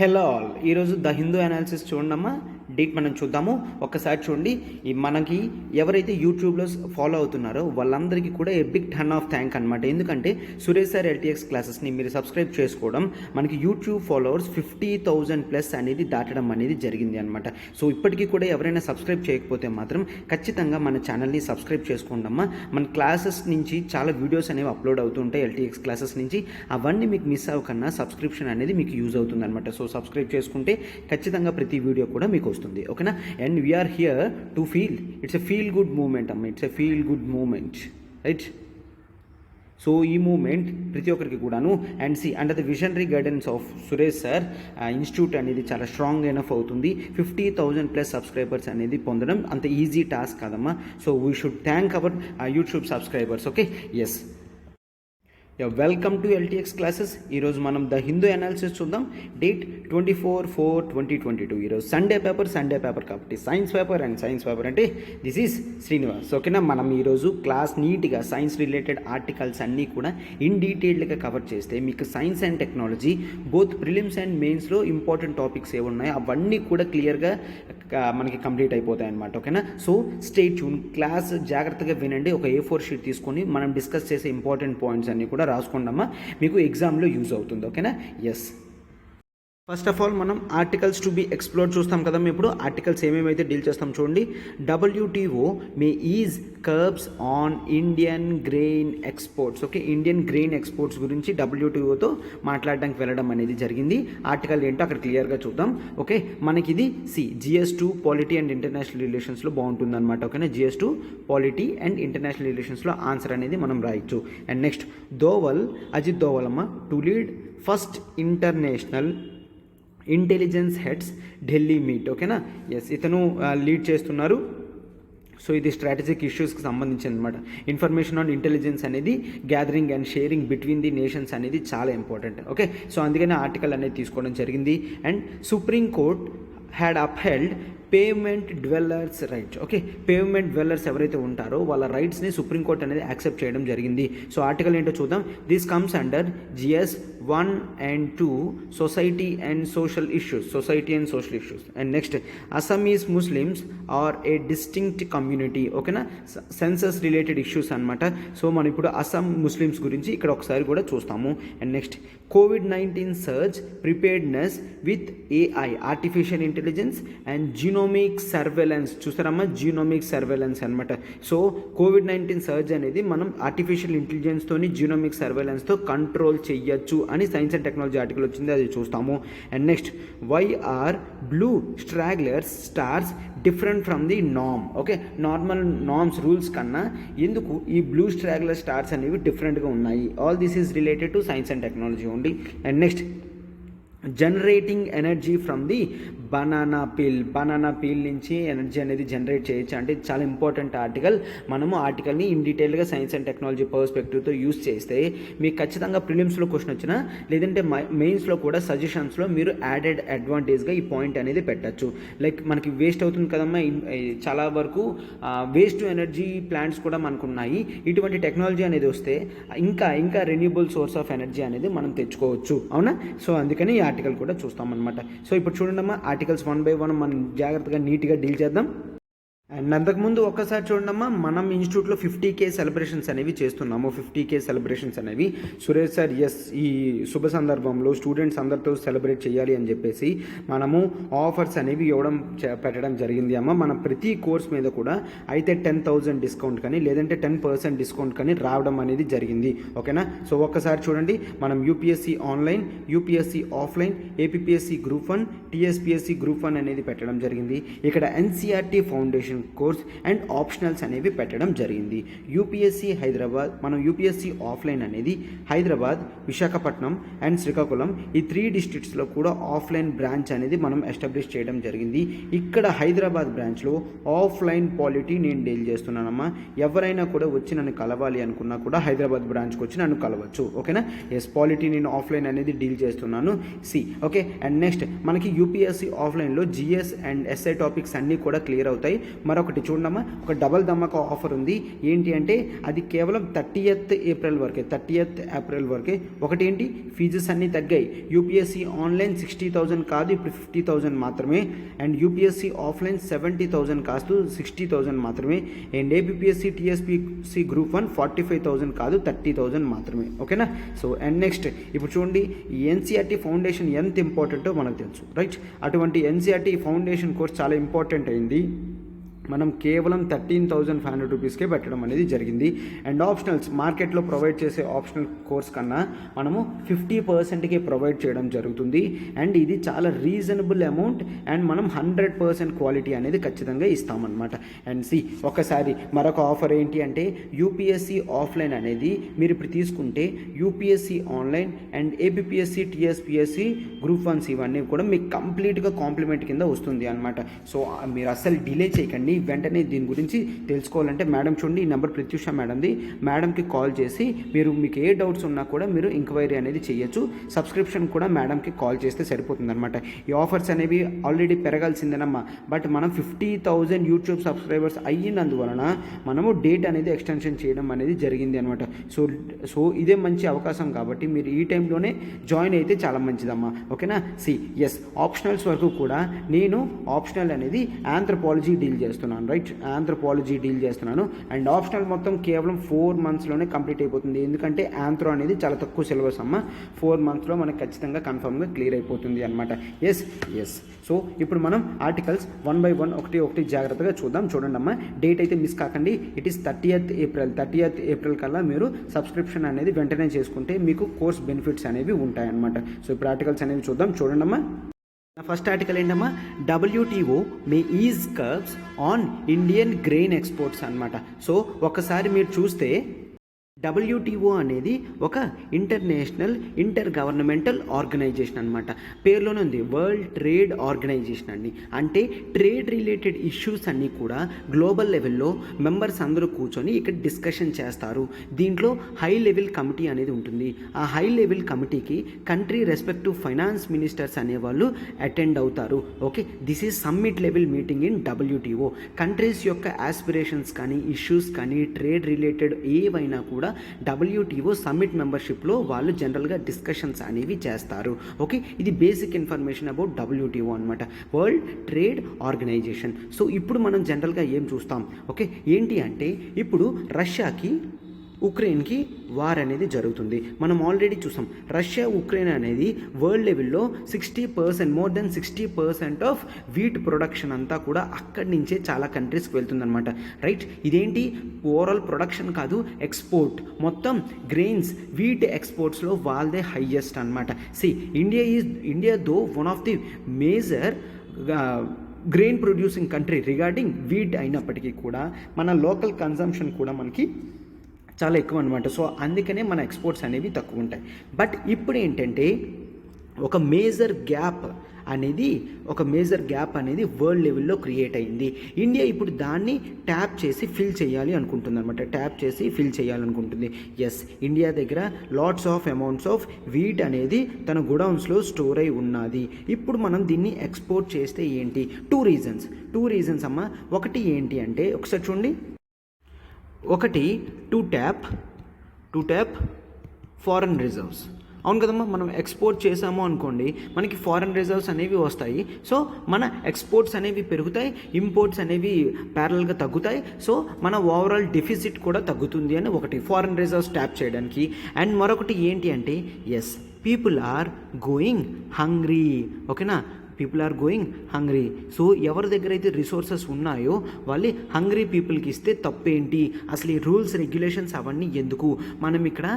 Hello all, ఈరోజు the Hindu analysis చూడమ్మా. Date మనం చూద్దాము. ఒక్కసారి చూడండి. మనకి ఎవరైతే యూట్యూబ్లో ఫాలో అవుతున్నారో వాళ్ళందరికీ కూడా a big turn of thank అనమాట. ఎందుకంటే సురేష్ సార్ ఎల్టీఎక్స్ క్లాసెస్ని మీరు సబ్స్క్రైబ్ చేసుకోవడం మనకి యూట్యూబ్ ఫాలోవర్స్ 50,000+ అనేది దాటడం అనేది జరిగింది అనమాట. సో ఇప్పటికీ కూడా ఎవరైనా సబ్స్క్రైబ్ చేయకపోతే మాత్రం ఖచ్చితంగా మన ఛానల్ని సబ్స్క్రైబ్ చేసుకోండమ్మా. మన క్లాసెస్ నుంచి చాలా వీడియోస్ అనేవి అప్లోడ్ అవుతూ ఉంటాయి ఎల్టీఎక్స్ క్లాసెస్ నుంచి. అవన్నీ మీకు మిస్ అవ్వకన్నా సబ్స్క్రిప్షన్ అనేది మీకు యూజ్ అవుతుంది అనమాట. సో సబ్స్క్రైబ్ చేసుకుంటే ఖచ్చితంగా ప్రతి వీడియో కూడా మీకు వస్తుంది, ఓకేనా. And we're here to it's a feel good moment అమ్మ. It's a feel good moment, right. So ఈ మూమెంట్ ప్రతి ఒక్కరికి కూడాను and under the visionary guidance of Suresh sir institute అనేది చాలా స్ట్రాంగ్ ఎనఫ్ అవుతుంది. 50,000+ సబ్స్క్రైబర్స్ అనేది పొందడం అంత ఈజీ టాస్క్ కాదమ్మా. So we should thank our YouTube subscribers, okay. Yes, welcome to LTX classes. ఈరోజు మనం ద హిందూ అనాలిసిస్ చూద్దాం. డేట్ 24/4/2022. ఈరోజు సండే పేపర్ కాబట్టి సైన్స్ పేపర్ అంటే దిస్ ఈజ్ శ్రీనివాస్, ఓకేనా. మనం ఈరోజు క్లాస్ నీట్గా సైన్స్ రిలేటెడ్ ఆర్టికల్స్ అన్నీ కూడా ఇన్ డీటెయిల్డ్గా కవర్ చేస్తే మీకు science and technology both prelims and మెయిన్స్లో ఇంపార్టెంట్ టాపిక్స్ ఏమున్నాయో అవన్నీ కూడా క్లియర్గా మనకి కంప్లీట్ అయిపోతాయి అన్నమాట, ఓకేనా. So stay tune. క్లాస్ జాగ్రత్తగా వినండి. ఒక A4 షీట్ తీసుకొని మనం డిస్కస్ చేసే ఇంపార్టెంట్ పాయింట్స్ అన్నీ కూడా రాసుకోండమ్మా. మీకు ఎగ్జామ్లో యూజ్ అవుతుంది, ఓకేనా. ఎస్, ఫస్ట్ ఆఫ్ ఆల్ మనం ఆర్టికల్స్ టు బి ఎక్స్ప్లోర్ చూస్తాం కదా. మేము ఇప్పుడు ఆర్టికల్స్ ఏమేమైతే డీల్ చేస్తాం చూడండి. WTO May is curbs on Indian grain exports, okay. Indian grain exports గురించి WTOతో మాట్లాడడానికి వెళ్ళడం అనేది జరిగింది. ఆర్టికల్ ఏంటో అక్కడ క్లియర్గా చూద్దాం, ఓకే. మనకి ఇది GS2 పాలిటీ అండ్ ఇంటర్నేషనల్ రిలేషన్స్లో బాగుంటుందన్నమాట, ఓకేనా. GS2 పాలిటీ అండ్ ఇంటర్నేషనల్ రిలేషన్స్లో ఆన్సర్ అనేది మనం రాయొచ్చు. అండ్ నెక్స్ట్ అజిత్ దోవల్ అమ్మ to lead first international intelligence heads Delhi meet, ఓకేనా. ఎస్, ఇతను లీడ్ చేస్తున్నారు. సో ఇది స్ట్రాటజిక్ ఇష్యూస్కి సంబంధించింది అనమాట. ఇన్ఫర్మేషన్ ఆన్ ఇంటెలిజెన్స్ అనేది gathering and sharing between the nations అనేది చాలా ఇంపార్టెంట్, ఓకే. సో అందుకని ఆర్టికల్ అనేది తీసుకోవడం జరిగింది. And supreme court had upheld pavement dwellers rights, okay. Pavement dwellers ఎవరైతే ఉంటారో వాళ్ళ రైట్స్ని సుప్రీంకోర్టు అనేది యాక్సెప్ట్ చేయడం జరిగింది. సో ఆర్టికల్ ఏంటో చూద్దాం. This comes under GS 1 and 2 society and social issues. And next Assamese Muslims are a distinct community, ఓకేనా. Census related issues అనమాట. సో మనం ఇప్పుడు అస్సాం ముస్లిమ్స్ గురించి ఇక్కడ ఒకసారి కూడా చూస్తాము. And next COVID-19 surge preparedness with AI artificial intelligence and genomic surveillance. చూసారమ్మా, జీనోమిక్ సర్వేలెన్స్ అనమాట. సో COVID-19 సర్జ్ అనేది మనం ఆర్టిఫిషియల్ ఇంటెలిజెన్స్తోని జీనోమిక్ సర్వేలెన్స్తో కంట్రోల్ చెయ్యొచ్చు అని సైన్స్ అండ్ టెక్నాలజీ ఆర్టికల్ వచ్చింది, అది చూస్తాము. And next why are blue stragglers stars different from the norm, okay. Normal norms rules కన్నా ఎందుకు ఈ బ్లూ స్ట్రాగ్లర్ స్టార్స్ అనేవి డిఫరెంట్గా ఉన్నాయి. All this is related to science and technology only. And next generating energy from the banana peel నుంచి energy అనేది generate చేయొచ్చు అంటే చాలా ఇంపార్టెంట్ ఆర్టికల్. మనము ఆర్టికల్ని ఇన్ డీటెయిల్గా సైన్స్ అండ్ టెక్నాలజీ పర్స్పెక్టివ్తో యూస్ చేస్తే మీకు ఖచ్చితంగా ప్రిలిమ్స్లో క్వశ్చన్ వచ్చినా లేదంటే మెయిన్స్లో కూడా సజెషన్స్లో మీరు యాడెడ్ అడ్వాంటేజ్గా ఈ పాయింట్ అనేది పెట్టచ్చు. లైక్ మనకి వేస్ట్ అవుతుంది కదమ్మా, చాలా వరకు వేస్ట్ ఎనర్జీ ప్లాంట్స్ కూడా మనకు ఉన్నాయి. ఇటువంటి టెక్నాలజీ అనేది వస్తే ఇంకా రెన్యూబుల్ సోర్స్ ఆఫ్ ఎనర్జీ అనేది మనం తెచ్చుకోవచ్చు, అవునా. సో అందుకని ఈ ఆర్టికల్ కూడా చూస్తామన్నమాట. సో ఇప్పుడు చూడండి ఆర్టికల్స్ 1 by 1 మనం జాగ్రత్తగా నీట్గా డీల్ చేద్దాం. అండ్ అంతకుముందు ఒక్కసారి చూడమ్మా, మనం ఇన్స్టిట్యూట్లో 50K సెలబ్రేషన్స్ అనేవి చేస్తున్నాము. 50K సెలబ్రేషన్స్ అనేవి సురేష్ సార్ ఈ శుభ సందర్భంలో స్టూడెంట్స్ అందరితో సెలబ్రేట్ చేయాలి అని చెప్పేసి మనము ఆఫర్స్ అనేవి పెట్టడం జరిగింది అమ్మ. మన ప్రతి కోర్స్ మీద కూడా అయితే 10,000 డిస్కౌంట్ కానీ లేదంటే 10% డిస్కౌంట్ కానీ రావడం అనేది జరిగింది, ఓకేనా. సో ఒక్కసారి చూడండి, మనం UPSC online, UPSC offline, APPSC group 1, TSPSC group 1 అనేది పెట్టడం జరిగింది. ఇక్కడ NCERT foundation course and optionals అనేవి పెట్టడం జరిగింది. UPSC హైదరాబాద్, మనం UPSC ఆఫ్లైన్ అనేది హైదరాబాద్, విశాఖపట్నం అండ్ శ్రీకాకుళం ఈ 3 డిస్ట్రిక్ట్స్లో కూడా ఆఫ్లైన్ బ్రాంచ్ అనేది మనం ఎస్టాబ్లిష్ చేయడం జరిగింది. ఇక్కడ హైదరాబాద్ బ్రాంచ్లో ఆఫ్లైన్ పాలిటీ నేను డీల్ చేస్తున్నానమ్మా. ఎవరైనా కూడా వచ్చి నన్ను కలవాలి అనుకున్నా కూడా హైదరాబాద్ బ్రాంచ్కి వచ్చి నన్ను కలవచ్చు, ఓకేనా. ఎస్, పాలిటీ నేను ఆఫ్లైన్ అనేది డీల్ చేస్తున్నాను, ఓకే. అండ్ నెక్స్ట్ మనకి UPSC ఆఫ్లైన్లో GS అండ్ SI టాపిక్స్ అన్నీ కూడా క్లియర్ అవుతాయి. మరొకటి చూడమ్మా, ఒక డబల్ ధమాకా ఆఫర్ ఉంది. ఏంటి అంటే అది కేవలం 30th ఏప్రిల్ వరకే, 30th ఏప్రిల్ వరకే. ఒకటి ఏంటి, ఫీజెస్ అన్నీ తగ్గాయి. యూపీఎస్సీ ఆన్లైన్ 60,000 కాదు, ఇప్పుడు 50,000 మాత్రమే. అండ్ యూపీఎస్సీ ఆఫ్లైన్ 70,000 కాదు, 60,000 మాత్రమే. అండ్ ఏపీఎస్సీ టీఎస్పీసీ గ్రూప్ 1 45,000 కాదు, 30,000 మాత్రమే. ఓకేనా. సో అండ్ నెక్స్ట్ ఇప్పుడు చూడండి, ఈ ఎన్సీఆర్టీ ఫౌండేషన్ ఎంత ఇంపార్టెంటో మనకు తెలుసు, రైట్. అటువంటి ఎన్సీఆర్టీ ఫౌండేషన్ కోర్స్ చాలా ఇంపార్టెంట్ అయింది. మనం కేవలం 13,500 రూపీస్కే పెట్టడం అనేది జరిగింది. అండ్ ఆప్షనల్స్, మార్కెట్లో ప్రొవైడ్ చేసే ఆప్షనల్ కోర్స్ కన్నా మనము 50%కే ప్రొవైడ్ చేయడం జరుగుతుంది. అండ్ ఇది చాలా రీజనబుల్ అమౌంట్. అండ్ మనం 100% క్వాలిటీ అనేది ఖచ్చితంగా ఇస్తామన్నమాట. అండ్ ఒకసారి మరొక ఆఫర్ ఏంటి అంటే, యూపీఎస్సీ ఆఫ్లైన్ అనేది మీరు ఇప్పుడు తీసుకుంటే UPSC online and APSC TSPSC group 1 ఇవన్నీ కూడా మీకు కంప్లీట్గా కాంప్లిమెంట్ కింద వస్తుంది అనమాట. సో మీరు అస్సలు డిలే చేయకండి. వెంటనే దీని గురించి తెలుసుకోవాలంటే మేడం చూడండి, ఈ నెంబర్ ప్రత్యూష మేడంది. మేడంకి కాల్ చేసి మీకు ఏ డౌట్స్ ఉన్నా కూడా మీరు ఎంక్వైరీ అనేది చేయొచ్చు. సబ్స్క్రిప్షన్ కూడా మేడంకి కాల్ చేస్తే సరిపోతుంది అనమాట. ఈ ఆఫర్స్ అనేవి ఆల్రెడీ పెరగాల్సిందేనమ్మా, బట్ మనం 50,000 యూట్యూబ్ సబ్స్క్రైబర్స్ అయినందువలన మనము డేట్ అనేది ఎక్స్టెన్షన్ చేయడం అనేది జరిగింది అనమాట. సో ఇదే మంచి అవకాశం కాబట్టి మీరు ఈ టైంలోనే జాయిన్ అయితే చాలా మంచిదమ్మా. ఓకేనా. ఆప్షనల్స్ వరకు కూడా నేను ఆప్షనల్ అనేది ఆంథ్రోపాలజీ డీల్ చేస్తున్నాను, రైట్. ఆంథ్రోపాలజీ డీల్ చేస్తున్నాను. అండ్ ఆప్షనల్ మొత్తం కేవలం 4 monthsలోనే కంప్లీట్ అయిపోతుంది. ఎందుకంటే ఆంథ్రో అనేది చాలా తక్కువ సిలబస్ అమ్మ. 4 monthsలో మనకు ఖచ్చితంగా కన్ఫర్మ్గా క్లియర్ అయిపోతుంది అనమాట. సో ఇప్పుడు మనం ఆర్టికల్స్ 1 by 1 ఒకటి జాగ్రత్తగా చూడండి అమ్మా. డేట్ అయితే మిస్ కాకండి. ఇట్ ఈస్ 30th ఏప్రిల్ కల్లా మీరు సబ్స్క్రిప్షన్ అనేది వెంటనే చేసుకుంటే మీకు కోర్స్ బెనిఫిట్స్ అనేవి ఉంటాయన్నమాట. సో ఇప్పుడు ఆర్టికల్స్ అనేవి చూడండి అమ్మా. ఫస్ట్ ఆర్టికల్ ఏంటమ్మా, WTO May is curbs on Indian grain exports అనమాట. సో ఒకసారి మీరు చూస్తే WTO అనేది ఒక ఇంటర్ గవర్నమెంటల్ ఆర్గనైజేషన్ అనమాట. పేరులోనే ఉంది, వరల్డ్ ట్రేడ్ ఆర్గనైజేషన్ అండి. అంటే ట్రేడ్ రిలేటెడ్ ఇష్యూస్ అన్నీ కూడా గ్లోబల్ లెవెల్లో మెంబర్స్ అందరూ కూర్చొని ఇక్కడ డిస్కషన్ చేస్తారు. దీంట్లో హై లెవెల్ కమిటీ అనేది ఉంటుంది. ఆ హై లెవెల్ కమిటీకి కంట్రీ రెస్పెక్టివ్ ఫైనాన్స్ మినిస్టర్స్ అనేవాళ్ళు అటెండ్ అవుతారు. Okay, this is summit level meeting in WTO. Countries యొక్క ఆస్పిరేషన్స్ కానీ ఇష్యూస్ కానీ ట్రేడ్ రిలేటెడ్ ఏవైనా కూడా WTO సమ్మిట్ మెంబర్షిప్లో వాళ్ళు జనరల్గా డిస్కషన్స్ అనేవి చేస్తారు. ఓకే, ఇది బేసిక్ ఇన్ఫర్మేషన్ అబౌట్ WTO అనమాట, వరల్డ్ ట్రేడ్ ఆర్గనైజేషన్. సో ఇప్పుడు మనం జనరల్గా ఏం చూస్తాం, ఓకే, ఏంటి అంటే ఇప్పుడు రష్యాకి ఉక్రెయిన్కి వార్ అనేది జరుగుతుంది. మనం ఆల్రెడీ చూసాం, రష్యా ఉక్రెయిన్ అనేది వరల్డ్ లెవెల్లో 60%, more than 60% of wheat production అంతా కూడా అక్కడి నుంచే చాలా కంట్రీస్కి వెళ్తుందన్నమాట, రైట్. ఇదేంటి, ఓవరాల్ ప్రొడక్షన్ కాదు, ఎక్స్పోర్ట్. మొత్తం గ్రెయిన్స్ వీట్ ఎక్స్పోర్ట్స్లో వాళ్ళదే హైయెస్ట్ అనమాట. India though one of the major grain producing country regarding wheat అయినప్పటికీ కూడా మన లోకల్ కన్జంప్షన్ కూడా మనకి చాలా ఎక్కువ అనమాట. సో అందుకనే మన ఎక్స్పోర్ట్స్ అనేవి తక్కువ ఉంటాయి. బట్ ఇప్పుడు ఏంటంటే ఒక మేజర్ గ్యాప్ అనేది వరల్డ్ లెవెల్లో క్రియేట్ అయింది. ఇండియా ఇప్పుడు దాన్ని ట్యాప్ చేసి ఫిల్ చేయాలి అనుకుంటుంది అనమాట. ఇండియా దగ్గర lots of amounts of wheat అనేది తన గుడౌన్స్లో స్టోర్ అయి ఉన్నది. ఇప్పుడు మనం దీన్ని ఎక్స్పోర్ట్ చేస్తే ఏంటి, టూ రీజన్స్ అమ్మ. ఒకటి ఏంటి అంటే ఒకసారి చూడండి, ఒకటి టు ట్యాప్ ఫారెన్ రిజర్వ్స్. అవును కదమ్మా, మనం ఎక్స్పోర్ట్ చేసాము అనుకోండి, మనకి ఫారెన్ రిజర్వ్స్ అనేవి వస్తాయి. సో మన ఎక్స్పోర్ట్స్ అనేవి పెరుగుతాయి, ఇంపోర్ట్స్ అనేవి ప్యారల్గా తగ్గుతాయి. సో మన ఓవరాల్ డెఫిసిట్ కూడా తగ్గుతుంది అని ఒకటి, ఫారెన్ రిజర్వ్స్ ట్యాప్ చేయడానికి. అండ్ మరొకటి ఏంటి అంటే పీపుల్ ఆర్ గోయింగ్ హంగ్రీ. ఓకేనా, people are going hungry. So ఎవరి దగ్గర అయితే రిసోర్సెస్ ఉన్నాయో వాళ్ళు హంగ్రీ పీపుల్కి ఇస్తే తప్పేంటి, అసలు ఈ రూల్స్ రెగ్యులేషన్స్ అవన్నీ ఎందుకు, మనం ఇక్కడ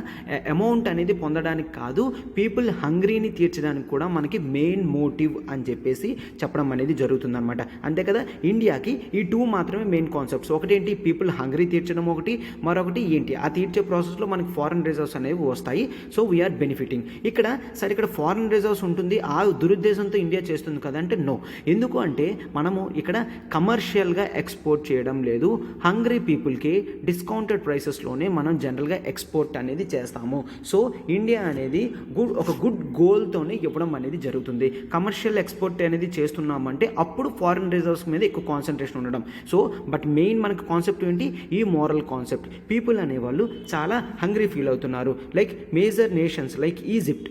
అమౌంట్ అనేది పొందడానికి కాదు, పీపుల్ హంగ్రీని తీర్చడానికి కూడా మనకి మెయిన్ మోటివ్ అని చెప్పేసి చెప్పడం అనేది జరుగుతుందన్నమాట. అంతే కదా, ఇండియాకి ఈ 2 మాత్రమే మెయిన్ కాన్సెప్ట్స్. ఒకటి ఏంటి, పీపుల్ హంగ్రీ తీర్చడం, ఒకటి మరొకటి ఏంటి, ఆ తీర్చే ప్రాసెస్లో మనకి ఫారెన్ రిజర్వ్స్ అనేవి వస్తాయి. So we are benefiting. ఇక్కడ ఫారెన్ రిజర్వ్స్ ఉంటుంది, ఆ దురుద్దేశంతో ఇండియా చేస్తుంది చేస్తుంది కదా అంటే నో. ఎందుకు అంటే మనము ఇక్కడ కమర్షియల్గా ఎక్స్పోర్ట్ చేయడం లేదు, హంగ్రీ పీపుల్కి డిస్కౌంటెడ్ ప్రైసెస్లోనే మనం జనరల్గా ఎక్స్పోర్ట్ అనేది చేస్తాము. సో ఇండియా అనేది ఒక గుడ్ గోల్తోనే ఇవ్వడం అనేది జరుగుతుంది. కమర్షియల్ ఎక్స్పోర్ట్ అనేది చేస్తున్నామంటే అప్పుడు ఫారిన్ రిజర్వ్స్ మీద ఎక్కువ కాన్సన్ట్రేషన్ ఉండడం. సో బట్ మెయిన్ మనకు కాన్సెప్ట్ ఏంటి, ఈ మోరల్ కాన్సెప్ట్. పీపుల్ అనేవాళ్ళు చాలా హంగ్రీ ఫీల్ అవుతున్నారు. Like major nations like Egypt,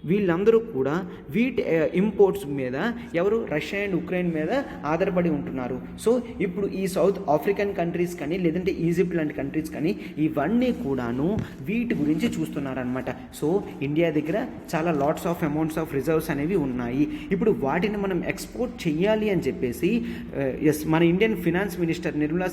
వీళ్ళందరూ కూడా వీట్ ఇంపోర్ట్స్ మీద ఎవరు, రష్యా అండ్ ఉక్రెయిన్ మీద ఆధారపడి ఉంటున్నారు. సో ఇప్పుడు ఈ సౌత్ ఆఫ్రికన్ కంట్రీస్ కానీ లేదంటే ఈజిప్ట్ లాంటి కంట్రీస్ కానీ ఇవన్నీ కూడాను వీటి గురించి చూస్తున్నారనమాట. సో ఇండియా దగ్గర చాలా lots of amounts of reserves అనేవి ఉన్నాయి. ఇప్పుడు వాటిని మనం ఎక్స్పోర్ట్ చేయాలి అని చెప్పేసి మన Indian finance minister Nirmala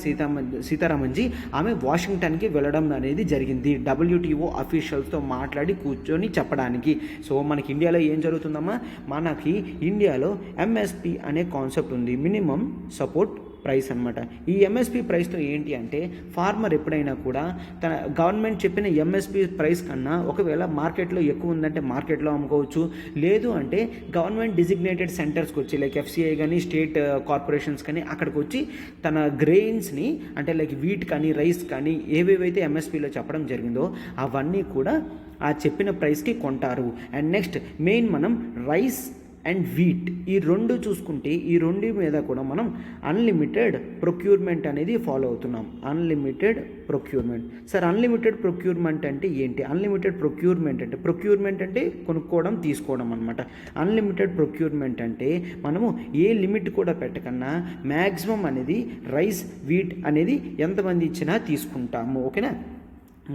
Sitharaman ji ఆమె వాషింగ్టన్కి వెళ్ళడం అనేది జరిగింది, WTO అఫీషియల్స్తో మాట్లాడి కూర్చొని చెప్పడానికి. సో మనకి ఇండియాలో ఏం జరుగుతుందమ్మా, మనకి ఇండియాలో MSP అనే కాన్సెప్ట్ ఉంది, మినిమం సపోర్ట్ ప్రైస్ అనమాట. ఈ MSP ప్రైస్తో ఏంటి అంటే ఫార్మర్ ఎప్పుడైనా కూడా తన గవర్నమెంట్ చెప్పిన MSP ప్రైస్ కన్నా ఒకవేళ మార్కెట్లో ఎక్కువ ఉందంటే మార్కెట్లో అమ్ముకోవచ్చు, లేదు అంటే గవర్నమెంట్ డిజిగ్నేటెడ్ సెంటర్స్కి వచ్చి లైక్ FCI కానీ స్టేట్ కార్పొరేషన్స్ కానీ అక్కడికి వచ్చి తన గ్రెయిన్స్ని అంటే లైక్ వీట్ కానీ రైస్ కానీ ఏవేవైతే MSPలో చెప్పడం జరిగిందో అవన్నీ కూడా ఆ చెప్పిన ప్రైస్కి కొంటారు. అండ్ నెక్స్ట్ మెయిన్ మనం రైస్ అండ్ వీట్ ఈ రెండు చూసుకుంటే ఈ రెండు మీద కూడా మనం అన్లిమిటెడ్ ప్రొక్యూర్మెంట్ అనేది ఫాలో అవుతున్నాం. Unlimited procurement. Sir unlimited procurement అంటే ఏంటి? అన్లిమిటెడ్ ప్రొక్యూర్మెంట్ అంటే కొనుక్కోవడం తీసుకోవడం అనమాట. అన్లిమిటెడ్ ప్రొక్యూర్మెంట్ అంటే మనము ఏ లిమిట్ కూడా పెట్టకన్నా మ్యాక్సిమం అనేది రైస్ వీట్ అనేది ఎంతమంది ఇచ్చినా తీసుకుంటాము. ఓకేనా?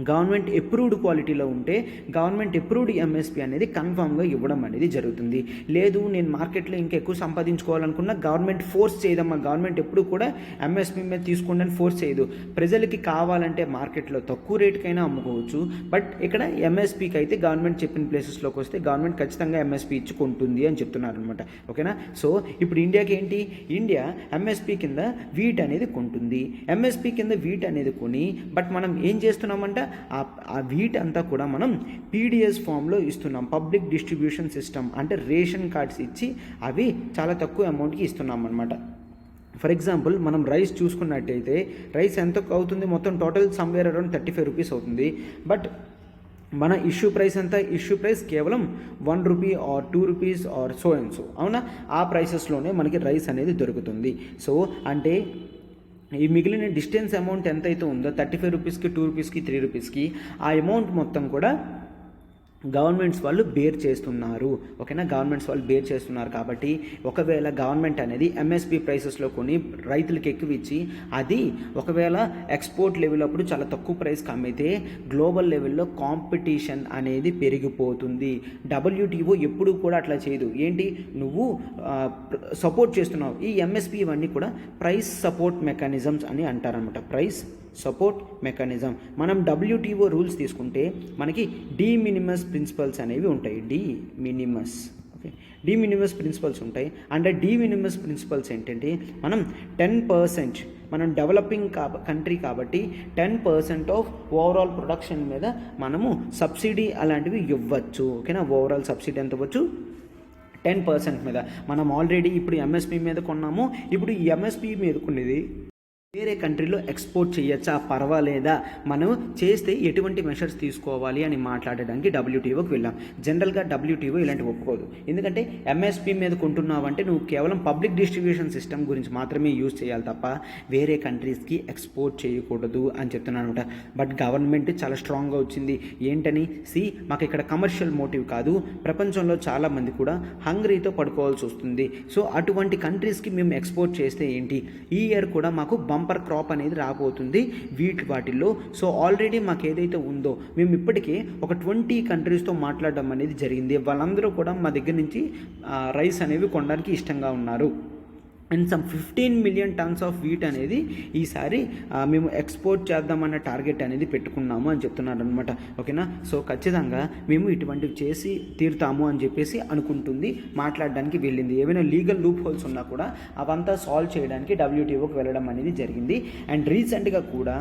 గవర్నమెంట్ అప్రూవ్డ్ క్వాలిటీలో ఉంటే గవర్నమెంట్ అప్రూవ్డ్ MSP అనేది కన్ఫామ్గా ఇవ్వడం అనేది జరుగుతుంది. లేదు నేను మార్కెట్లో ఇంకా ఎక్కువ సంపాదించుకోవాలనుకున్నా గవర్నమెంట్ ఫోర్స్ చేయదమ్మా. గవర్నమెంట్ ఎప్పుడు కూడా MSP మీద తీసుకోండి అని ఫోర్స్ చేయదు. ప్రజలకి కావాలంటే మార్కెట్లో తక్కువ రేటుకైనా అమ్ముకోవచ్చు. బట్ ఇక్కడ MSPకి అయితే గవర్నమెంట్ చెప్పిన ప్లేసెస్లోకి వస్తే గవర్నమెంట్ ఖచ్చితంగా MSP ఇచ్చుకుంటుంది అని చెప్తున్నారు అనమాట. ఓకేనా? సో ఇప్పుడు ఇండియాకి ఏంటి, ఇండియా MSP కింద వీట్ అనేది కొంటుంది. MSP కింద వీట్ అనేది కొని బట్ మనం ఏం చేస్తున్నామంటే ఆ వీట్ అంతా కూడా మనం PDS ఫామ్లో ఇస్తున్నాం, పబ్లిక్ డిస్ట్రిబ్యూషన్ సిస్టమ్. అంటే రేషన్ కార్డ్స్ ఇచ్చి అవి చాలా తక్కువ అమౌంట్కి ఇస్తున్నాం అనమాట. ఫర్ ఎగ్జాంపుల్ మనం రైస్ చూసుకున్నట్టయితే రైస్ ఎంత అవుతుంది, మొత్తం టోటల్ సమ్వేర్ అరౌండ్ 35 రూపీస్ అవుతుంది. బట్ మన ఇష్యూ ప్రైస్ ఎంత, ఇష్యూ ప్రైస్ కేవలం 1 rupee are 2 rupees or so and so. అవునా? ఆ ప్రైసెస్లోనే మనకి రైస్ అనేది దొరుకుతుంది. సో అంటే ఈ మిగిలిన డిస్టెన్స్ అమౌంట్ ఎంతైతే ఉందో 35 రూపీస్కి 2 రూపీస్కి 3 రూపీస్కి ఆ అమౌంట్ మొత్తం కూడా గవర్నమెంట్స్ వాళ్ళు బేర్ చేస్తున్నారు. ఓకేనా? గవర్నమెంట్స్ వాళ్ళు బేర్ చేస్తున్నారు కాబట్టి ఒకవేళ గవర్నమెంట్ అనేది MSP ప్రైసెస్లో కొని రైతులకు ఎక్కువ ఇచ్చి అది ఒకవేళ ఎక్స్పోర్ట్ లెవెల్ అప్పుడు చాలా తక్కువ ప్రైస్కి అమ్మితే గ్లోబల్ లెవెల్లో కాంపిటీషన్ అనేది పెరిగిపోతుంది. WTO ఎప్పుడు కూడా అట్లా చేయదు. ఏంటి, నువ్వు సపోర్ట్ చేస్తున్నావు. ఈ MSP ఇవన్నీ కూడా ప్రైస్ సపోర్ట్ మెకానిజమ్స్ అని అంటారనమాట. Price support mechanism. మనం WTO రూల్స్ తీసుకుంటే మనకి డి మినిమస్ ప్రిన్సిపల్స్ అనేవి ఉంటాయి. డి మినిమస్ ప్రిన్సిపల్స్ ఉంటాయి. అండ్ డి మినిమస్ ప్రిన్సిపల్స్ ఏంటంటే మనం 10%, మనం డెవలపింగ్ కంట్రీ కాబట్టి 10% ఆఫ్ ఓవరాల్ ప్రొడక్షన్ మీద మనము సబ్సిడీ అలాంటివి ఇవ్వచ్చు. ఓకేనా? ఓవరాల్ సబ్సిడీ ఎంత ఇవ్వచ్చు, 10% మీద. మనం ఆల్రెడీ ఇప్పుడు MSP మీద కొన్నాము. ఇప్పుడు ఈ MSP మీద కొనేది వేరే కంట్రీలో ఎక్స్పోర్ట్ చేయొచ్చా, పర్వాలేదా, మనం చేస్తే ఎటువంటి మెషర్స్ తీసుకోవాలి అని మాట్లాడడానికి WTOకి వెళ్ళాం. జనరల్గా WTO ఇలాంటివి ఒప్పుకోదు. ఎందుకంటే MSP మీద కొంటున్నావంటే నువ్వు కేవలం పబ్లిక్ డిస్ట్రిబ్యూషన్ సిస్టమ్ గురించి మాత్రమే యూజ్ చేయాలి తప్ప వేరే కంట్రీస్కి ఎక్స్పోర్ట్ చేయకూడదు అని చెప్తున్నాను అనమాట. బట్ గవర్నమెంట్ చాలా స్ట్రాంగ్గా వచ్చింది. ఏంటని, మాకు ఇక్కడ కమర్షియల్ మోటివ్ కాదు, ప్రపంచంలో చాలామంది కూడా హంగ్రీతో పడుకోవాల్సి వస్తుంది. సో అటువంటి కంట్రీస్కి మేము ఎక్స్పోర్ట్ చేస్తే ఏంటి, ఈ ఇయర్ కూడా మాకు బంపర్ క్రాప్ అనేది రాబోతుంది వాటిల్లో. సో ఆల్రెడీ మాకు ఏదైతే ఉందో మేము ఇప్పటికే ఒక 20 కంట్రీస్తో మాట్లాడడం అనేది జరిగింది. వాళ్ళందరూ కూడా మా దగ్గర నుంచి రైస్ అనేవి కొనడానికి ఇష్టంగా ఉన్నారు. And some 15 million tons of wheat అనేది ఈసారి మేము ఎక్స్పోర్ట్ చేద్దామన్న టార్గెట్ అనేది పెట్టుకున్నాము అని చెప్తున్నారు అనమాట. ఓకేనా. సో ఖచ్చితంగా మేము ఇటువంటివి చేసి తీరుతాము అని చెప్పేసి అనుకుంటుంది, మాట్లాడడానికి వెళ్ళింది. ఏవైనా లీగల్ లూప్ హోల్స్ ఉన్నా కూడా అవంతా సాల్వ్ చేయడానికి WTOకి వెళ్ళడం అనేది జరిగింది. అండ్ రీసెంట్గా కూడా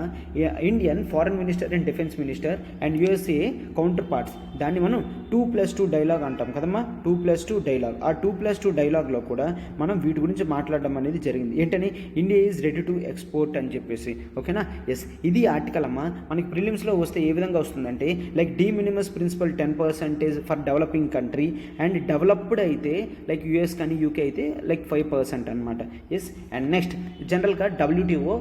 Indian foreign minister and defence minister and USA counter parts, దాన్ని మనం 2+2 డైలాగ్ అంటాం కదమ్మా, 2+2 డైలాగ్. ఆ 2+2 డైలాగ్లో కూడా మనం వీటి గురించి మాట్లాడడం అనేది జరిగింది. ఏంటని, India is ready to export అని చెప్పేసి. ఓకేనా. ఎస్, ఇది ఆర్టికల్ అమ్మా. మనకి ప్రిలిమ్స్లో వస్తే ఏ విధంగా వస్తుందంటే like de minimis principle 10% for developing country, and developed అయితే లైక్ US కానీ UK అయితే లైక్ 5% అనమాట. ఎస్. అండ్ నెక్స్ట్ జనరల్గా WTO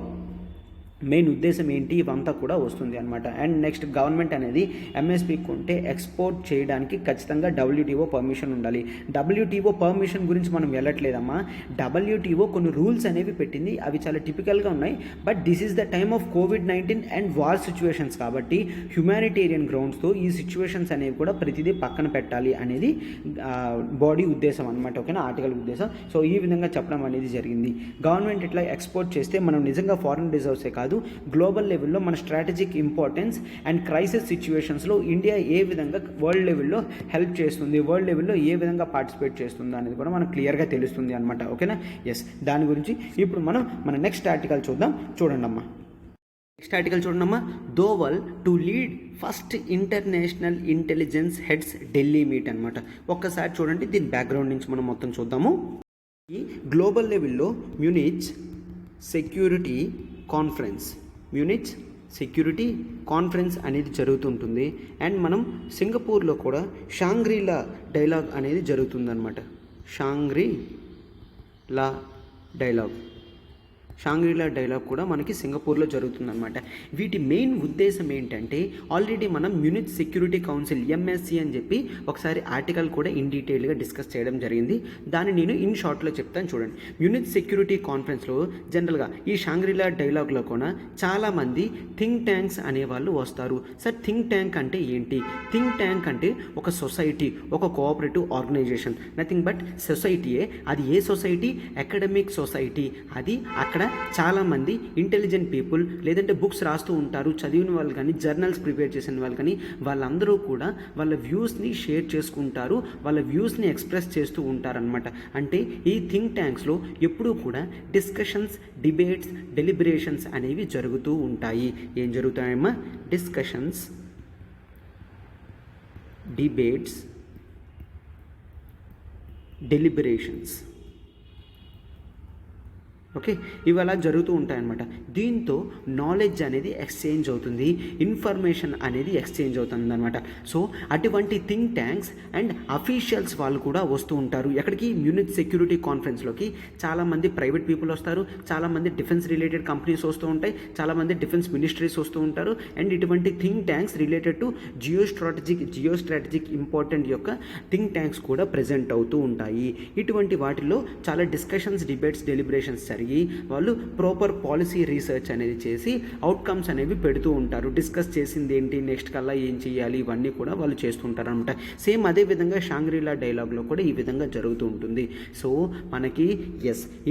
మెయిన్ ఉద్దేశం ఏంటి, ఇవంతా కూడా వస్తుంది అనమాట. అండ్ నెక్స్ట్ గవర్నమెంట్ అనేది MSP కొంటే ఎక్స్పోర్ట్ చేయడానికి ఖచ్చితంగా WTO పర్మిషన్ ఉండాలి. WTO పర్మిషన్ గురించి మనం వెళ్ళట్లేదమ్మా. WTO కొన్ని రూల్స్ అనేవి పెట్టింది, అవి చాలా టిపికల్గా ఉన్నాయి. But this is the time of COVID-19 and war situations కాబట్టి హ్యుమానిటేరియన్ గ్రౌండ్స్తో ఈ సిచ్యువేషన్స్ అనేవి కూడా ప్రతిదీ పక్కన పెట్టాలి అనేది బాడీ ఉద్దేశం అనమాట. ఓకేనా, ఆర్టికల్ ఉద్దేశం. సో ఈ విధంగా చెప్పడం అనేది జరిగింది. గవర్నమెంట్ ఇట్లా ఎక్స్పోర్ట్ చేస్తే మనం నిజంగా ఫారెన్ రిజర్వ్సే కాదు, గ్లోబల్ లెవెల్లో మన స్ట్రాటజిక్ ఇంపార్టెన్స్ అండ్ క్రైసిస్ సిచ్యువేషన్స్లో ఇండియా ఏ విధంగా వరల్డ్ లెవెల్లో హెల్ప్ చేస్తుంది, వరల్డ్ లెవెల్లో ఏ విధంగా పార్టిసిపేట్ చేస్తుంది అనేది కూడా మనకు క్లియర్గా తెలుస్తుంది అనమాట. ఓకేనా. ఎస్, దాని గురించి ఇప్పుడు మనం మన నెక్స్ట్ ఆర్టికల్ చూద్దాం. చూడండి అమ్మా, నెక్స్ట్ ఆర్టికల్ చూడండమ్మా. Doval to lead first international intelligence heads Delhi meet అనమాట. ఒక్కసారి చూడండి, దీని బ్యాక్గ్రౌండ్ నుంచి మనం మొత్తం చూద్దాము. ఈ గ్లోబల్ లెవెల్లో మ్యూనిచ్ సెక్యూరిటీ కాన్ఫరెన్స్ అనేది జరుగుతుంటుంది. అండ్ మనం సింగపూర్లో కూడా షాంగ్రీలా డైలాగ్ అనేది జరుగుతుందన్నమాట. షాంగ్రీలా డైలాగ్ కూడా మనకి సింగపూర్లో జరుగుతుందన్నమాట. వీటి మెయిన్ ఉద్దేశం ఏంటంటే, ఆల్రెడీ మనం మ్యూనిచ్ సెక్యూరిటీ కౌన్సిల్ MSC అని చెప్పి ఒకసారి ఆర్టికల్ కూడా ఇన్ డీటెయిల్గా డిస్కస్ చేయడం జరిగింది. దాన్ని నేను ఇన్ షార్ట్లో చెప్తాను చూడండి. మ్యూనిచ్ సెక్యూరిటీ కాన్ఫరెన్స్లో జనరల్గా ఈ షాంగ్రీలా డైలాగ్లో కూడా చాలామంది థింక్ ట్యాంక్స్ అనేవాళ్ళు వస్తారు. సార్ థింక్ ట్యాంక్ అంటే ఏంటి? థింక్ ట్యాంక్ అంటే ఒక సొసైటీ, ఒక కోఆపరేటివ్ ఆర్గనైజేషన్, నథింగ్ బట్ సొసైటీయే. అది ఏ సొసైటీ? Academic society. అది అక్కడ చాలామంది ఇంటెలిజెంట్ పీపుల్, లేదంటే బుక్స్ రాస్తూ ఉంటారు, చదివిన వాళ్ళు కానీ, జర్నల్స్ ప్రిపేర్ చేసిన వాళ్ళు కానీ, వాళ్ళందరూ కూడా వాళ్ళ వ్యూస్ని షేర్ చేసుకుంటారు, వాళ్ళ వ్యూస్ని ఎక్స్ప్రెస్ చేస్తూ ఉంటారనమాట. అంటే ఈ థింక్ ట్యాంక్స్లో ఎప్పుడూ కూడా డిస్కషన్స్, డిబేట్స్, డెలిబరేషన్స్ అనేవి జరుగుతూ ఉంటాయి. ఏం జరుగుతాయమ్మా? Discussions, debates, deliberations. ఓకే, ఇవి అలా జరుగుతూ ఉంటాయన్నమాట. దీంతో నాలెడ్జ్ అనేది ఎక్స్చేంజ్ అవుతుంది, ఇన్ఫర్మేషన్ అనేది ఎక్స్చేంజ్ అవుతుంది అనమాట. సో అటువంటి థింక్ ట్యాంక్స్ అండ్ అఫీషియల్స్ వాళ్ళు కూడా వస్తూ ఉంటారు. ఎక్కడికి? మ్యూనిచ్ సెక్యూరిటీ కాన్ఫరెన్స్లోకి చాలామంది ప్రైవేట్ పీపుల్ వస్తారు, చాలామంది డిఫెన్స్ రిలేటెడ్ కంపెనీస్ వస్తూ ఉంటాయి, చాలామంది డిఫెన్స్ మినిస్ట్రీస్ వస్తూ ఉంటారు. అండ్ ఇటువంటి think tanks related to geo strategic important యొక్క థింక్ ట్యాంక్స్ కూడా ప్రెజెంట్ అవుతూ ఉంటాయి. ఇటువంటి వాటిలో చాలా డిస్కషన్స్, డిబేట్స్, డెలిబరేషన్స్ జరిగి వాళ్ళు ప్రాపర్ పాలసీ రీసెర్చ్ అనేది చేసి అవుట్కమ్స్ అనేవి పెడుతూ ఉంటారు. డిస్కస్ చేసింది ఏంటి, నెక్స్ట్ కల్లా ఏం చేయాలి, ఇవన్నీ కూడా వాళ్ళు చేస్తుంటారు అనమాట. సేమ్ అదే విధంగా షాంగ్రీలా డైలాగ్లో కూడా ఈ విధంగా జరుగుతూ ఉంటుంది. సో మనకి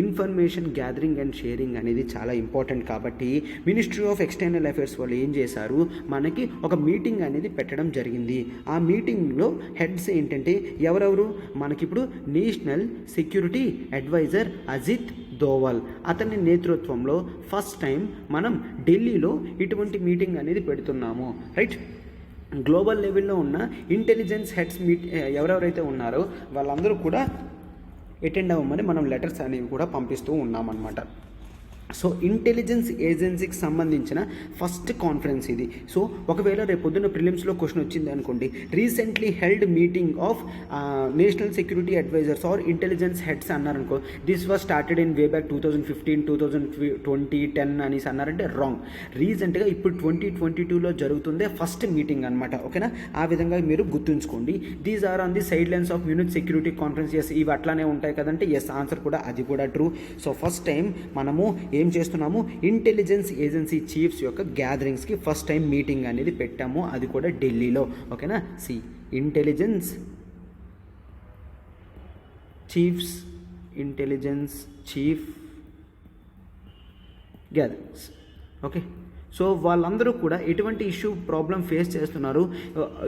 ఇన్ఫర్మేషన్ గ్యాదరింగ్ అండ్ షేరింగ్ అనేది చాలా ఇంపార్టెంట్ కాబట్టి మినిస్ట్రీ ఆఫ్ ఎక్స్టర్నల్ అఫైర్స్ వాళ్ళు ఏం చేశారు, మనకి ఒక మీటింగ్ అనేది పెట్టడం జరిగింది. ఆ మీటింగ్లో హెడ్స్ ఏంటంటే ఎవరెవరు? మనకిప్పుడు national security adviser Ajit Doval, అతని నేతృత్వంలో ఫస్ట్ టైం మనం ఢిల్లీలో ఇటువంటి మీటింగ్ అనేది పెడుతున్నాము. రైట్, గ్లోబల్ లెవెల్లో ఉన్న ఇంటెలిజెన్స్ హెడ్స్ ఎవరెవరైతే ఉన్నారో వాళ్ళందరూ కూడా అటెండ్ అవ్వమని మనం లెటర్స్ అనేవి కూడా పంపిస్తూ ఉన్నామన్నమాట. సో ఇంటెలిజెన్స్ ఏజెన్సీకి సంబంధించిన ఫస్ట్ కాన్ఫరెన్స్ ఇది. సో ఒకవేళ రేపు పొద్దున్న ప్రిలిమ్స్లో క్వశ్చన్ వచ్చింది అనుకోండి, recently held meeting of national security advisers or intelligence heads అన్నారనుకో, this was started in way back 2015, 2020, 10 అనేసి అన్నారంటే రాంగ్. రీసెంట్గా ఇప్పుడు 2022లో జరుగుతుందే ఫస్ట్ మీటింగ్ అనమాట. ఓకేనా, ఆ విధంగా మీరు గుర్తుంచుకోండి. These are on the sidelines of Munich security conference. ఇవి అట్లానే ఉంటాయి కదంటే ఆన్సర్ కూడా అది కూడా ట్రూ. సో ఫస్ట్ టైం మనము ఏం చేస్తున్నాము, ఇంటెలిజెన్స్ ఏజెన్సీ చీఫ్స్ యొక్క గ్యాదరింగ్స్కి ఫస్ట్ టైం మీటింగ్ అనేది పెట్టాము, అది కూడా ఢిల్లీలో. ఓకేనా, intelligence chiefs intelligence chief gatherings. Okay, so వాళ్ళందరూ కూడా ఎటువంటి ప్రాబ్లం ఫేస్ చేస్తున్నారు,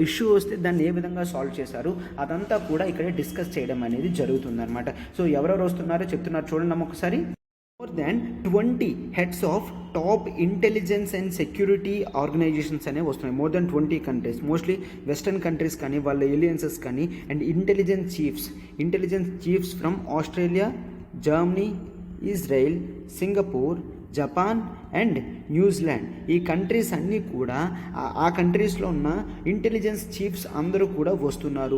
ఇష్యూ వస్తే దాన్ని ఏ విధంగా సాల్వ్ చేశారు, అదంతా కూడా ఇక్కడ డిస్కస్ చేయడం అనేది జరుగుతుందన్నమాట. సో ఎవరెవరు వస్తున్నారో చెప్తున్నారు చూడండి ఒకసారి. More than 20 heads of top intelligence and security organisations అనేవి వస్తున్నాయి. More than 20 countries, mostly western countries కానీ వాళ్ళ ఎలియన్సెస్ కానీ, and intelligence chiefs from Australia, Germany, Israel, Singapore, Japan and New Zealand. ఈ కంట్రీస్ అన్నీ కూడా ఆ కంట్రీస్లో ఉన్న ఇంటెలిజెన్స్ చీఫ్స్ అందరూ కూడా వస్తున్నారు.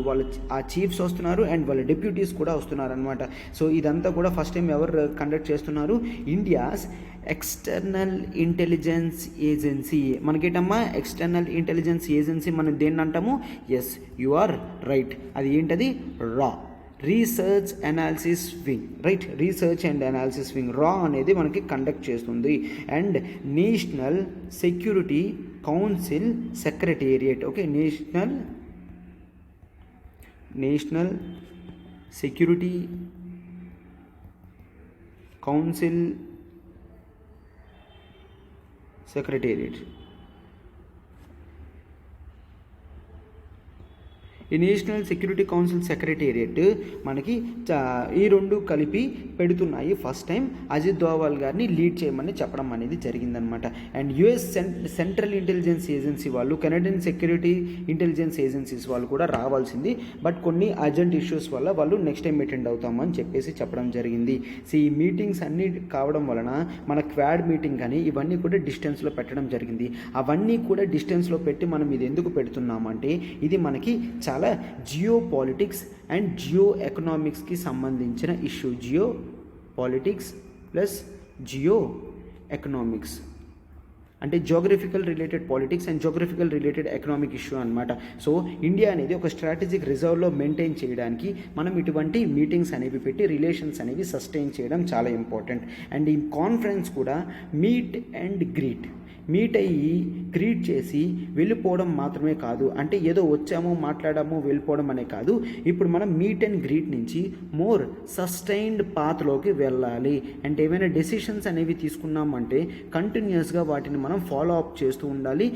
ఆ చీఫ్స్ వస్తున్నారు అండ్ వాళ్ళ డెప్యూటీస్ కూడా వస్తున్నారు అనమాట. సో ఇదంతా కూడా ఫస్ట్ టైం ఎవరు కండక్ట్ చేస్తున్నారు? India's external intelligence agency. మనకేంటమ్మా ఎక్స్టర్నల్ ఇంటెలిజెన్స్ ఏజెన్సీ, మనం దేన్ని అంటాము? Yes, you are right. అది ఏంటది? రా, research analysis wing. Right, research and analysis wing రా అనేది మనకి కండక్ట్ చేస్తుంది. And national security council secretariat. Okay, national security council secretariat. ఈ నేషనల్ సెక్యూరిటీ కౌన్సిల్ సెక్రటేరియట్ మనకి ఈ రెండు కలిపి పెడుతున్నాయి. ఫస్ట్ టైం అజిత్ దోవల్ గారిని లీడ్ చేయమని చెప్పడం అనేది జరిగిందనమాట. And US central intelligence agency వాళ్ళు, కెనడియన్ సెక్యూరిటీ ఇంటెలిజెన్స్ ఏజెన్సీస్ వాళ్ళు కూడా రావాల్సింది, బట్ కొన్ని అర్జెంట్ ఇష్యూస్ వల్ల వాళ్ళు నెక్స్ట్ టైం అటెండ్ అవుతామని చెప్పడం జరిగింది. సో ఈ మీటింగ్స్ అన్నీ కావడం వలన మన క్వాడ్ మీటింగ్ కానీ ఇవన్నీ కూడా డిస్టెన్స్లో పెట్టడం జరిగింది. అవన్నీ కూడా డిస్టెన్స్లో పెట్టి మనం ఇది ఎందుకు పెడుతున్నామంటే ఇది మనకి చాలా జియో పాలిటిక్స్ అండ్ జియో ఎకనామిక్స్కి సంబంధించిన issue. Geo politics plus geo economics అంటే geographical related politics and geographical related economic issue అనమాట. సో ఇండియా అనేది ఒక స్ట్రాటజిక్ రిజర్వ్లో మెయింటైన్ చేయడానికి మనం ఇటువంటి మీటింగ్స్ అనేవి పెట్టి రిలేషన్స్ అనేవి సస్టైన్ చేయడం చాలా ఇంపార్టెంట్. అండ్ ఈ కాన్ఫరెన్స్ కూడా మీట్ అయ్యి గ్రీట్ చేసి వెళ్ళిపోవడం మాత్రమే కాదు. అంటే ఏదో వచ్చామో మాట్లాడామో వెళ్ళిపోవడం అనే కాదు. ఇప్పుడు మనం మీట్ అండ్ గ్రీట్ నుంచి మోర్ సస్టైన్డ్ పాత్లోకి వెళ్ళాలి. అంటే ఏమైనా డెసిషన్స్ అనేవి తీసుకున్నామంటే కంటిన్యూస్గా వాటిని మనం ఫాలో అప్ చేస్తూ ఉండాలి.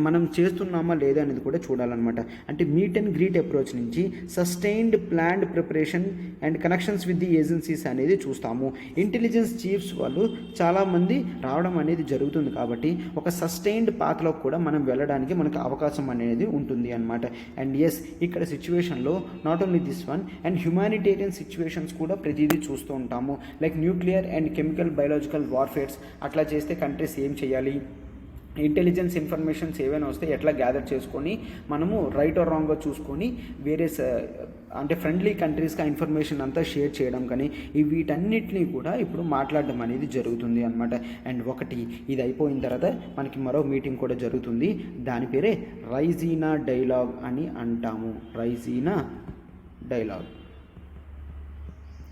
మనం చేస్తున్నామా లేదా అనేది కూడా చూడాలన్నమాట. అంటే మీట్ అండ్ గ్రీట్ అప్రోచ్ నుంచి sustained planned preparation and connections with the agencies అనేది చూస్తాము. ఇంటెలిజెన్స్ చీఫ్స్ వాళ్ళు చాలామంది రావడం అనేది జరుగుతుంది కాబట్టి ఒక సస్టైన్డ్ పాత్లో కూడా మనం వెళ్ళడానికి మనకు అవకాశం అనేది ఉంటుంది అనమాట. అండ్ ఎస్, ఇక్కడ సిచ్యువేషన్లో not only this one and humanitarian situations కూడా ప్రతిదీ చూస్తూ ఉంటాము. Like nuclear and chemical biological warfares అట్లా చేస్తే కంట్రీస్ ఏం చేయాలి, ఇంటెలిజెన్స్ ఇన్ఫర్మేషన్స్ ఏవైనా వస్తే ఎట్లా గ్యాదర్ చేసుకొని మనము రైట్ ఆర్ రాంగ్గా చూసుకొని వేరే అంటే ఫ్రెండ్లీ కంట్రీస్కి ఆ ఇన్ఫర్మేషన్ అంతా షేర్ చేయడం కానీ వీటన్నిటినీ కూడా ఇప్పుడు మాట్లాడడం అనేది జరుగుతుంది అనమాట. అండ్ ఒకటి ఇది అయిపోయిన తర్వాత మనకి మరో మీటింగ్ కూడా జరుగుతుంది. దాని పేరే రైజీనా డైలాగ్ అని అంటాము. రైజీనా డైలాగ్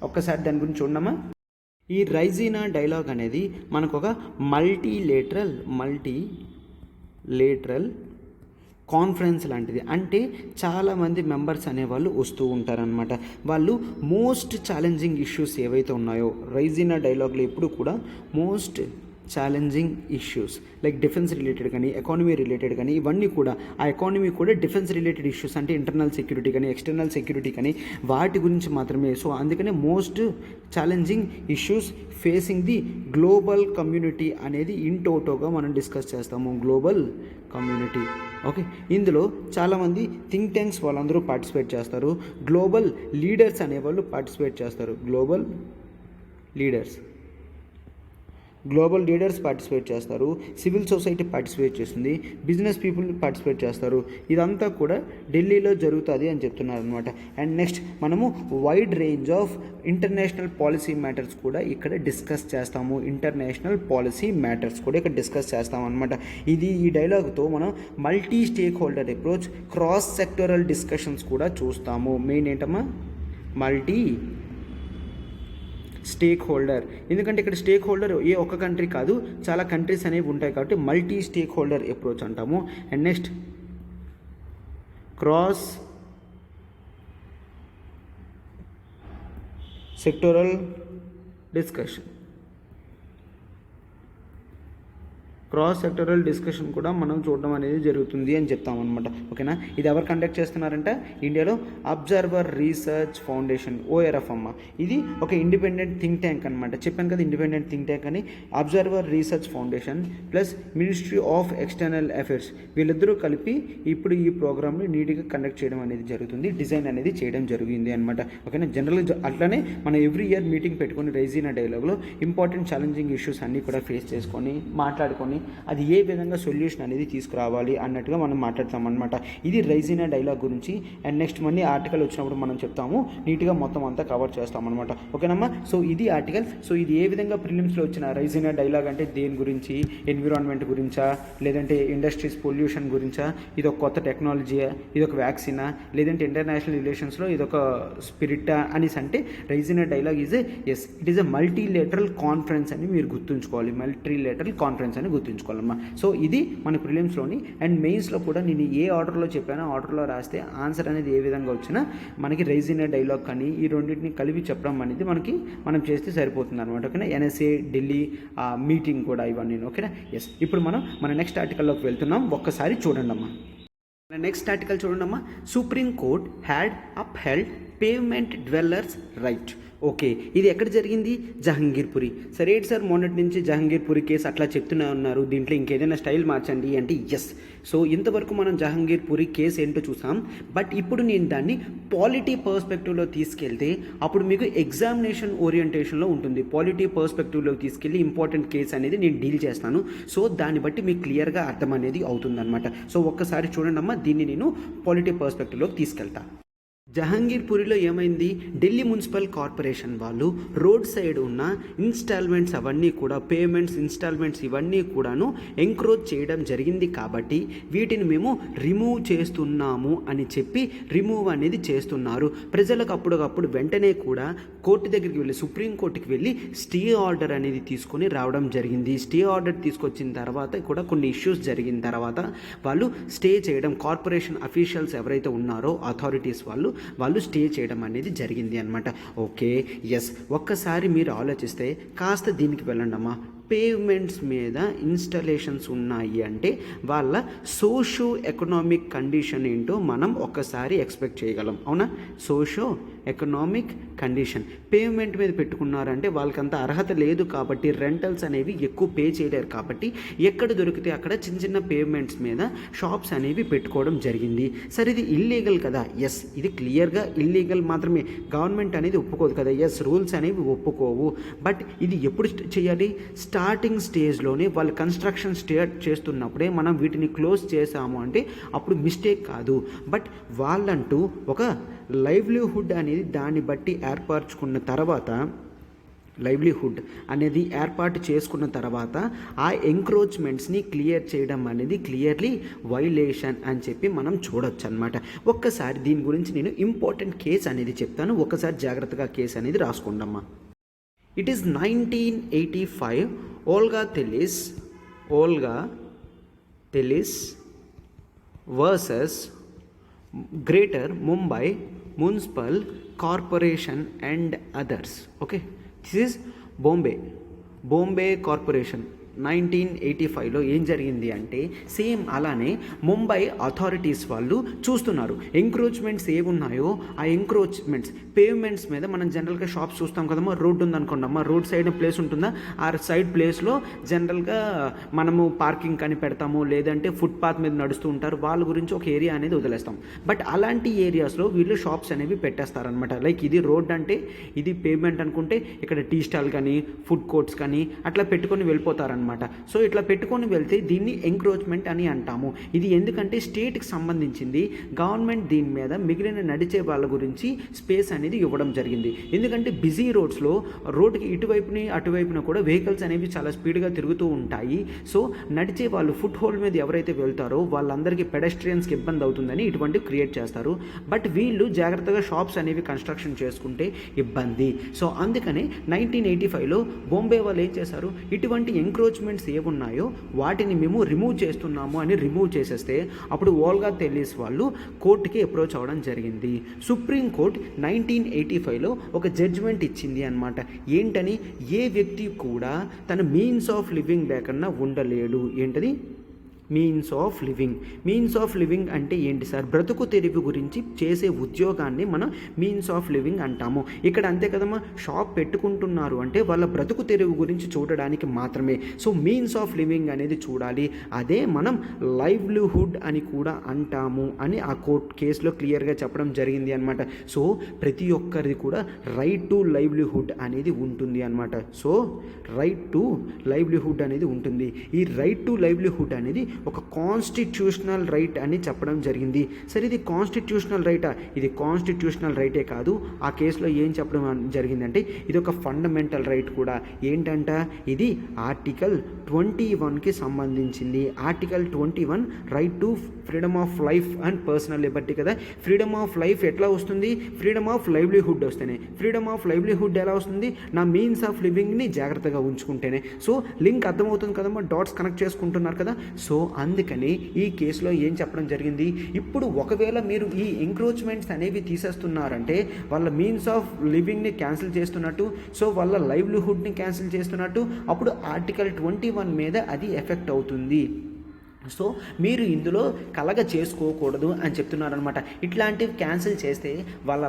ఒక్కసారి దాని గురించి చూడమ్మా. ఈ రైజీనా డైలాగ్ అనేది మనకు ఒక మల్టీలేటరల్ కాన్ఫరెన్స్ లాంటిది. అంటే చాలామంది మెంబర్స్ అనేవాళ్ళు వస్తూ ఉంటారనమాట. వాళ్ళు మోస్ట్ ఛాలెంజింగ్ ఇష్యూస్ ఏవైతే ఉన్నాయో రైజీనా డైలాగ్లో ఎప్పుడు కూడా most challenging issues like defence related కానీ ఎకానమీ రిలేటెడ్ కానీ ఇవన్నీ కూడా ఆ ఎకానమీ కూడా డిఫెన్స్ రిలేటెడ్ ఇష్యూస్ అంటే ఇంటర్నల్ సెక్యూరిటీ కానీ ఎక్స్టర్నల్ సెక్యూరిటీ కానీ వాటి గురించి మాత్రమే. సో అందుకనే most challenging issues facing the global community అనేది ఇన్ టోటోగా మనం డిస్కస్ చేస్తాము. Global community. ఓకే, ఇందులో చాలామంది థింక్ ట్యాంక్స్ వాళ్ళందరూ పార్టిసిపేట్ చేస్తారు. గ్లోబల్ లీడర్స్ అనేవాళ్ళు పార్టిసిపేట్ చేస్తారు. గ్లోబల్ లీడర్స్ పార్టిసిపేట్ చేస్తారు. సివిల్ సొసైటీ పార్టిసిపేట్ చేస్తుంది. బిజినెస్ పీపుల్ పార్టిసిపేట్ చేస్తారు. ఇదంతా కూడా ఢిల్లీలో జరుగుతుంది అని చెప్తున్నారు అనమాట. అండ్ నెక్స్ట్ మనము wide range of international policy matters కూడా ఇక్కడ డిస్కస్ చేస్తాము. అనమాట. ఈ డైలాగ్తో మనం multi stake holder approach, cross sectoral discussions కూడా చూస్తాము. మెయిన్ ఏంటమ్మా? Multi stake holder. ఎందుకంటే ఇక్కడ స్టేక్ హోల్డర్ ఏ ఒక్క కంట్రీ కాదు, చాలా కంట్రీస్ అనేవి ఉంటాయి కాబట్టి మల్టీ స్టేక్ హోల్డర్ అప్రోచ్ అంటాము. And next cross sectoral discussion, cross sectoral discussion కూడా మనం చూడడం అనేది జరుగుతుంది అని చెప్తామన్నమాట. ఓకేనా, ఇది ఎవరు కండక్ట్ చేస్తున్నారంటే ఇండియాలో అబ్జర్వర్ రీసెర్చ్ ఫౌండేషన్, ఓఆర్ఎఫ్ అమ్మ. ఇది ఒక ఇండిపెండెంట్ థింక్ ట్యాంక్ అనమాట. చెప్పాను కదా ఇండిపెండెంట్ థింక్ ట్యాంక్ అని. Observer research foundation plus ministry of external affairs వీళ్ళిద్దరూ కలిపి ఇప్పుడు ఈ ప్రోగ్రామ్ని నీట్గా కండక్ట్ చేయడం అనేది జరుగుతుంది, డిజైన్ అనేది చేయడం జరిగింది అనమాట. ఓకేనా, జనరల్గా అట్లానే మనం ఎవ్రీ ఇయర్ మీటింగ్ పెట్టుకొని రైజినా డైలాగ్లో ఇంపార్టెంట్ ఛాలెంజింగ్ ఇష్యూస్ అన్నీ కూడా ఫేస్ చేసుకొని మాట్లాడుకొని అది ఏ విధంగా సొల్యూషన్ అనేది తీసుకురావాలి అన్నట్టుగా మనం మాట్లాడతాం అనమాట. ఇది రైజినా డైలాగ్ గురించి. అండ్ నెక్స్ట్ మళ్ళీ ఆర్టికల్ వచ్చినప్పుడు మనం చెప్తాము, నీట్గా మొత్తం అంతా కవర్ చేస్తాం అనమాట. ఓకేనమ్మా, సో ఇది ఆర్టికల్. సో ఇది ఏ విధంగా ప్రిలిమ్స్లో వచ్చిన రైజినా డైలాగ్ అంటే దేని గురించి, ఎన్విరాన్మెంట్ గురించా, లేదంటే ఇండస్ట్రీస్ పొల్యూషన్ గురించా, ఇది ఒక కొత్త టెక్నాలజీయా, ఇది ఒక వ్యాక్సినా, లేదంటే ఇంటర్నేషనల్ రిలేషన్స్లో ఇది ఒక స్పిరిటా అనేసి అంటే Raisina dialogue is it is a multilateral conference అని మీరు గుర్తుంచుకోవాలి. మల్టీలేటరల్ కాన్ఫరెన్స్ అని గుర్తుంచుకోవాలమ్మా. సో ఇది మన ప్రిలిమ్స్లోని. అండ్ మెయిన్స్లో కూడా నేను ఏ ఆర్డర్లో చెప్పానో ఆర్డర్లో రాస్తే ఆన్సర్ అనేది ఏ విధంగా వచ్చినా మనకి రైజినా డైలాగ్ కానీ ఈ రెండింటిని కలిపి చెప్పడం అనేది మనం చేస్తే సరిపోతుంది అనమాట. ఓకేనా, ఎన్ఎస్ఏ ఢిల్లీ మీటింగ్ కూడా ఇవన్నీ. ఓకేనా, ఇప్పుడు మనం మన నెక్స్ట్ ఆర్టికల్లోకి వెళ్తున్నాం. ఒక్కసారి చూడండి అమ్మా. నెక్స్ట్ ఆర్టికల్ చూడండి అమ్మా. Supreme court had upheld pavement dwellers right. Okay, ఇది ఎక్కడ జరిగింది? జహంగీర్పురి. సరే సార్, మొన్నటి నుంచి జహంగీర్పురి కేసు అట్లా చెప్తూనే ఉన్నారు, దీంట్లో ఇంకేదైనా స్టైల్ మార్చండి అంటే సో ఇంతవరకు మనం జహంగీర్పురి కేసు ఏంటో చూసాం. బట్ ఇప్పుడు నేను దాన్ని పాలిటీ పర్స్పెక్టివ్లో తీసుకెళ్తే అప్పుడు మీకు ఎగ్జామినేషన్ ఓరియంటేషన్లో ఉంటుంది. పాలిటీ పర్స్పెక్టివ్లో తీసుకెళ్ళి ఇంపార్టెంట్ కేసు అనేది నేను డీల్ చేస్తాను. సో దాన్ని బట్టి మీకు క్లియర్గా అర్థం అనేది అవుతుందన్నమాట. సో ఒక్కసారి చూడండి అమ్మా, దీన్ని నేను పాలిటీ పర్స్పెక్టివ్లోకి తీసుకెళ్తా. జహంగీర్పురిలో ఏమైంది? ఢిల్లీ మున్సిపల్ కార్పొరేషన్ వాళ్ళు రోడ్ సైడ్ ఉన్న ఇన్స్టాల్మెంట్స్ అవన్నీ కూడా పేమెంట్స్, ఇన్స్టాల్మెంట్స్ ఇవన్నీ కూడాను ఎంక్రోచ్ చేయడం జరిగింది. కాబట్టి వీటిని మేము రిమూవ్ చేస్తున్నాము అని చెప్పి రిమూవ్ అనేది చేస్తున్నారు. ప్రజలకు అప్పటికప్పుడు వెంటనే కూడా కోర్టు దగ్గరికి వెళ్ళి, సుప్రీంకోర్టుకి వెళ్ళి స్టే ఆర్డర్ అనేది తీసుకొని రావడం జరిగింది. స్టే ఆర్డర్ తీసుకొచ్చిన తర్వాత కూడా కొన్ని ఇష్యూస్ జరిగిన తర్వాత వాళ్ళు స్టే చేయడం, కార్పొరేషన్ అఫీషియల్స్ ఎవరైతే ఉన్నారో అథారిటీస్ వాళ్ళు స్టే చేయడం అనేది జరిగింది అనమాట. ఓకే, ఒక్కసారి మీరు ఆలోచిస్తే కాస్త దీనికి వెళ్ళండి అమ్మా. పేవ్మెంట్స్ మీద ఇన్స్టాలేషన్స్ ఉన్నాయి అంటే వాళ్ళ సోషో ఎకనామిక్ కండిషన్ ఏంటో మనం ఒక్కసారి ఎక్స్పెక్ట్ చేయగలం, అవునా? సోషో ఎకనామిక్ కండిషన్ పేమెంట్ మీద పెట్టుకున్నారంటే వాళ్ళకంత అర్హత లేదు కాబట్టి రెంటల్స్ అనేవి ఎక్కువ పే చేయలేరు కాబట్టి ఎక్కడ దొరికితే అక్కడ చిన్న చిన్న పేమెంట్స్ మీద షాప్స్ అనేవి పెట్టుకోవడం జరిగింది. సరే, ఇది ఇల్లీగల్ కదా? ఇది క్లియర్గా ఇల్లీగల్ మాత్రమే. గవర్నమెంట్ అనేది ఒప్పుకోదు కదా, రూల్స్ అనేవి ఒప్పుకోవు. బట్ ఇది ఎప్పుడు చేయాలి? స్టార్టింగ్ స్టేజ్లోనే వాళ్ళు కన్స్ట్రక్షన్ స్టార్ట్ చేస్తున్నప్పుడే మనం వీటిని క్లోజ్ చేసాము అంటే అప్పుడు మిస్టేక్ కాదు. బట్ వాళ్ళంటూ ఒక లైవ్లీహుడ్ అనేది దాన్ని బట్టి ఏర్పరచుకున్న తర్వాత, లైవ్లీహుడ్ అనేది ఏర్పాటు చేసుకున్న తర్వాత ఆ ఎంక్రోచ్మెంట్స్ని క్లియర్ చేయడం అనేది క్లియర్లీ వైలేషన్ అని చెప్పి మనం చూడొచ్చు అనమాట. ఒక్కసారి దీని గురించి నేను ఇంపార్టెంట్ కేసు అనేది చెప్తాను, ఒక్కసారి జాగ్రత్తగా కేసు అనేది రాసుకోండమ్మా. It is 1985. Olga Tellis versus greater Mumbai municipal corporation and others. Okay, this is Bombay corporation. 1985లో ఏం జరిగింది అంటే సేమ్ అలానే ముంబై అథారిటీస్ వాళ్ళు చూస్తున్నారు ఎంక్రోచ్మెంట్స్ ఏమున్నాయో ఆ ఎంక్రోచ్మెంట్స్ పేవ్మెంట్స్ మీద. మనం జనరల్గా షాప్స్ చూస్తాం కదమ్మా, రోడ్డు ఉందనుకోండమ్మా, రోడ్ సైడ్ ప్లేస్ ఉంటుందా, ఆ సైడ్ ప్లేస్లో జనరల్గా మనము పార్కింగ్ కానీ పెడతాము, లేదంటే ఫుట్పాత్ మీద నడుస్తూ ఉంటారు, వాళ్ళ గురించి ఒక ఏరియా అనేది వదిలేస్తాం. బట్ అలాంటి ఏరియాస్లో వీళ్ళు షాప్స్ అనేవి పెట్టేస్తారనమాట. లైక్ ఇది రోడ్ అంటే ఇది పేమెంట్ అనుకుంటే ఇక్కడ టీ స్టాల్ కానీ ఫుడ్ కోర్ట్స్ కానీ అట్లా పెట్టుకొని వెళ్ళిపోతారనమాట. సో ఇట్లా పెట్టుకొని వెళ్తే దీన్ని ఎంక్రోచ్మెంట్ అని అంటాము. ఇది ఎందుకంటే స్టేట్కి సంబంధించింది. గవర్నమెంట్ దీని మీద మిగిలిన నడిచే వాళ్ళ గురించి స్పేస్ అనేది ఇవ్వడం జరిగింది. ఎందుకంటే బిజీ రోడ్స్లో రోడ్డుకి ఇటువైపుని అటువైపున కూడా వెహికల్స్ అనేవి చాలా స్పీడ్గా తిరుగుతూ ఉంటాయి. సో నడిచే వాళ్ళు ఫుట్ హోల్డ్ మీద ఎవరైతే వెళ్తారో వాళ్ళందరికీ పెడస్ట్రియన్స్కి ఇబ్బంది అవుతుందని ఇటువంటివి క్రియేట్ చేస్తారు. బట్ వీళ్ళు జాగ్రత్తగా షాప్స్ అనేవి కన్స్ట్రక్షన్ చేసుకుంటే ఇబ్బంది. సో అందుకనే 1985లో బాంబే వాళ్ళు ఏం చేశారు, ఇటువంటి ఎంక్రోచ్ ఎంక్రోచ్మెంట్స్ ఏమున్నాయో వాటిని మేము రిమూవ్ చేస్తున్నాము అని రిమూవ్ చేసేస్తే అప్పుడు వోల్గా తెలీస్ వాళ్ళు కోర్టుకి అప్రోచ్ అవ్వడం జరిగింది. సుప్రీంకోర్టు 1985లో ఒక జడ్జిమెంట్ ఇచ్చింది అనమాట. ఏంటని, ఏ వ్యక్తి కూడా తన మీన్స్ ఆఫ్ లివింగ్ లేకుండా ఉండలేడు. ఏంటది? మీన్స్ ఆఫ్ లివింగ్ అంటే ఏంటి సార్? బ్రతుకు తెరువు గురించి చేసే ఉద్యోగాన్ని మనం మీన్స్ ఆఫ్ లివింగ్ అంటాము. ఇక్కడ అంతే కదమ్మా, షాప్ పెట్టుకుంటున్నారు అంటే వాళ్ళ బ్రతుకు తెరువు గురించి చూడడానికి మాత్రమే. సో మీన్స్ ఆఫ్ లివింగ్ అనేది చూడాలి. అదే మనం లైవ్లీహుడ్ అని కూడా అంటాము అని ఆ కోర్ట్ కేసులో క్లియర్గా చెప్పడం జరిగింది అనమాట. సో ప్రతి ఒక్కరిది కూడా రైట్ టు లైవ్లీహుడ్ అనేది ఉంటుంది అనమాట. సో రైట్ టు లైవ్లీహుడ్ అనేది ఉంటుంది. ఈ రైట్ టు లైవ్లీహుడ్ అనేది ఒక కాన్స్టిట్యూషనల్ రైట్ అని చెప్పడం జరిగింది. సరే, ఇది కాన్స్టిట్యూషనల్ రైటా? ఇది కాన్స్టిట్యూషనల్ రైటే కాదు. ఆ కేసులో ఏం చెప్పడం జరిగిందంటే ఇది ఒక ఫండమెంటల్ రైట్ కూడా. ఏంటంట? ఇది ఆర్టికల్ 21కి సంబంధించింది. Article 21 right to freedom of life and personal Liberty కదా. ఫ్రీడమ్ ఆఫ్ లైఫ్ ఎట్లా వస్తుంది? ఫ్రీడమ్ ఆఫ్ లైవ్లీహుడ్ వస్తేనే. ఫ్రీడమ్ ఆఫ్ లైవ్లీహుడ్ ఎలా వస్తుంది? నా మీన్స్ ఆఫ్ లివింగ్ని జాగ్రత్తగా ఉంచుకుంటేనే. సో లింక్ అర్థమవుతుంది కదమ్మా, డాట్స్ కనెక్ట్ చేసుకుంటున్నారు కదా. సో అందుకని ఈ కేసులో ఏం చెప్పడం జరిగింది? ఇప్పుడు ఒకవేళ మీరు ఈ ఎంక్రోచ్మెంట్స్ అనేవి తీసేస్తున్నారంటే వాళ్ళ మీన్స్ ఆఫ్ లివింగ్ని క్యాన్సిల్ చేస్తున్నట్టు, సో వాళ్ళ లైవ్లీహుడ్ని క్యాన్సిల్ చేస్తున్నట్టు. అప్పుడు ఆర్టికల్ 21 మీద అది ఎఫెక్ట్ అవుతుంది. సో మీరు ఇందులో కలగ చేసుకోకూడదు అని చెప్తున్నారనమాట. ఇట్లాంటివి క్యాన్సిల్ చేస్తే వాళ్ళ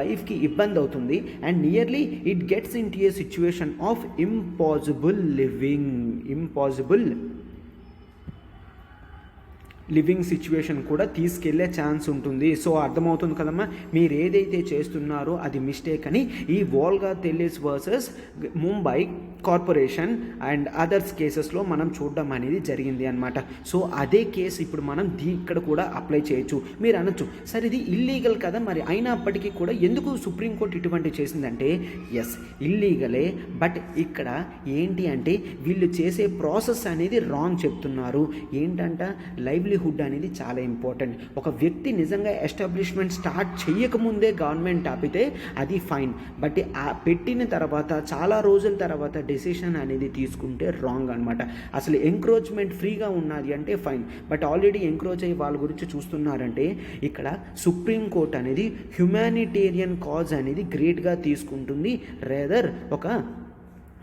లైఫ్కి ఇబ్బంది అవుతుంది. And nearly it gets in to A situation of impossible living situation కూడా తీసుకెళ్లే ఛాన్స్ ఉంటుంది. సో అర్థమవుతుంది కదమ్మా, మీరు ఏదైతే చేస్తున్నారో అది మిస్టేక్ అని. ఈ Olga Tellis versus Mumbai corporation and others కేసెస్లో మనం చూడడం అనేది జరిగింది అనమాట. సో అదే కేసు ఇప్పుడు మనం ఇక్కడ కూడా అప్లై చేయొచ్చు. మీరు అనొచ్చు, సరే ఇది ఇల్లీగల్ కదా, మరి అయినప్పటికీ కూడా ఎందుకు సుప్రీంకోర్టు ఇటువంటి చేసిందంటే, ఎస్ ఇల్లీగలే, బట్ ఇక్కడ ఏంటి అంటే వీళ్ళు చేసే ప్రాసెస్ అనేది రాంగ్ చెప్తున్నారు. ఏంటంట, లైవ్లీహుడ్ అనేది చాలా ఇంపార్టెంట్. ఒక వ్యక్తి నిజంగా ఎస్టాబ్లిష్మెంట్ స్టార్ట్ చేయకముందే గవర్నమెంట్ ఆపితే అది ఫైన్, బట్ పెట్టిన తర్వాత చాలా రోజుల తర్వాత డెసిషన్ అనేది తీసుకుంటే రాంగ్ అనమాట. అసలు ఎంక్రోచ్మెంట్ ఫ్రీగా ఉన్నది అంటే ఫైన్, బట్ ఆల్రెడీ ఎంక్రోచ్ అయ్యి వాళ్ళ గురించి చూస్తున్నారంటే ఇక్కడ సుప్రీంకోర్టు అనేది హ్యుమానిటేరియన్ కాజ్ అనేది గ్రేట్గా తీసుకుంటుంది, రేదర్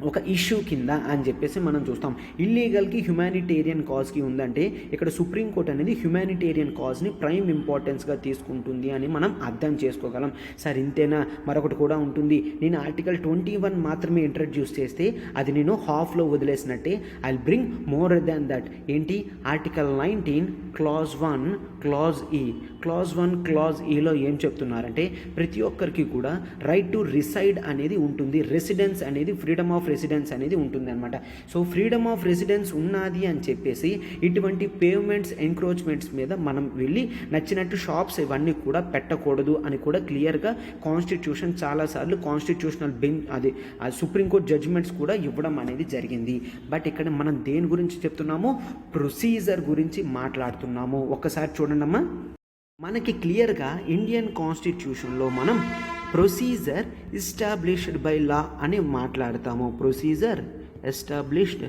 ఒక ఇష్యూ కింద అని చెప్పేసి మనం చూస్తాం. ఇల్లీగల్కి హ్యుమానిటేరియన్ కాజ్కి ఉందంటే ఇక్కడ సుప్రీంకోర్టు అనేది హ్యుమానిటేరియన్ కాజ్ని ప్రైమ్ ఇంపార్టెన్స్గా తీసుకుంటుంది అని మనం అర్థం చేసుకోగలం. సార్ ఇంతేనా? మరొకటి కూడా ఉంటుంది. నేను ఆర్టికల్ 21 మాత్రమే ఇంట్రడ్యూస్ చేస్తే అది నేను హాఫ్లో వదిలేసినట్టే. I will bring more than that. ఏంటి? Article 19 clause 1 clause E. Clause 1 clause ఈలో ఏం చెప్తున్నారంటే ప్రతి ఒక్కరికి కూడా రైట్ టు రిసైడ్ అనేది ఉంటుంది. రెసిడెన్స్ అనేది ఫ్రీడమ్ ఆఫ్ రెసిడెన్స్ అనేది ఉంటుంది అనమాట. సో ఫ్రీడమ్ ఆఫ్ రెసిడెన్స్ ఉన్నది అని చెప్పేసి ఇటువంటి పేమెంట్స్ ఎంక్రోచ్మెంట్స్ మీద మనం వెళ్ళి నచ్చినట్టు షాప్స్ ఇవన్నీ కూడా పెట్టకూడదు అని కూడా క్లియర్గా కాన్స్టిట్యూషన్ చాలాసార్లు కాన్స్టిట్యూషనల్ అది సుప్రీంకోర్టు జడ్జిమెంట్స్ కూడా ఇవ్వడం అనేది జరిగింది. బట్ ఇక్కడ మనం దేని గురించి చెప్తున్నాము? ప్రొసీజర్ గురించి మాట్లాడుతున్నాము. ఒక్కసారి చూడండి అమ్మా, మనకి క్లియర్గా ఇండియన్ కాన్స్టిట్యూషన్లో మనం ప్రొసీజర్ ఎస్టాబ్లిష్డ్ బై లా అని మాట్లాడతాము. ప్రొసీజర్ ఎస్టాబ్లిష్డ్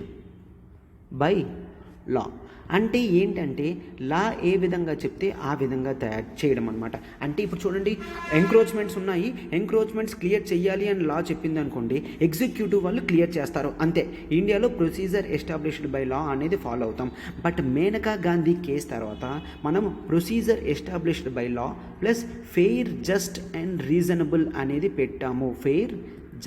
బై లా అంటే ఏంటంటే లా ఏ విధంగా చెప్తే ఆ విధంగా తయారు చేయడం అనమాట. అంటే ఇప్పుడు చూడండి, ఎంక్రోచ్మెంట్స్ ఉన్నాయి, ఎంక్రోచ్మెంట్స్ క్లియర్ చేయాలి అని లా చెప్పింది అనుకోండి, ఎగ్జిక్యూటివ్ వాళ్ళు క్లియర్ చేస్తారు అంతే. ఇండియాలో ప్రొసీజర్ ఎస్టాబ్లిష్డ్ బై లా అనేది ఫాలో అవుతాం. బట్ మేనకా గాంధీ కేసు తర్వాత మనం procedure established by law plus fair, just and reasonable అనేది పెట్టాము. ఫెయిర్,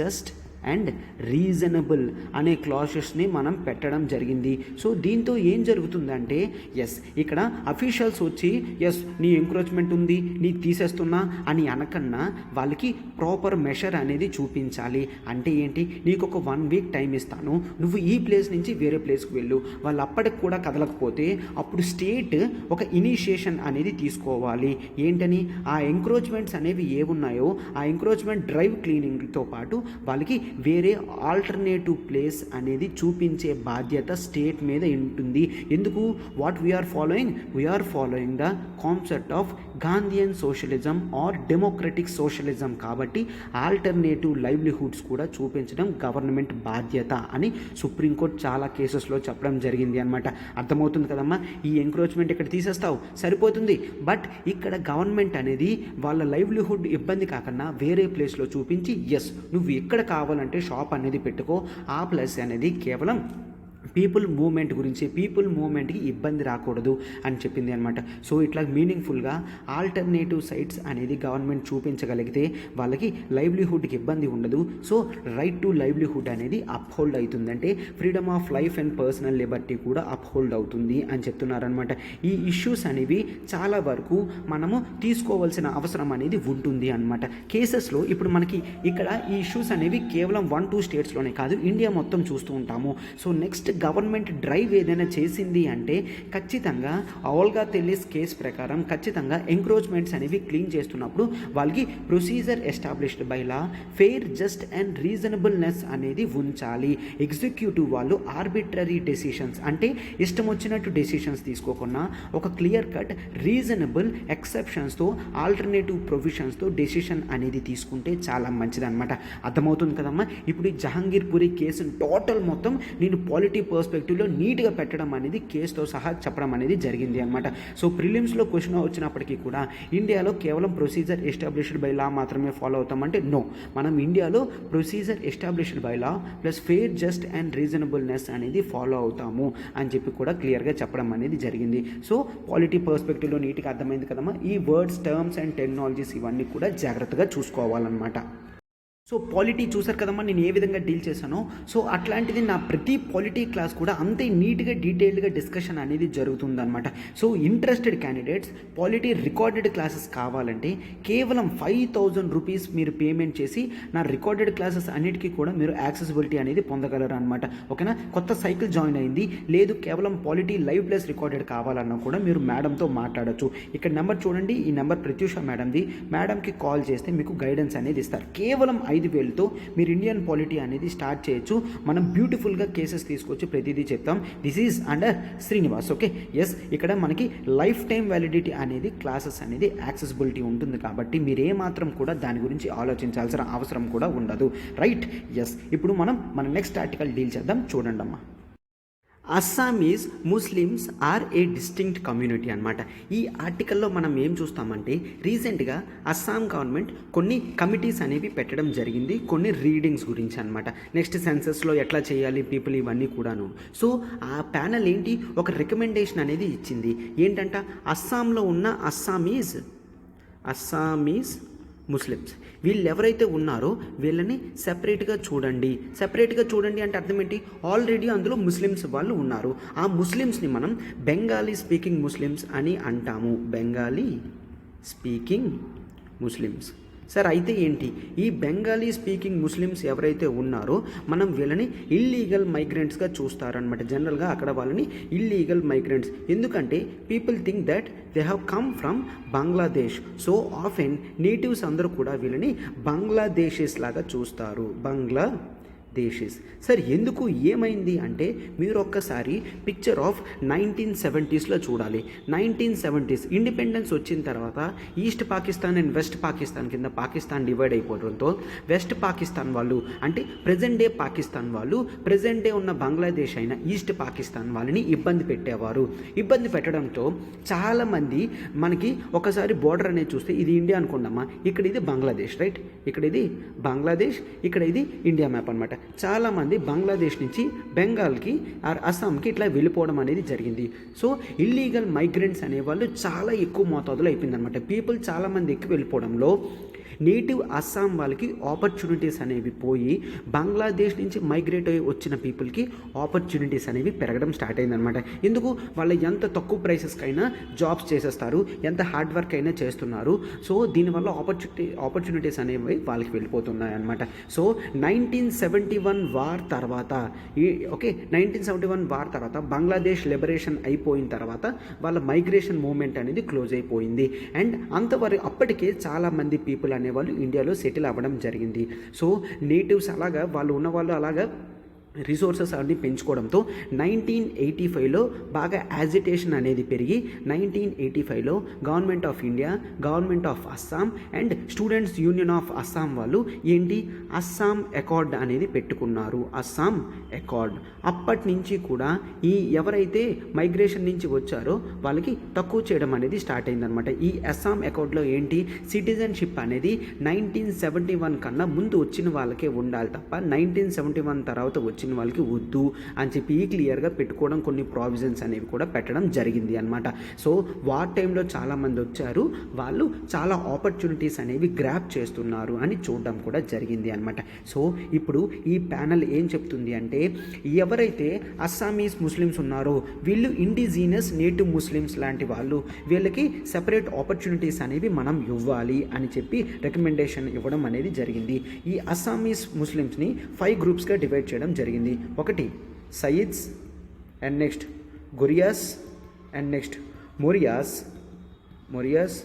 జస్ట్ అండ్ రీజనబుల్ అనే క్లాసెస్ని మనం పెట్టడం జరిగింది. సో దీంతో ఏం జరుగుతుందంటే, ఎస్ ఇక్కడ అఫీషియల్స్ వచ్చి ఎస్ నీ ఎంక్రోచ్మెంట్ ఉంది, నీ తీసేస్తున్నా అని అనకన్నా వాళ్ళకి ప్రాపర్ మెషర్ అనేది చూపించాలి. అంటే ఏంటి, నీకు ఒక 1 వీక్ టైం ఇస్తాను, నువ్వు ఈ ప్లేస్ నుంచి వేరే ప్లేస్కి వెళ్ళు. వాళ్ళు అప్పటికి కూడా కదలకపోతే అప్పుడు స్టేట్ ఒక ఇనిషియేషన్ అనేది తీసుకోవాలి. ఏంటని, ఆ ఎంక్రోచ్మెంట్స్ అనేవి ఏమున్నాయో ఆ ఎంక్రోచ్మెంట్ డ్రైవ్ క్లీనింగ్తో పాటు వాళ్ళకి వేరే ఆల్టర్నేటివ్ ప్లేస్ అనేది చూపించే బాధ్యత స్టేట్ మీద ఉంటుంది. ఎందుకు? What we are following the concept of Gandhian socialism or democratic socialism కాబట్టి ఆల్టర్నేటివ్ లైవ్లీహుడ్స్ కూడా చూపించడం గవర్నమెంట్ బాధ్యత అని సుప్రీంకోర్టు చాలా కేసెస్లో చెప్పడం జరిగింది అనమాట. అర్థమవుతుంది కదమ్మా. ఈ ఎంక్రోచ్మెంట్ ఇక్కడ తీసేస్తావు సరిపోతుంది, బట్ ఇక్కడ గవర్నమెంట్ అనేది వాళ్ళ లైవ్లీహుడ్ ఇబ్బంది కాకుండా వేరే ప్లేస్లో చూపించి ఎస్ నువ్వు ఎక్కడ కావాలంటే షాప్ అనేది పెట్టుకో, ఆ ప్లేస్ అనేది కేవలం పీపుల్ మూవ్మెంట్ గురించి, పీపుల్ మూవ్మెంట్కి ఇబ్బంది రాకూడదు అని చెప్పింది అనమాట. సో ఇట్లా మీనింగ్ఫుల్గా ఆల్టర్నేటివ్ సైట్స్ అనేది గవర్నమెంట్ చూపించగలిగితే వాళ్ళకి లైవ్లీహుడ్కి ఇబ్బంది ఉండదు. సో రైట్ టు లైవ్లీహుడ్ అనేది అప్హోల్డ్ అవుతుంది, అంటే freedom of life and personal Liberty కూడా అప్హోల్డ్ అవుతుంది అని చెప్తున్నారనమాట. ఈ ఇష్యూస్ అనేవి చాలా వరకు మనము తీసుకోవాల్సిన అవసరం అనేది ఉంటుంది అనమాట. కేసెస్లో ఇప్పుడు మనకి ఇక్కడ ఈ ఇష్యూస్ అనేవి కేవలం 1-2 స్టేట్స్లోనే కాదు, ఇండియా మొత్తం చూస్తూ ఉంటాము. సో నెక్స్ట్ గవర్నమెంట్ డ్రైవ్ ఏదైనా చేసింది అంటే ఖచ్చితంగా ఓల్గా తెలీస్ కేసు ప్రకారం ఖచ్చితంగా ఎంక్రోచ్మెంట్స్ అనేవి క్లీన్ చేస్తున్నప్పుడు వాళ్ళకి procedure established by law, fair, just and reasonableness అనేది ఉంచాలి. ఎగ్జిక్యూటివ్ వాళ్ళు ఆర్బిట్రరీ డెసిషన్స్ అంటే ఇష్టం వచ్చినట్టు డెసిషన్స్ తీసుకోకుండా ఒక క్లియర్ కట్ రీజనబుల్ ఎక్సెప్షన్స్తో ఆల్టర్నేటివ్ ప్రొవిజన్స్తో డెసిషన్ అనేది తీసుకుంటే చాలా మంచిది అనమాట. అర్థమవుతుంది కదమ్మా. ఇప్పుడు ఈ జహాంగీర్పురి కేసును టోటల్ మొత్తం నేను పాలిటీ పర్స్పెక్టివ్లో నీట్గా పెట్టడం అనేది కేసుతో సహా చెప్పడం అనేది జరిగింది అనమాట. సో ప్రిలిమ్స్లో క్వశ్చన్ వచ్చినప్పటికీ కూడా ఇండియాలో కేవలం ప్రొసీజర్ ఎస్టాబ్లిష్డ్ బై లా మాత్రమే ఫాలో అవుతామంటే నో, మనం ఇండియాలో procedure established by law plus fair, just and reasonableness అనేది ఫాలో అవుతాము అని చెప్పి కూడా క్లియర్గా చెప్పడం అనేది జరిగింది. సో పాలిటీ పర్స్పెక్టివ్లో నీట్గా అర్థమైంది కదమ్మా. ఈ వర్డ్స్, టర్మ్స్ అండ్ టెక్నాలజీస్ ఇవన్నీ కూడా జాగ్రత్తగా చూసుకోవాలన్నమాట. సో పాలిటీ చూసారు కదమ్మా నేను ఏ విధంగా డీల్ చేశానో. సో అట్లాంటిది నా ప్రతి పాలిటీ క్లాస్ కూడా అంతే నీట్గా డీటెయిల్డ్గా డిస్కషన్ అనేది జరుగుతుందన్నమాట. So interested candidates polity recorded classes కావాలంటే కేవలం 5,000 రూపీస్ మీరు పేమెంట్ చేసి నా రికార్డెడ్ క్లాసెస్ అన్నిటికీ కూడా మీరు యాక్సెసిబిలిటీ అనేది పొందగలరు అనమాట. ఓకేనా. కొత్త సైకిల్ జాయిన్ అయింది లేదు, కేవలం పాలిటీ లైవ్ ప్లస్ రికార్డెడ్ కావాలన్నా కూడా మీరు మేడంతో మాట్లాడచ్చు. ఇక్కడ నెంబర్ చూడండి, ఈ నెంబర్ ప్రత్యూష మేడంది. మేడంకి కాల్ చేస్తే మీకు గైడెన్స్ అనేది ఇస్తారు. కేవలం 5,000తో మీరు ఇండియన్ పాలిటీ అనేది స్టార్ట్ చేయొచ్చు. మనం బ్యూటిఫుల్గా కేసెస్ తీసుకొచ్చి ప్రతిదీ చెప్తాం. This is under Srinivas. Okay, yes. ఇక్కడ మనకి లైఫ్ టైం వ్యాలిడిటీ అనేది క్లాసెస్ అనేది యాక్సెసిబిలిటీ ఉంటుంది కాబట్టి మీరు ఏమాత్రం కూడా దాని గురించి ఆలోచించాల్సిన అవసరం కూడా ఉండదు. Right, yes. ఇప్పుడు మన నెక్స్ట్ ఆర్టికల్ డీల్ చేద్దాం. చూడండి అమ్మా. Assamese Muslims are a distinct community అనమాట. ఈ ఆర్టికల్లో మనం ఏం చూస్తామంటే రీసెంట్గా అస్సాం గవర్నమెంట్ కొన్ని కమిటీస్ అనేవి పెట్టడం జరిగింది, కొన్ని రీడింగ్స్ గురించి అనమాట. నెక్స్ట్ సెన్సస్లో ఎట్లా చేయాలి పీపుల్ ఇవన్నీ కూడాను. సో ఆ ప్యానల్ ఏంటి, ఒక రికమెండేషన్ అనేది ఇచ్చింది. ఏంటంట, అస్సాంలో ఉన్న అస్సామీస్ ముస్లిమ్స్ వీళ్ళు ఎవరైతే ఉన్నారో వీళ్ళని సెపరేట్గా చూడండి అంటే అర్థం ఏంటి, ఆల్రెడీ అందులో ముస్లిమ్స్ వాళ్ళు ఉన్నారు. ఆ ముస్లిమ్స్ని మనం బెంగాలీ స్పీకింగ్ ముస్లిమ్స్ అని అంటాము. Bengali speaking Muslims. సార్ అయితే ఏంటి, ఈ బెంగాలీ స్పీకింగ్ ముస్లిమ్స్ ఎవరైతే ఉన్నారో మనం వీళ్ళని ఇల్లీగల్ మైగ్రెంట్స్గా చూస్తారనమాట. జనరల్గా అక్కడ వాళ్ళని ఇల్లీగల్ మైగ్రెంట్స్, ఎందుకంటే people think that they have come from Bangladesh. So often natives అందరూ కూడా వీళ్ళని బంగ్లాదేశీస్ లాగా చూస్తారు. బంగ్లాదేశీస్. సార్ ఎందుకు, ఏమైంది అంటే మీరు ఒక్కసారి పిక్చర్ ఆఫ్ 1970స్లో చూడాలి. 1970s ఇండిపెండెన్స్ వచ్చిన తర్వాత east Pakistan and west Pakistan కింద పాకిస్తాన్ డివైడ్ అయిపోవడంతో వెస్ట్ పాకిస్తాన్ వాళ్ళు అంటే ప్రజెంట్ డే పాకిస్తాన్ వాళ్ళు ప్రజెంట్ డే ఉన్న బంగ్లాదేశ్ అయిన ఈస్ట్ పాకిస్తాన్ వాళ్ళని ఇబ్బంది పెట్టేవారు. ఇబ్బంది పెట్టడంతో చాలామంది మనకి ఒకసారి బోర్డర్ అనేది చూస్తే ఇది ఇండియా అనుకోండమ్మా, ఇక్కడ ఇది బంగ్లాదేశ్, రైట్, ఇక్కడ ఇది బంగ్లాదేశ్, ఇక్కడ ఇది ఇండియా మ్యాప్ అనమాట. చాలామంది బంగ్లాదేశ్ నుంచి బెంగాల్కి ఆర్ అస్సాంకి ఇట్లా వెళ్ళిపోవడం అనేది జరిగింది. సో ఇల్లీగల్ మైగ్రెంట్స్ అనేవాళ్ళు చాలా ఎక్కువ మోతాదులో అయిపోయిందనమాట. పీపుల్ చాలామంది ఎక్కువ వెళ్ళిపోవడంలో నేటివ్ అస్సాం వాళ్ళకి ఆపర్చునిటీస్ అనేవి పోయి బంగ్లాదేశ్ నుంచి మైగ్రేట్ అయ్యి వచ్చిన పీపుల్కి ఆపర్చునిటీస్ అనేవి పెరగడం స్టార్ట్ అయిందనమాట. ఎందుకు, వాళ్ళు ఎంత తక్కువ ప్రైసెస్కైనా జాబ్స్ చేసేస్తారు, ఎంత హార్డ్ వర్క్ అయినా చేస్తున్నారు. సో దీనివల్ల ఆపర్చునిటీస్ అనేవి వాళ్ళకి వెళ్ళిపోతున్నాయి అనమాట. సో 1971 వార్ తర్వాత 1971 వార్ తర్వాత బంగ్లాదేశ్ లిబరేషన్ అయిపోయిన తర్వాత వాళ్ళ మైగ్రేషన్ మూవ్మెంట్ అనేది క్లోజ్ అయిపోయింది. అండ్ అంతవరకు అప్పటికే చాలామంది పీపుల్ అనేవాళ్ళు ఇండియాలో సెటిల్ అవ్వడం జరిగింది. సో నేటివ్స్ అలాగా వాళ్ళు ఉన్నవాళ్ళు అలాగా రిసోర్సెస్ అన్ని పెంచుకోవడంతో 1985లో బాగా యాజిటేషన్ అనేది పెరిగి 1985లో government of India, government of Assam and students union of Assam వాళ్ళు ఏంటి అస్సాం అకార్డ్ అనేది పెట్టుకున్నారు. అస్సాం అకార్డ్ అప్పటి నుంచి కూడా ఈ ఎవరైతే మైగ్రేషన్ నుంచి వచ్చారో వాళ్ళకి తక్కువ చేయడం అనేది స్టార్ట్ అయిందనమాట. ఈ అస్సాం అకార్డ్లో ఏంటి సిటిజన్షిప్ అనేది 1971 కన్నా ముందు వచ్చిన వాళ్ళకే ఉండాలి తప్ప 1971 తర్వాత వచ్చిన వాళ్ళకి వద్దు అని చెప్పి క్లియర్గా పెట్టుకోవడం, కొన్ని ప్రావిజన్స్ అనేవి కూడా పెట్టడం జరిగింది అనమాట. సో వార్ టైంలో చాలామంది వచ్చారు, వాళ్ళు చాలా ఆపర్చునిటీస్ అనేవి గ్రాప్ చేస్తున్నారు అని చూడడం కూడా జరిగింది అనమాట. సో ఇప్పుడు ఈ ప్యానల్ ఏం చెప్తుంది అంటే ఎవరైతే అస్సామీస్ ముస్లిమ్స్ ఉన్నారో వీళ్ళు ఇండిజినస్ నేటివ్ ముస్లిమ్స్ లాంటి వాళ్ళు, వీళ్ళకి సెపరేట్ ఆపర్చునిటీస్ అనేవి మనం ఇవ్వాలి అని చెప్పి రికమెండేషన్ ఇవ్వడం అనేది జరిగింది. ఈ అస్సామీస్ ముస్లిమ్స్ని 5 గ్రూప్స్గా డివైడ్ చేయడం జరిగింది. ఒకటి Syeds, and next Goriyas, and next Moriyas,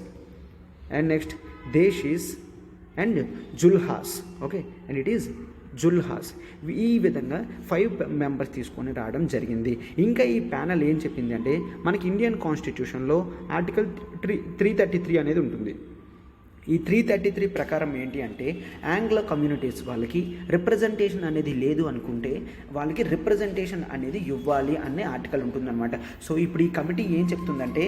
and next Deshis and Julhas. Okay, and it is Julhas. ఈ విధంగా 5 మెంబర్స్ తీసుకొని రావడం జరిగింది. ఇంకా ఈ ప్యానల్ ఏం చెప్పింది అంటే మనకి ఇండియన్ కాన్స్టిట్యూషన్లో ఆర్టికల్ 333 అనేది ఉంటుంది. ఈ 333 ప్రకారం ఏంటి అంటే ఆంగ్లో కమ్యూనిటీస్ వాళ్ళకి రిప్రజెంటేషన్ అనేది లేదు అనుకుంటే వాళ్ళకి రిప్రజెంటేషన్ అనేది ఇవ్వాలి అనే ఆర్టికల్ ఉంటుందన్నమాట. సో ఇప్పుడు ఈ కమిటీ ఏం చెప్తుందంటే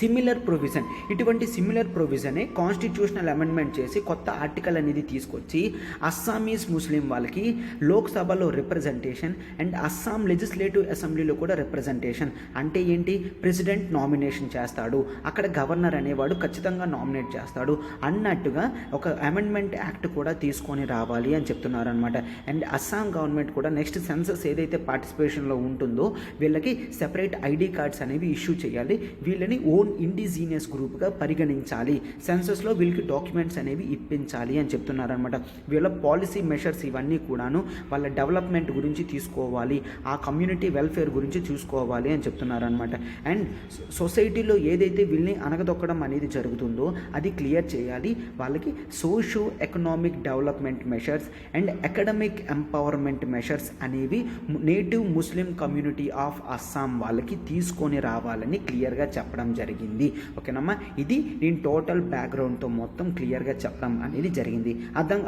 సిమిలర్ ప్రొవిజన్, ఇటువంటి సిమిలర్ ప్రొవిజనే కాన్స్టిట్యూషనల్ అమెండ్మెంట్ చేసి కొత్త ఆర్టికల్ అనేది తీసుకొచ్చి అస్సామీస్ ముస్లిం వాళ్ళకి లోక్సభలో రిప్రజెంటేషన్ అండ్ అస్సాం లెజిస్లేటివ్ అసెంబ్లీలో కూడా రిప్రజెంటేషన్. అంటే ఏంటి, ప్రెసిడెంట్ నామినేషన్ చేస్తాడు, అక్కడ గవర్నర్ అనేవాడు ఖచ్చితంగా నామినేట్ చేస్తాడు అన్నట్టుగా ఒక అమెండ్మెంట్ యాక్ట్ కూడా తీసుకొని రావాలి అని చెప్తున్నారనమాట. అండ్ అస్సాం గవర్నమెంట్ కూడా నెక్స్ట్ సెన్సస్ ఏదైతే పార్టిసిపేషన్లో ఉంటుందో వీళ్ళకి సెపరేట్ ఐడి కార్డ్స్ అనేవి ఇష్యూ చేయాలి, వీళ్ళని ఓన్ ఇండిజీనియస్ గ్రూప్గా పరిగణించాలి, సెన్సస్లో వీళ్ళకి డాక్యుమెంట్స్ అనేవి ఇప్పించాలి అని చెప్తున్నారనమాట. వీళ్ళ పాలసీ మెషర్స్ ఇవన్నీ కూడాను వాళ్ళ డెవలప్మెంట్ గురించి తీసుకోవాలి, ఆ కమ్యూనిటీ వెల్ఫేర్ గురించి చూసుకోవాలి అని చెప్తున్నారనమాట. అండ్ సొసైటీలో ఏదైతే వీళ్ళని అనగదొక్కడం అనేది జరుగుతుందో అది క్లియర్ చేయాలి, వాళ్ళకి socio economic development measures and academic empowerment measures అనేవి native Muslim community of Assam వాళ్ళకి తీసుకొని రావాలని క్లియర్గా చెప్పడం జరిగింది. ఓకేనమ్మా, ఇది నేను టోటల్ బ్యాక్గ్రౌండ్తో మొత్తం క్లియర్గా చెప్పడం అనేది జరిగింది.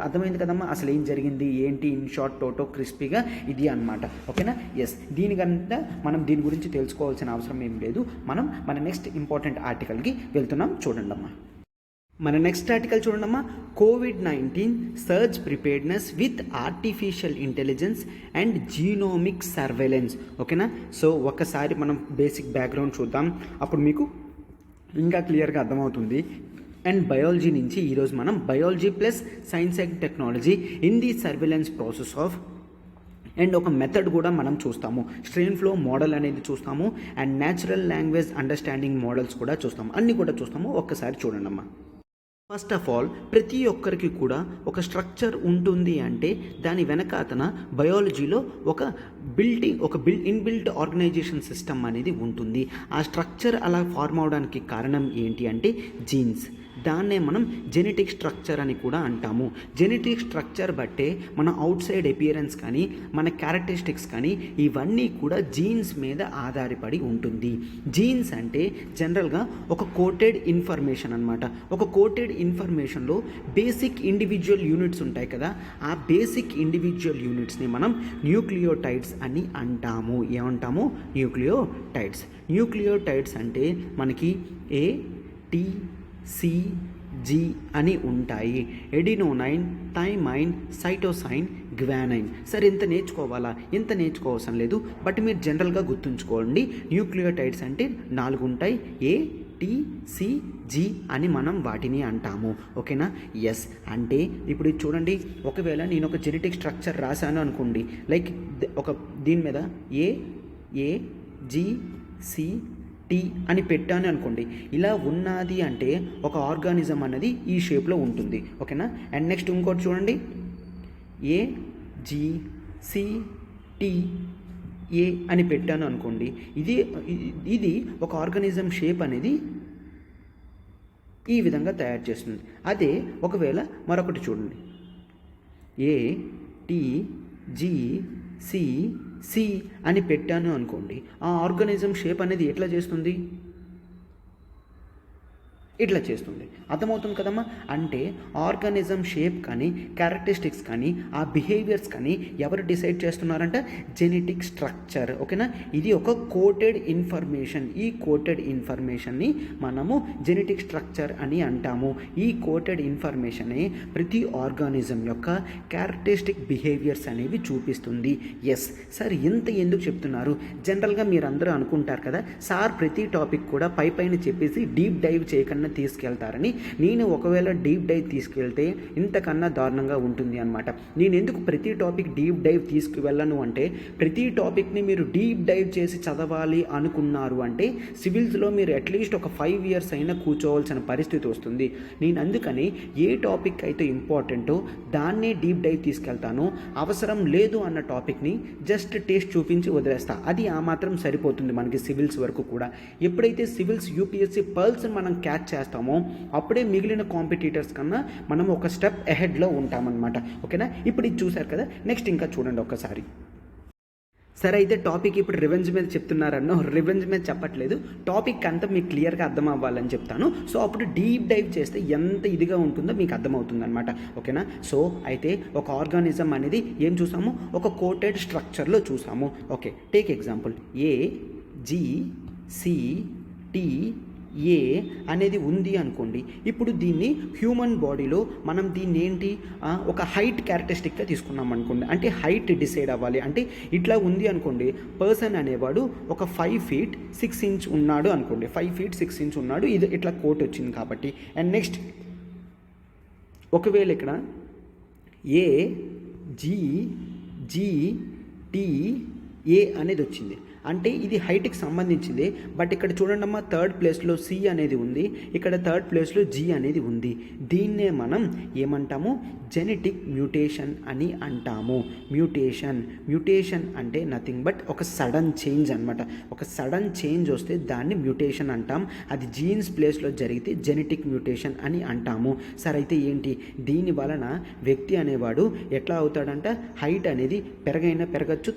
అర్థమైంది కదమ్మా అసలు ఏం జరిగింది ఏంటి, ఇన్ షార్ట్ టోటో క్రిస్పీగా ఇది అనమాట. ఓకేనా, ఎస్, దీనికంతా మనం దీని గురించి తెలుసుకోవాల్సిన అవసరం ఏం లేదు. మనం మన నెక్స్ట్ ఇంపార్టెంట్ ఆర్టికల్కి వెళ్తున్నాం, చూడండమ్మా. మన నెక్స్ట్ ఆర్టికల్ చూడండమ్మా, COVID-19 surge preparedness with artificial intelligence and genomic surveillance. ఓకేనా, సో ఒక్కసారి మనం బేసిక్ బ్యాక్గ్రౌండ్ చూద్దాం, అప్పుడు మీకు ఇంకా క్లియర్గా అర్థమవుతుంది. అండ్ బయాలజీ నుంచి ఈరోజు మనం biology plus science and technology in the surveillance process of and ఒక మెథడ్ కూడా మనం చూస్తాము, స్ట్రెయిన్ ఫ్లో మోడల్ అనేది చూస్తాము, and natural language understanding models కూడా చూస్తాము, అన్నీ కూడా చూస్తాము. ఒక్కసారి చూడండమ్మా. ఫస్ట్ ఆఫ్ ఆల్ ప్రతి ఒక్కరికి కూడా ఒక స్ట్రక్చర్ ఉంటుంది అంటే దాని వెనకాతన బయాలజీలో ఒక ఇన్బిల్ట్ ఆర్గనైజేషన్ సిస్టమ్ అనేది ఉంటుంది. ఆ స్ట్రక్చర్ అలా ఫార్మ్ అవడానికి కారణం ఏంటి అంటే జీన్స్. దాన్నే మనం జెనెటిక్ స్ట్రక్చర్ అని కూడా అంటాము. జెనెటిక్ స్ట్రక్చర్ బట్టే మన అవుట్ సైడ్ అపియరెన్స్ కానీ మన క్యారెక్టరిస్టిక్స్ కానీ ఇవన్నీ కూడా జీన్స్ మీద ఆధారపడి ఉంటుంది. జీన్స్ అంటే జనరల్గా ఒక కోటెడ్ ఇన్ఫర్మేషన్ అనమాట. ఒక కోటెడ్ ఇన్ఫర్మేషన్లో బేసిక్ ఇండివిజువల్ యూనిట్స్ ఉంటాయి కదా, ఆ బేసిక్ ఇండివిజువల్ యూనిట్స్ని మనం న్యూక్లియోటైడ్స్ అని అంటాము. ఏమంటాము? న్యూక్లియోటైడ్స్. న్యూక్లియోటైడ్స్ అంటే మనకి ATCG అని ఉంటాయి. ఎడినోనైన్, థైమైన్, సైటోసైన్, గ్వానైన్. సరే, ఇంత నేర్చుకోవాలా? ఇంత నేర్చుకోవసరం లేదు, బట్ మీరు జనరల్గా గుర్తుంచుకోండి. న్యూక్లియోటైడ్స్ అంటే 4 ఉంటాయి, ATCG అని మనం వాటిని అంటాము. ఓకేనా, ఎస్. అంటే ఇప్పుడు చూడండి, ఒకవేళ నేను ఒక జెనెటిక్ స్ట్రక్చర్ రాశాను అనుకోండి, లైక్ ఒక దీని మీద AGCT అని పెట్టాను అనుకోండి, ఇలా ఉన్నది అంటే ఒక ఆర్గానిజం అనేది ఈ షేప్లో ఉంటుంది. ఓకేనా, అండ్ నెక్స్ట్ ఇంకోటి చూడండి, AGCT అని పెట్టాను అనుకోండి, ఇది ఒక ఆర్గానిజం షేప్ అనేది ఈ విధంగా తయారు చేస్తుంది. అదే ఒకవేళ మరొకటి చూడండి, ATGC సి సి అని పెట్టాను అనుకోండి, ఆ ఆర్గానిజం షేప్ అనేది ఎట్లా చేస్తుంది, ఇట్లా చేస్తుంది. అర్థమవుతుంది కదమ్మా. అంటే ఆర్గానిజం షేప్ కానీ క్యారెక్టరిస్టిక్స్ కానీ ఆ బిహేవియర్స్ కానీ ఎవరు డిసైడ్ చేస్తున్నారంట, జెనెటిక్ స్ట్రక్చర్. ఓకేనా, ఇది ఒక కోటెడ్ ఇన్ఫర్మేషన్. ఈ కోటెడ్ ఇన్ఫర్మేషన్ని మనము జెనెటిక్ స్ట్రక్చర్ అని అంటాము. ఈ కోటెడ్ ఇన్ఫర్మేషనే ప్రతి ఆర్గానిజం యొక్క క్యారెక్టరిస్టిక్ బిహేవియర్స్ అనేవి చూపిస్తుంది. ఎస్ సార్, ఇంత ఎందుకు చెప్తున్నారు? జనరల్గా మీరు అందరూ అనుకుంటారు కదా సార్, ప్రతి టాపిక్ కూడా పైన చెప్పేసి డీప్ డైవ్ చేయకుండా తీసుకెళ్తారని. నేను ఒకవేళ డీప్ డైవ్ తీసుకెళ్తే ఇంతకన్నా దారుణంగా ఉంటుంది అనమాట. నేను ఎందుకు ప్రతి టాపిక్ డీప్ డైవ్ తీసుకువెళ్ళను అంటే, ప్రతి టాపిక్ని మీరు డీప్ డైవ్ చేసి చదవాలి అనుకున్నారు అంటే సివిల్స్లో మీరు అట్లీస్ట్ ఒక 5 years అయినా కూర్చోవాల్సిన పరిస్థితి వస్తుంది. నేను అందుకని ఏ టాపిక్ అయితే ఇంపార్టెంటో దాన్నే డీప్ డైవ్ తీసుకెళ్తాను. అవసరం లేదు అన్న టాపిక్ని జస్ట్ టేస్ట్ చూపించి వదిలేస్తా. అది ఆ మాత్రం సరిపోతుంది మనకి సివిల్స్ వరకు కూడా. ఎప్పుడైతే సివిల్స్ యూపీఎస్సీ పర్ల్స్ మనం క్యాచ్ చేస్తామో అప్పుడే మిగిలిన కాంపిటీటర్స్ కన్నా మనం ఒక స్టెప్ అహెడ్లో ఉంటామన్నమాట. ఓకేనా, ఇప్పుడు ఇది చూశారు కదా, నెక్స్ట్ ఇంకా చూడండి ఒక్కసారి. సరే, అయితే టాపిక్ ఇప్పుడు రివెంజ్ మీద చెప్తున్నారన్నో, రివెంజ్ మీద చెప్పట్లేదు, టాపిక్ అంతా మీకు క్లియర్గా అర్థం అవ్వాలని చెప్తాను. సో అప్పుడు డీప్ డైవ్ చేస్తే ఎంత ఇదిగా ఉంటుందో మీకు అర్థమవుతుంది అనమాట. ఓకేనా, సో అయితే ఒక ఆర్గానిజం అనేది ఏం చూసాము, ఒక కోటెడ్ స్ట్రక్చర్లో చూసాము. ఓకే, టేక్ ఎగ్జాంపుల్, ఏ జి సి టి ఏ అనేది ఉంది అనుకోండి. ఇప్పుడు దీన్ని హ్యూమన్ బాడీలో మనం దీన్ని ఏంటి ఒక హైట్ క్యారెక్టరిస్టిక్గా తీసుకున్నాం అనుకోండి. అంటే హైట్ డిసైడ్ అవ్వాలి అంటే ఇట్లా ఉంది అనుకోండి, పర్సన్ అనేవాడు ఒక 5 feet 6 inch ఉన్నాడు అనుకోండి, 5 feet 6 inch ఉన్నాడు, ఇది ఇట్లా కోట్ వచ్చింది కాబట్టి. అండ్ నెక్స్ట్ ఒకవేళ ఇక్కడ ఏ జి జి టి ఏ అనేది వచ్చింది అంటే ఇది హైట్కి సంబంధించింది. బట్ ఇక్కడ చూడండి అమ్మా, 3rd ప్లేస్లో సి అనేది ఉంది, ఇక్కడ 3rd ప్లేస్లో జి అనేది ఉంది. దీన్నే మనం ఏమంటాము, జెనెటిక్ మ్యూటేషన్ అని అంటాము. మ్యూటేషన్ అంటే నథింగ్ బట్ ఒక సడన్ చేంజ్ అనమాట. ఒక సడన్ చేంజ్ వస్తే దాన్ని మ్యూటేషన్ అంటాం. అది జీన్స్ ప్లేస్లో జరిగితే జెనెటిక్ మ్యూటేషన్ అని అంటాము. సరే, అయితే ఏంటి దీని వలన వ్యక్తి అనేవాడు ఎట్లా అవుతాడంట, హైట్ అనేది పెరగచ్చు,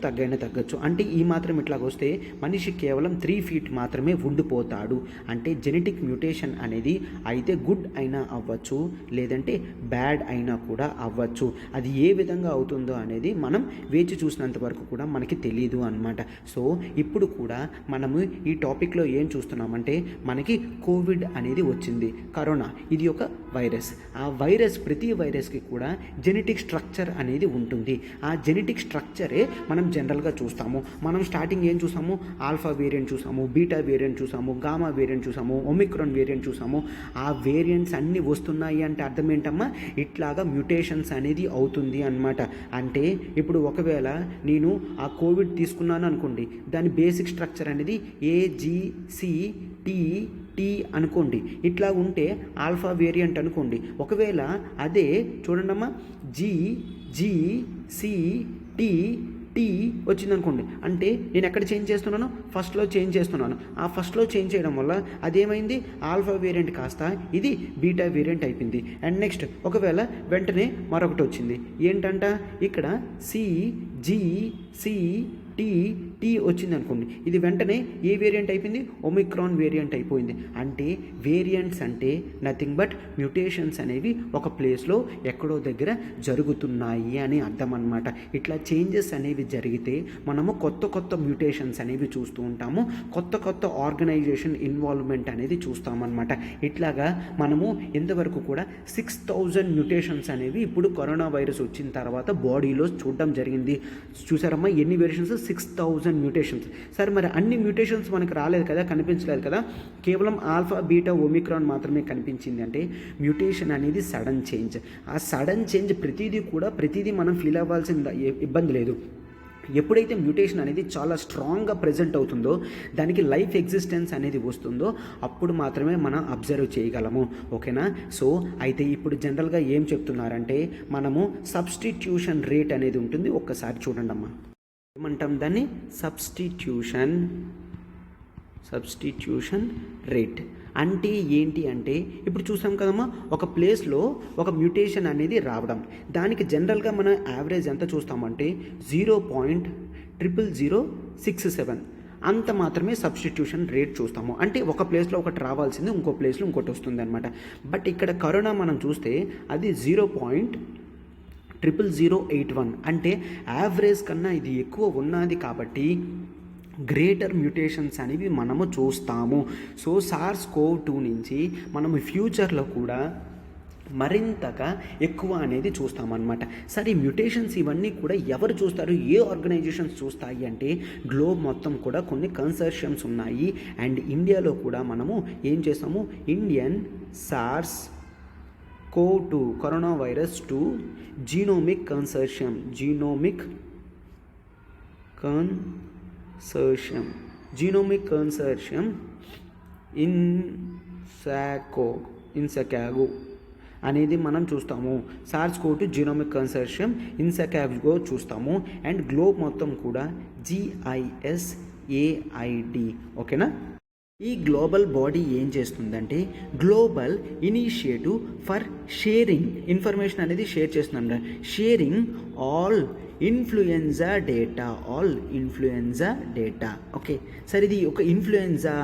తగ్గచ్చు. అంటే ఈ మాత్రం ఇట్లా వస్తే మనిషి కేవలం 3 feet మాత్రమే ఉండిపోతాడు. అంటే జెనెటిక్ మ్యూటేషన్ అనేది అయితే గుడ్ అయినా అవ్వచ్చు, లేదంటే బ్యాడ్ అయినా కూడా అవ్వచ్చు. అది ఏ విధంగా అవుతుందో అనేది మనం వేచి చూసినంత వరకు కూడా మనకి తెలియదు అన్నమాట. సో ఇప్పుడు కూడా మనము ఈ టాపిక్లో ఏం చూస్తున్నామంటే, మనకి కోవిడ్ అనేది వచ్చింది, కరోనా, ఇది ఒక వైరస్. ఆ వైరస్ ప్రతి వైరస్కి కూడా జెనెటిక్ స్ట్రక్చర్ అనేది ఉంటుంది. ఆ జెనెటిక్ స్ట్రక్చరే మనం జనరల్గా చూస్తాము. మనం స్టార్టింగ్ ఏం చూసాము, ఆల్ఫా వేరియంట్ చూసాము, బీటా వేరియంట్ చూసాము, గామా వేరియంట్ చూసాము, ఒమిక్రాన్ వేరియంట్ చూసాము. ఆ వేరియంట్స్ అన్నీ వస్తున్నాయి అంటే అర్థం ఏంటమ్మా, ఇట్లాగా మ్యూటేషన్స్ అనేది అవుతుంది అన్నమాట. అంటే ఇప్పుడు ఒకవేళ నేను ఆ కోవిడ్ తీసుకున్నాను అనుకోండి, దాని బేసిక్ స్ట్రక్చర్ అనేది టీ అనుకోండి, ఇట్లా ఉంటే ఆల్ఫా వేరియంట్ అనుకోండి. ఒకవేళ అదే చూడండమ్మా, సి టీ వచ్చిందనుకోండి, అంటే నేను ఎక్కడ చేంజ్ చేస్తున్నాను, ఫస్ట్లో చేంజ్ చేస్తున్నాను. ఆ ఫస్ట్లో చేంజ్ చేయడం వల్ల అదేమైంది, ఆల్ఫా వేరియంట్ కాస్త ఇది బీటా వేరియంట్ అయిపోయింది. అండ్ నెక్స్ట్ ఒకవేళ వెంటనే మరొకటి వచ్చింది, ఏంటంట ఇక్కడ టీ వచ్చింది అనుకోండి, ఇది వెంటనే ఏ వేరియంట్ అయిపోయింది, ఒమిక్రాన్ వేరియంట్ అయిపోయింది. అంటే వేరియంట్స్ అంటే నథింగ్ బట్ మ్యూటేషన్స్ అనేవి ఒక ప్లేస్లో ఎక్కడో దగ్గర జరుగుతున్నాయి అని అర్థం అన్నమాట. ఇట్లా చేంజెస్ అనేవి జరిగితే మనము కొత్త మ్యూటేషన్స్ అనేవి చూస్తూ ఉంటాము, కొత్త ఆర్గనైజేషన్ ఇన్వాల్వ్మెంట్ అనేది చూస్తామన్నమాట. ఇట్లాగా మనము ఇంతవరకు కూడా 6000 మ్యూటేషన్స్ అనేవి ఇప్పుడు కరోనా వైరస్ వచ్చిన తర్వాత బాడీలో చూడడం జరిగింది. చూసారమ్మా ఎన్ని వేరియేషన్స్, 6000 మ్యూటేషన్స్. సరే, మరి అన్ని మ్యూటేషన్స్ మనకు రాలేదు కదా, కనిపించలేదు కదా, కేవలం ఆల్ఫా బీటా ఒమిక్రాన్ మాత్రమే కనిపించింది. అంటే మ్యూటేషన్ అనేది సడన్ చేంజ్. ఆ సడన్ చేంజ్ ప్రతిదీ మనం ఫీల్ అవ్వాల్సిన ఇబ్బంది లేదు. ఎప్పుడైతే మ్యూటేషన్ అనేది చాలా స్ట్రాంగ్గా ప్రెజెంట్ అవుతుందో, దానికి లైఫ్ ఎగ్జిస్టెన్స్ అనేది వస్తుందో, అప్పుడు మాత్రమే మనం అబ్జర్వ్ చేయగలము. ఓకేనా, సో అయితే ఇప్పుడు జనరల్గా ఏం చెప్తున్నారంటే, మనము సబ్స్టిట్యూషన్ రేట్ అనేది ఉంటుంది. ఒక్కసారి చూడండి అమ్మా, ఏమంటాం దాన్ని, సబ్స్టిట్యూషన్ సబ్స్టిట్యూషన్ రేట్ అంటే ఏంటి అంటే ఇప్పుడు చూసాం కదమ్మా, ఒక ప్లేస్లో ఒక మ్యూటేషన్ అనేది రావడం, దానికి జనరల్గా మనం యావరేజ్ ఎంత చూస్తామంటే 0.00067 అంత మాత్రమే సబ్స్టిట్యూషన్ రేట్ చూస్తాము. అంటే ఒక ప్లేస్లో ఒకటి రావాల్సింది ఇంకో ప్లేస్లో ఇంకోటి వస్తుంది అనమాట. బట్ ఇక్కడ కరోనా మనం చూస్తే అది 0.00081 అంటే యావరేజ్ కన్నా ఇది ఎక్కువ ఉన్నది కాబట్టి గ్రేటర్ మ్యూటేషన్స్ అనేవి మనము చూస్తాము. సో SARS-CoV-2 నుంచి మనము ఫ్యూచర్లో కూడా మరింతగా ఎక్కువ అనేది చూస్తామన్నమాట. సరే, మ్యూటేషన్స్ ఇవన్నీ కూడా ఎవరు చూస్తారు, ఏ ఆర్గనైజేషన్స్ చూస్తాయి అంటే గ్లోబ్ మొత్తం కూడా కొన్ని కన్సర్షియమ్స్ ఉన్నాయి. అండ్ ఇండియాలో కూడా మనము ఏం చేస్తాము, Indian SARS-CoV-2 corona virus 2 genomic consortium INSACOG అనేది మనం చూస్తాము. SARS-CoV-2 జీనోమిక్ కన్సర్షియం ఇన్సాకాగో చూస్తాము. అండ్ గ్లోబ్ మొత్తం కూడా GISAID. ఓకేనా? ఈ గ్లోబల్ బాడీ ఏం చేస్తుందంటే global initiative for sharing information అనేది షేర్ చేస్తుందంట. Sharing all influenza data. Okay, సరే, ఇది ఒక ఇన్ఫ్లుయెన్జా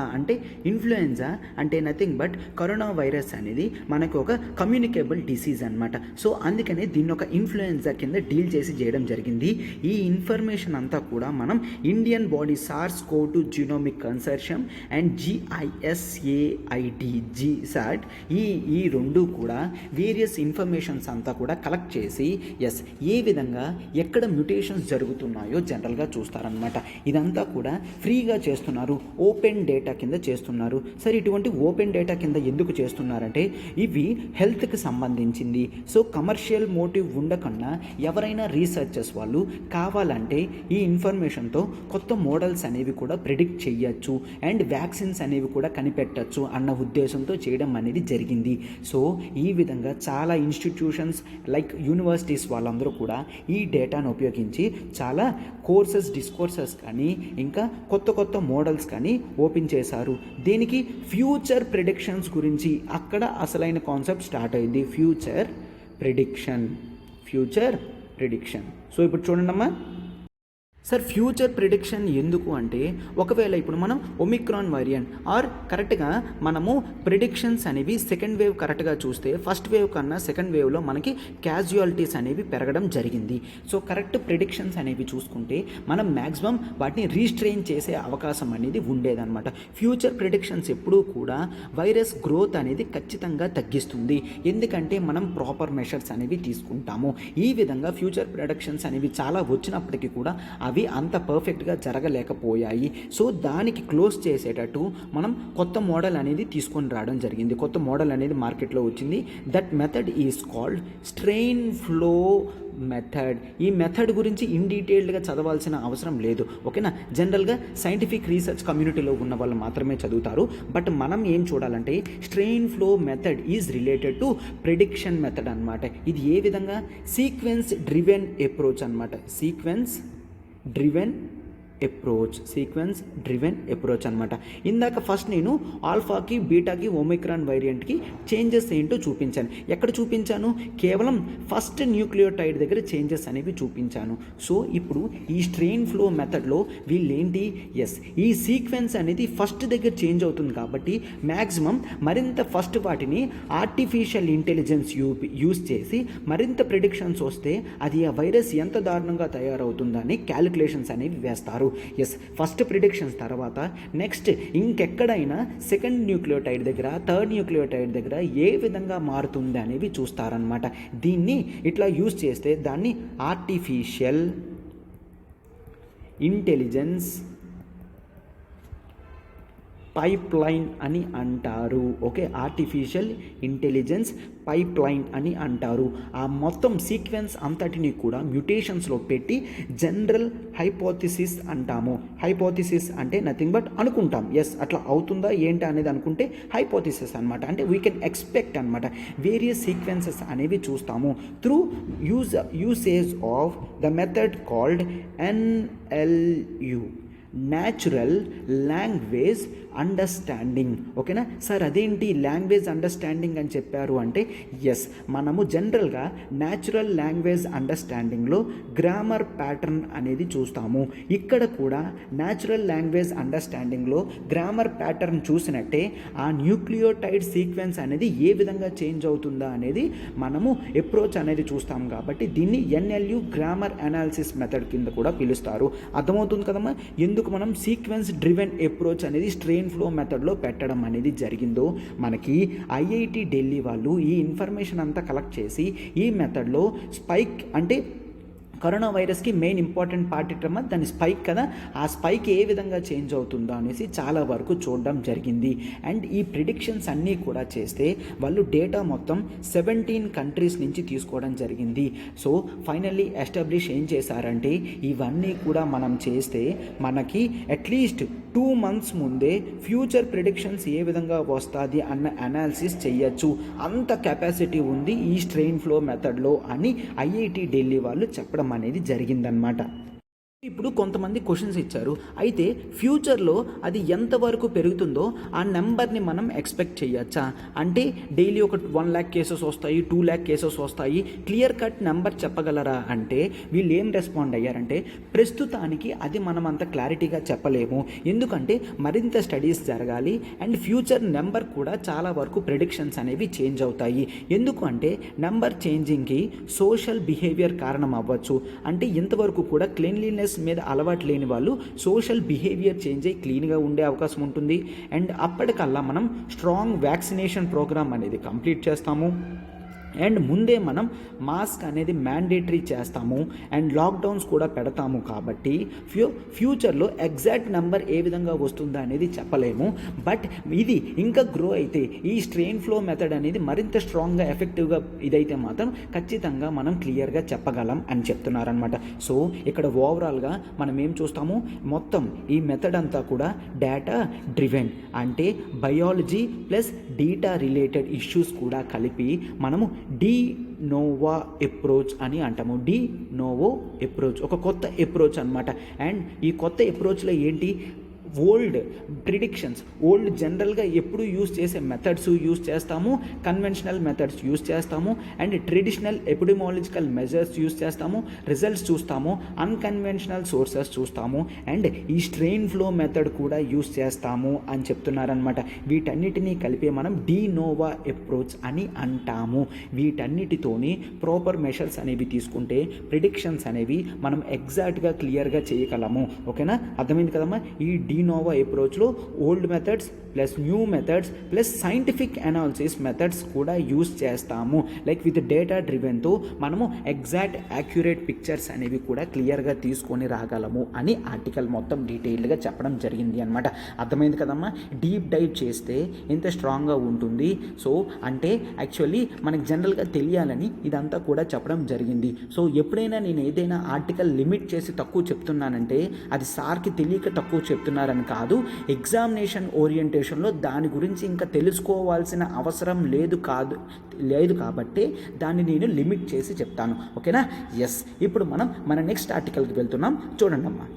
అంటే నథింగ్ బట్ కరోనా వైరస్ అనేది మనకు ఒక కమ్యూనికేబుల్ డిసీజ్ అనమాట. సో అందుకనే దీన్ని ఒక ఇన్ఫ్లుయెన్జా కింద డీల్ చేసి చేయడం జరిగింది. ఈ ఇన్ఫర్మేషన్ అంతా కూడా మనం Indian body SARS-CoV-2 genomic consortium and GISAID GSAID ఈ రెండు కూడా వేరియస్ ఇన్ఫర్మేషన్స్ అంతా కూడా కలెక్ట్ చేసి ఏ విధంగా ఎక్కడ మ్యూటేషన్స్ జరుగుతున్నాయో జనరల్గా చూస్తారనమాట. ఇదంతా కూడా ఫ్రీగా చేస్తున్నారు, ఓపెన్ డేటా కింద చేస్తున్నారు. సరే, ఇటువంటి ఓపెన్ డేటా కింద ఎందుకు చేస్తున్నారంటే ఇవి హెల్త్కి సంబంధించింది. సో కమర్షియల్ మోటివ్ ఉండకుండా ఎవరైనా రీసెర్చర్స్ వాళ్ళు కావాలంటే ఈ ఇన్ఫర్మేషన్తో కొత్త మోడల్స్ అనేవి కూడా ప్రిడిక్ట్ చేయొచ్చు అండ్ వ్యాక్సిన్స్ అనేవి కూడా కనిపెట్టచ్చు అన్న ఉద్దేశంతో చేయడం అనేది జరిగింది. సో ఈ విధంగా చాలా ఇన్స్టిట్యూషన్స్ లైక్ యూనివర్సిటీస్ వాళ్ళందరూ కూడా ఈ డేటాను ఉపయోగించి చాలా డిస్కోర్సెస్ కానీ ఇంకా కొత్త మోడల్స్ కానీ ఓపెన్ చేశారు. దీనికి ఫ్యూచర్ ప్రిడిక్షన్స్ గురించి అక్కడ అసలైన కాన్సెప్ట్ స్టార్ట్ అయింది. Future prediction. సో ఇప్పుడు చూడండి అమ్మా, సార్ ఫ్యూచర్ ప్రిడిక్షన్ ఎందుకు అంటే ఒకవేళ ఇప్పుడు మనం ఒమిక్రాన్ వేరియంట్ కరెక్ట్గా మనము ప్రిడిక్షన్స్ అనేవి సెకండ్ వేవ్ కరెక్ట్గా చూస్తే ఫస్ట్ వేవ్ కన్నా సెకండ్ వేవ్లో మనకి క్యాజువాలిటీస్ అనేవి పెరగడం జరిగింది. సో కరెక్ట్ ప్రిడిక్షన్స్ అనేవి చూసుకుంటే మనం మ్యాక్సిమం వాటిని రీస్ట్రెయిన్ చేసే అవకాశం అనేది ఉండేదన్నమాట. ఫ్యూచర్ ప్రిడిక్షన్స్ ఎప్పుడూ కూడా వైరస్ గ్రోత్ అనేది ఖచ్చితంగా తగ్గిస్తుంది, ఎందుకంటే మనం ప్రాపర్ మెషర్స్ అనేవి తీసుకుంటాము. ఈ విధంగా ఫ్యూచర్ ప్రిడిక్షన్స్ అనేవి చాలా వచ్చినప్పటికీ కూడా అవి అంత పర్ఫెక్ట్గా జరగలేకపోయాయి. సో దానికి క్లోజ్ చేసేటట్టు మనం కొత్త మోడల్ అనేది తీసుకొని రావడం జరిగింది. కొత్త మోడల్ అనేది మార్కెట్లో వచ్చింది. That method is called strain flow method. ఈ మెథడ్ గురించి ఇన్ డీటెయిల్డ్గా చదవాల్సిన అవసరం లేదు. ఓకేనా? జనరల్గా సైంటిఫిక్ రీసెర్చ్ కమ్యూనిటీలో ఉన్న వాళ్ళు మాత్రమే చదువుతారు. బట్ మనం ఏం చూడాలంటే strain flow method is related to prediction method అనమాట. ఇది ఏ విధంగా సీక్వెన్స్ డ్రివెన్ అప్రోచ్ అనమాట. సీక్వెన్స్ డ్రివెన్ అప్రోచ్ అనమాట. ఇందాక ఫస్ట్ నేను ఆల్ఫాకి బీటాకి ఒమిక్రాన్ వేరియంట్కి చేంజెస్ ఏంటో చూపించాను. ఎక్కడ చూపించాను? కేవలం ఫస్ట్ న్యూక్లియోటైడ్ దగ్గర చేంజెస్ అనేవి చూపించాను. సో ఇప్పుడు ఈ స్ట్రెయిన్ ఫ్లో మెథడ్లో వీళ్ళేంటి, ఈ సీక్వెన్స్ అనేది ఫస్ట్ దగ్గర చేంజ్ అవుతుంది కాబట్టి మ్యాక్సిమం మరింత ఫస్ట్ వాటిని ఆర్టిఫిషియల్ ఇంటెలిజెన్స్ యూజ్ చేసి మరింత ప్రిడిక్షన్స్ వస్తే అది ఆ వైరస్ ఎంత దారుణంగా తయారవుతుందని క్యాలిక్యులేషన్స్ అనేవి వేస్తారు. ఫస్ట్ ప్రిడిక్షన్స్ తర్వాత నెక్స్ట్ ఇంకెక్కడైనా సెకండ్ న్యూక్లియోటైడ్ దగ్గర థర్డ్ న్యూక్లియోటైడ్ దగ్గర ఏ విధంగా మారుతుంది అనేవి చూస్తారనమాట. దీన్ని ఇట్లా యూజ్ చేస్తే దాన్ని ఆర్టిఫిషియల్ ఇంటెలిజెన్స్ పైప్లైన్ అని అంటారు. ఓకే, ఆర్టిఫిషియల్ ఇంటెలిజెన్స్ పైప్లైన్ అని అంటారు. ఆ మొత్తం సీక్వెన్స్ అంతటిని కూడా మ్యూటేషన్స్లో పెట్టి జనరల్ హైపోథిసిస్ అంటాము. హైపోథిసిస్ అంటే నథింగ్ బట్ అనుకుంటాం, అట్లా అవుతుందా ఏంటి అనేది అనుకుంటే హైపోథిసిస్ అనమాట. అంటే వీ కెన్ ఎక్స్పెక్ట్ అనమాట. వేరియస్ సీక్వెన్సెస్ అనేవి చూస్తాము through usage of the method called NLU. Natural language understanding. ఓకేనా సార్, అదేంటి లాంగ్వేజ్ అండర్స్టాండింగ్ అని చెప్పారు అంటే, ఎస్, మనము జనరల్గా న్యాచురల్ లాంగ్వేజ్ అండర్స్టాండింగ్లో గ్రామర్ ప్యాటర్న్ అనేది చూస్తాము. ఇక్కడ కూడా న్యాచురల్ లాంగ్వేజ్ అండర్స్టాండింగ్లో గ్రామర్ ప్యాటర్న్ చూసినట్టే ఆ న్యూక్లియోటైడ్ సీక్వెన్స్ అనేది ఏ విధంగా చేంజ్ అవుతుందా అనేది మనము అప్రోచ్ అనేది చూస్తాం. కాబట్టి దీన్ని NLU గ్రామర్ అనాలిసిస్ మెథడ్ కింద కూడా పిలుస్తారు. అర్థమవుతుంది కదమ్మా ఎందుకు మనం సీక్వెన్స్ డ్రివెన్ అప్రోచ్ అనేది స్ట్రెయిన్ ఫ్లో మెథడ్లో పెట్టడం అనేది జరిగిందో. మనకి IIT ఢిల్లీ వాళ్ళు ఈ ఇన్ఫర్మేషన్ అంతా కలెక్ట్ చేసి ఈ మెథడ్లో స్పైక్ అంటే కరోనా వైరస్కి మెయిన్ ఇంపార్టెంట్ పార్ట్ ఏంటమ్మా, దాని స్పైక్ కదా, ఆ స్పైక్ ఏ విధంగా చేంజ్ అవుతుందో అనేసి చాలా వరకు చూడడం జరిగింది. అండ్ ఈ ప్రిడిక్షన్స్ అన్నీ కూడా చేస్తే వాళ్ళు డేటా మొత్తం 17 కంట్రీస్ నుంచి తీసుకోవడం జరిగింది. సో ఫైనల్లీ ఎస్టాబ్లిష్ ఏం చేశారంటే ఇవన్నీ కూడా మనం చేస్తే మనకి అట్లీస్ట్ 2 months ముందే ఫ్యూచర్ ప్రిడిక్షన్స్ ఏ విధంగా వస్తుంది అన్న అనాలిసిస్ చేయొచ్చు. అంత కెపాసిటీ ఉంది ఈ స్ట్రెయిన్ ఫ్లో మెథడ్లో అని IIT ఢిల్లీ వాళ్ళు చెప్పడం అనేది జరిగిందనమాట. ఇప్పుడు కొంతమంది క్వశ్చన్స్ ఇచ్చారు, అయితే ఫ్యూచర్లో అది ఎంతవరకు పెరుగుతుందో ఆ నెంబర్ని మనం ఎక్స్పెక్ట్ చేయొచ్చా అంటే డైలీ ఒక 1 lakh కేసెస్ వస్తాయి, 2 lakh కేసెస్ వస్తాయి, క్లియర్ కట్ నెంబర్ చెప్పగలరా అంటే వీళ్ళు ఏం రెస్పాండ్ అయ్యారంటే ప్రస్తుతానికి అది మనం అంత క్లారిటీగా చెప్పలేము, ఎందుకంటే మరింత స్టడీస్ జరగాలి అండ్ ఫ్యూచర్ నెంబర్ కూడా చాలా వరకు ప్రెడిక్షన్స్ అనేవి చేంజ్ అవుతాయి. ఎందుకు అంటే నెంబర్ చేంజింగ్కి సోషల్ బిహేవియర్ కారణం అవ్వచ్చు. అంటే ఇంతవరకు కూడా క్లీన్లీనెస్ మీద అలవాటు లేని వాళ్ళు సోషల్ బిహేవియర్ చేంజ్ అయ్యి క్లీన్గా ఉండే అవకాశం ఉంటుంది. అండ్ అప్పటికల్లా మనం స్ట్రాంగ్ వ్యాక్సినేషన్ ప్రోగ్రామ్ అనేది కంప్లీట్ చేస్తాము. అండ్ ముందే మనం మాస్క్ అనేది మ్యాండేటరీ చేస్తాము అండ్ లాక్డౌన్స్ కూడా పెడతాము. కాబట్టి ఫ్యూచర్లో ఎగ్జాక్ట్ నెంబర్ ఏ విధంగా వస్తుందా అనేది చెప్పలేము. బట్ ఇది ఇంకా గ్రో అయితే ఈ స్ట్రెయిన్ ఫ్లో మెథడ్ అనేది మరింత స్ట్రాంగ్గా ఎఫెక్టివ్గా ఇదైతే మాత్రం ఖచ్చితంగా మనం క్లియర్గా చెప్పగలం అని చెప్తున్నారనమాట. సో ఇక్కడ ఓవరాల్గా మనం ఏం చూస్తాము, మొత్తం ఈ మెథడ్ అంతా కూడా డేటా డ్రివెన్ అంటే biology plus data related issues కూడా కలిపి మనము డి నోవా అప్రోచ్ అని అంటాము. డి నోవో అప్రోచ్ ఒక కొత్త అప్రోచ్ అనమాట. అండ్ ఈ కొత్త అప్రోచ్లో ఏంటి, ఓల్డ్ ప్రిడిక్షన్స్, ఓల్డ్ జనరల్గా ఎప్పుడు యూస్ చేసే మెథడ్స్ యూస్ చేస్తాము, కన్వెన్షనల్ మెథడ్స్ యూస్ చేస్తాము అండ్ ట్రెడిషనల్ ఎపిడెమాలజికల్ మెజర్స్ యూస్ చేస్తాము, రిజల్ట్స్ చూస్తాము, అన్కన్వెన్షనల్ సోర్సెస్ చూస్తాము అండ్ ఈ స్ట్రెయిన్ ఫ్లో మెథడ్ కూడా యూస్ చేస్తాము అని చెప్తున్నారనమాట. వీటన్నిటినీ కలిపి మనం డి నోవా అప్రోచ్ అని అంటాము. వీటన్నిటితోని ప్రాపర్ మెషర్స్ అనేవి తీసుకుంటే ప్రిడిక్షన్స్ అనేవి మనం ఎగ్జాక్ట్గా క్లియర్గా చేయగలము. ఓకేనా, అర్థమైంది కదమ్మా. ఈ డి నోవా అప్రోచ్లో old methods plus new methods plus scientific analysis methods కూడా యూస్ చేస్తాము. లైక్ విత్ డేటా డ్రివెన్తో మనము ఎగ్జాక్ట్ యాక్యురేట్ పిక్చర్స్ అనేవి కూడా క్లియర్గా తీసుకొని రాగలము అని ఆర్టికల్ మొత్తం డీటెయిల్డ్గా చెప్పడం జరిగింది అనమాట. అర్థమైంది కదమ్మా. డీప్ డైవ్ చేస్తే ఎంత స్ట్రాంగ్గా ఉంటుంది. సో అంటే యాక్చువల్లీ మనకి జనరల్గా తెలియాలని ఇదంతా కూడా చెప్పడం జరిగింది. సో ఎప్పుడైనా నేను ఏదైనా ఆర్టికల్ లిమిట్ చేసి తక్కువ చెప్తున్నానంటే అది సార్కి తెలియక తక్కువ చెప్తున్నారని కాదు, ఎగ్జామినేషన్ ఓరియంటేషన్లో దాని గురించి ఇంకా తెలుసుకోవాల్సిన అవసరం లేదు కాబట్టి దాన్ని నేను లిమిట్ చేసి చెప్తాను. ఓకేనా, ఎస్. ఇప్పుడు మనం మన నెక్స్ట్ ఆర్టికల్కి వెళ్తున్నాం. చూడండి అమ్మా,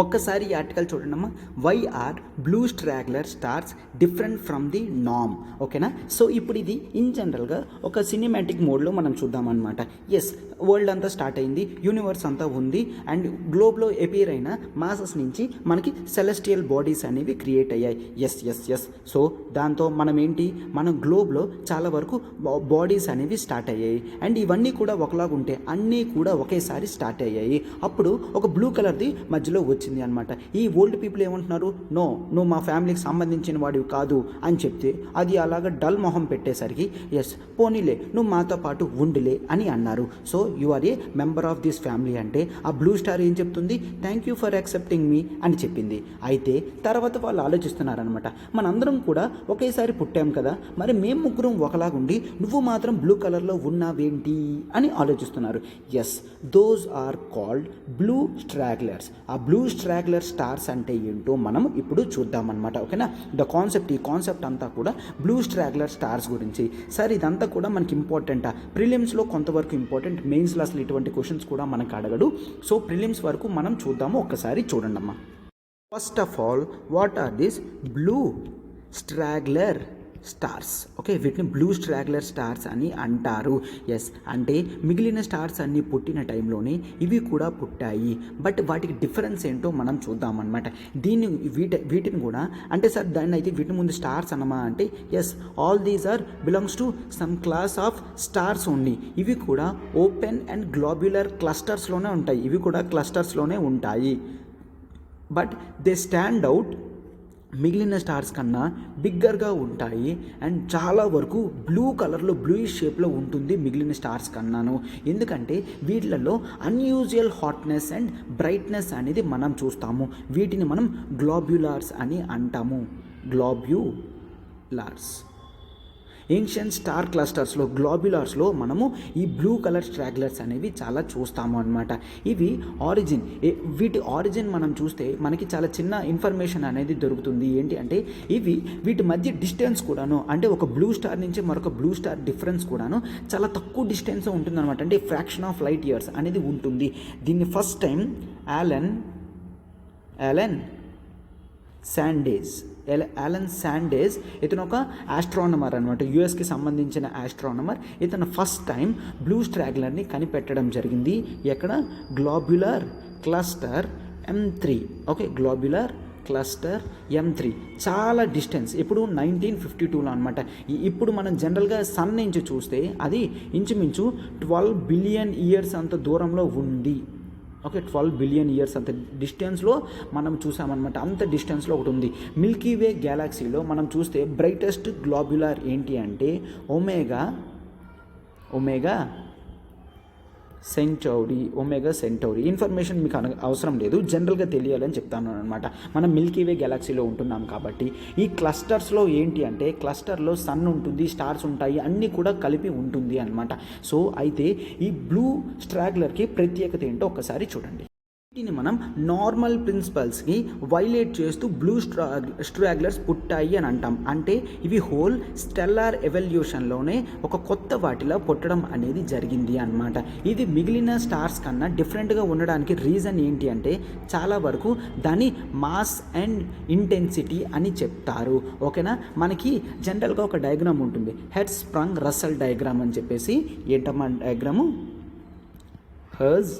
ఒక్కసారి ఈ ఆర్టికల్ చూడండమ్మా. Why are blue straggler stars different from the నామ్. ఓకేనా, సో ఇప్పుడు ఇది ఇన్ జనరల్గా ఒక సినిమాటిక్ మోడ్లో మనం చూద్దామన్నమాట. ఎస్, వరల్డ్ అంతా స్టార్ట్ అయింది, యూనివర్స్ అంతా ఉంది అండ్ గ్లోబ్లో అపియర్ అయిన మాసెస్ నుంచి మనకి సెలెస్టియల్ బాడీస్ అనేవి క్రియేట్ అయ్యాయి. ఎస్. సో దాంతో మనం ఏంటి, మన గ్లోబ్లో చాలా వరకు బాడీస్ అనేవి స్టార్ట్ అయ్యాయి అండ్ ఇవన్నీ కూడా ఒకలాగుంటే అన్నీ కూడా ఒకేసారి స్టార్ట్ అయ్యాయి. అప్పుడు ఒక బ్లూ కలర్ది మధ్యలో వచ్చింది అనమాట. ఈ ఓల్డ్ పీపుల్ ఏమంటున్నారు, నో, నువ్వు మా ఫ్యామిలీకి సంబంధించిన వాడివి కాదు అని చెప్తే అది అలాగా డల్ మొహం పెట్టేసరికి ఎస్ పోనీలే నువ్వు మాతో పాటు ఉండిలే అని అన్నారు. So you are a member of this family అంటే ఆ బ్లూ స్టార్ ఏం చెప్తుంది, thank you for accepting me అని చెప్పింది. అయితే తర్వాత వాళ్ళు ఆలోచిస్తున్నారనమాట, మనందరం కూడా ఒకేసారి పుట్టాం కదా, మరి మేము ముగ్గురం ఒకలాగుండి నువ్వు మాత్రం బ్లూ కలర్లో ఉన్నావేంటి అని ఆలోచిస్తున్నారు. Yes, those are called blue stragglers. ఆ బ్లూ స్ట్రాగ్లర్ స్టార్స్ అంటే ఏంటో మనం ఇప్పుడు చూద్దామన్నమాట. ఓకేనా, ఈ కాన్సెప్ట్ అంతా కూడా బ్లూ స్ట్రాగ్లర్ స్టార్స్ గురించి. సార్ ఇదంతా కూడా మనకి ఇంపార్టెంటా? ప్రిలిమ్స్లో కొంతవరకు ఇంపార్టెంట్, మెయిన్స్లో అసలు ఇటువంటి క్వశ్చన్స్ కూడా మనకు అడగడు. సో ప్రిలిమ్స్ వరకు మనం చూద్దాము, ఒక్కసారి చూడండి అమ్మా. First of all what are this blue straggler stars. Okay, వీటిని బ్లూ స్ట్రాగ్లర్ స్టార్స్ అని అంటారు. ఎస్, అంటే మిగిలిన స్టార్స్ అన్నీ పుట్టిన టైంలోనే ఇవి కూడా పుట్టాయి. బట్ వాటికి డిఫరెన్స్ ఏంటో మనం చూద్దామన్నమాట. వీటిని కూడా అంటే సార్ దాన్ని అయితే వీటి ముందు స్టార్స్ అన్నమా అంటే yes, all these are belongs to some class of stars only. ఇవి కూడా ఓపెన్ అండ్ గ్లోబ్యులర్ క్లస్టర్స్లోనే ఉంటాయి. ఇవి కూడా క్లస్టర్స్లోనే ఉంటాయి. బట్ దే స్టాండ్ అవుట్ మిగిలిన స్టార్స్ కన్నా బిగ్గర్గా ఉంటాయి అండ్ చాలా వరకు బ్లూ కలర్లో బ్లూయిష్ షేప్లో ఉంటుంది మిగిలిన స్టార్స్ కన్నాను. ఎందుకంటే వీటిలలో అన్యూజువల్ హాట్నెస్ అండ్ బ్రైట్నెస్ అనేది మనం చూస్తాము. వీటిని మనం గ్లోబ్యులార్స్ అని అంటాము. గ్లోబ్యులార్స్. ఏన్షియంట్ స్టార్ క్లస్టర్స్లో గ్లోబ్యులార్స్లో మనము ఈ బ్లూ కలర్ స్ట్రాగ్లర్స్ అనేవి చాలా చూస్తాము అన్నమాట. ఇవి వీటి ఆరిజిన్ మనం చూస్తే మనకి చాలా చిన్న ఇన్ఫర్మేషన్ అనేది దొరుకుతుంది. ఏంటి అంటే వీటి మధ్య డిస్టెన్స్ కూడాను, అంటే ఒక బ్లూ స్టార్ నుంచి మరొక బ్లూ స్టార్ డిఫరెన్స్ కూడాను చాలా తక్కువ డిస్టెన్స్ ఉంటుందన్నమాట. అంటే ఫ్రాక్షన్ ఆఫ్ లైట్ ఇయర్స్ అనేది ఉంటుంది. దీన్ని ఫస్ట్ టైం యాలెన్ శాండేజ్ ఇతను ఒక ఆస్ట్రానమర్ అనమాట, యుఎస్కి సంబంధించిన ఆస్ట్రానమర్. ఇతను ఫస్ట్ టైం బ్లూ స్ట్రాగ్లర్ని కనిపెట్టడం జరిగింది. ఎక్కడ? Globular cluster M3. Okay, globular cluster M3 చాలా డిస్టెన్స్. ఇప్పుడు 1952లో అనమాట. ఇప్పుడు మనం జనరల్గా సన్ నుంచి చూస్తే అది ఇంచుమించు 12 బిలియన్ ఇయర్స్ అంత దూరంలో ఉంది. ఓకే, 12 బిలియన్ ఇయర్స్ అంత డిస్టెన్స్లో మనం చూసామన్నమాట. అంత డిస్టెన్స్లో ఒకటి ఉంది. మిల్కీవే గ్యాలక్సీలో మనం చూస్తే బ్రైటెస్ట్ గ్లోబ్యులర్ ఏంటి అంటే ఒమేగా సెంటౌరీ. ఇన్ఫర్మేషన్ మీకు అవసరం లేదు, జనరల్గా తెలియాలని చెప్తాను అనమాట. మనం మిల్కీవే గ్యాలక్సీలో ఉంటున్నాం కాబట్టి. ఈ క్లస్టర్స్లో ఏంటి అంటే క్లస్టర్లో సన్ ఉంటుంది, స్టార్స్ ఉంటాయి, అన్నీ కూడా కలిపి ఉంటుంది అనమాట. సో అయితే ఈ బ్లూ స్ట్రాగ్లర్కి ప్రత్యేకత ఏంటో ఒక్కసారి చూడండి. వీటిని మనం నార్మల్ ప్రిన్సిపల్స్కి వైలేట్ చేస్తూ బ్లూ స్ట్రాగ్లర్స్ పుట్టాయి అని అంటాం. అంటే ఇవి హోల్ స్టెల్లార్ ఎవల్యూషన్లోనే ఒక కొత్త వాటిలో పుట్టడం అనేది జరిగింది అన్నమాట. ఇది మిగిలిన స్టార్స్ కన్నా డిఫరెంట్గా ఉండడానికి రీజన్ ఏంటి అంటే చాలా వరకు దాని మాస్ అండ్ ఇంటెన్సిటీ అని చెప్తారు. ఓకేనా, మనకి జనరల్గా ఒక డయాగ్రామ్ ఉంటుంది, హెర్ట్జ్ స్ప్రంగ్ రస్సెల్ డయాగ్రామ్ అని చెప్పేసి. ఏంటమ్మా diagram? Hertz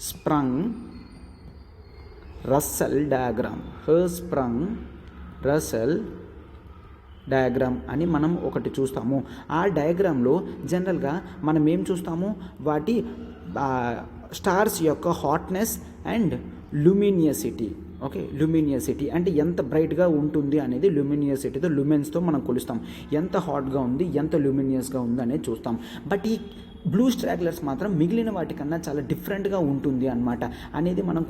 sprung Russell diagram అని మనం ఒకటి చూస్తాము. ఆ డయాగ్రామ్లో జనరల్గా మనం ఏం చూస్తాము, వాటి స్టార్స్ యొక్క హాట్నెస్ అండ్ లుమినియసిటీ. ఓకే, లుమినియసిటీ అంటే ఎంత బ్రైట్గా ఉంటుంది అనేది లుమినియసిటీతో, లుమెన్స్తో మనం కొలుస్తాం. ఎంత హాట్గా ఉంది, ఎంత లుమినియస్గా ఉంది అనేది చూస్తాం. బట్ ఈ బ్లూ స్ట్రాగ్లర్స్ మాత్రం మిగిలిన వాటికన్నా చాలా డిఫరెంట్గా ఉంటుంది అన్నమాట అనేది మనం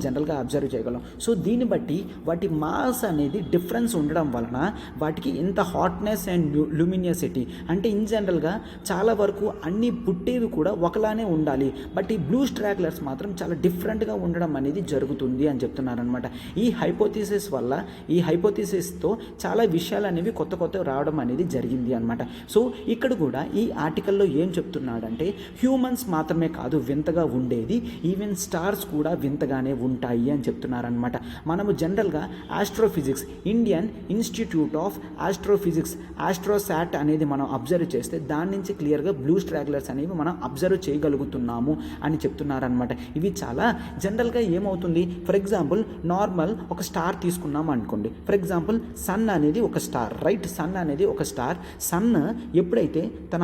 జనరల్గా అబ్జర్వ్ చేయగలం. సో దీన్ని బట్టి వాటి మాస్ అనేది డిఫరెన్స్ ఉండడం వలన వాటికి ఇంత హాట్నెస్ అండ్ లుమినియసిటీ, అంటే ఇన్ జనరల్గా చాలా వరకు అన్ని పుట్టేవి కూడా ఒకలానే ఉండాలి, బట్ ఈ బ్లూ స్ట్రాగ్లర్స్ మాత్రం చాలా డిఫరెంట్గా ఉండడం అనేది జరుగుతుంది అని చెప్తున్నారనమాట. ఈ హైపోథిసిస్తో చాలా విషయాలు అనేవి కొత్త రావడం అనేది జరిగింది అనమాట. సో ఇక్కడ కూడా ఈ ఆర్టికల్లో ఏం చెప్తున్నాడు అంటే హ్యూమన్స్ మాత్రమే కాదు వింతగా ఉండేది, ఈవెన్ స్టార్స్ కూడా వింతగానే ఉంటాయి అని చెప్తున్నారనమాట. మనము జనరల్గా astrophysics, Indian institute of astrophysics, AstroSat అనేది మనం అబ్జర్వ్ చేస్తే దాని నుంచి క్లియర్గా బ్లూ స్ట్రాగ్లర్స్ అనేవి మనం అబ్జర్వ్ చేయగలుగుతున్నాము అని చెప్తున్నారనమాట. ఇవి చాలా జనరల్గా ఏమవుతుంది, ఫర్ ఎగ్జాంపుల్ నార్మల్ ఒక స్టార్ తీసుకున్నాము అనుకోండి. ఫర్ ఎగ్జాంపుల్ సన్ అనేది ఒక స్టార్, రైట్? సన్ అనేది ఒక స్టార్. సన్ ఎప్పుడైతే తన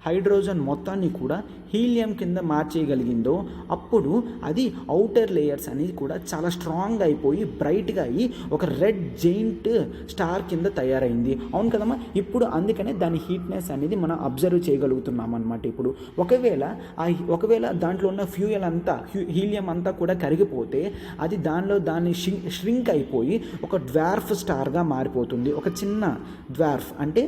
హైడ్రోజన్ మొత్తాన్ని కూడా హీలియం కింద మార్చేయగలిగిందో అప్పుడు అది ఔటర్ లేయర్స్ అనేది కూడా చాలా స్ట్రాంగ్ అయిపోయి బ్రైట్గా అయ్యి ఒక రెడ్ జెయింట్ స్టార్ కింద తయారైంది. అవును కదమ్మా? ఇప్పుడు అందుకనే దాని హీట్నెస్ అనేది మనం అబ్జర్వ్ చేయగలుగుతున్నాం అనమాట. ఇప్పుడు ఒకవేళ దాంట్లో ఉన్న ఫ్యూయల్ అంతా, హీలియం అంతా కూడా కరిగిపోతే అది దాన్ని ష్రింక్ అయిపోయి ఒక డ్వార్ఫ్ స్టార్గా మారిపోతుంది. ఒక చిన్న డ్వార్ఫ్ అంటే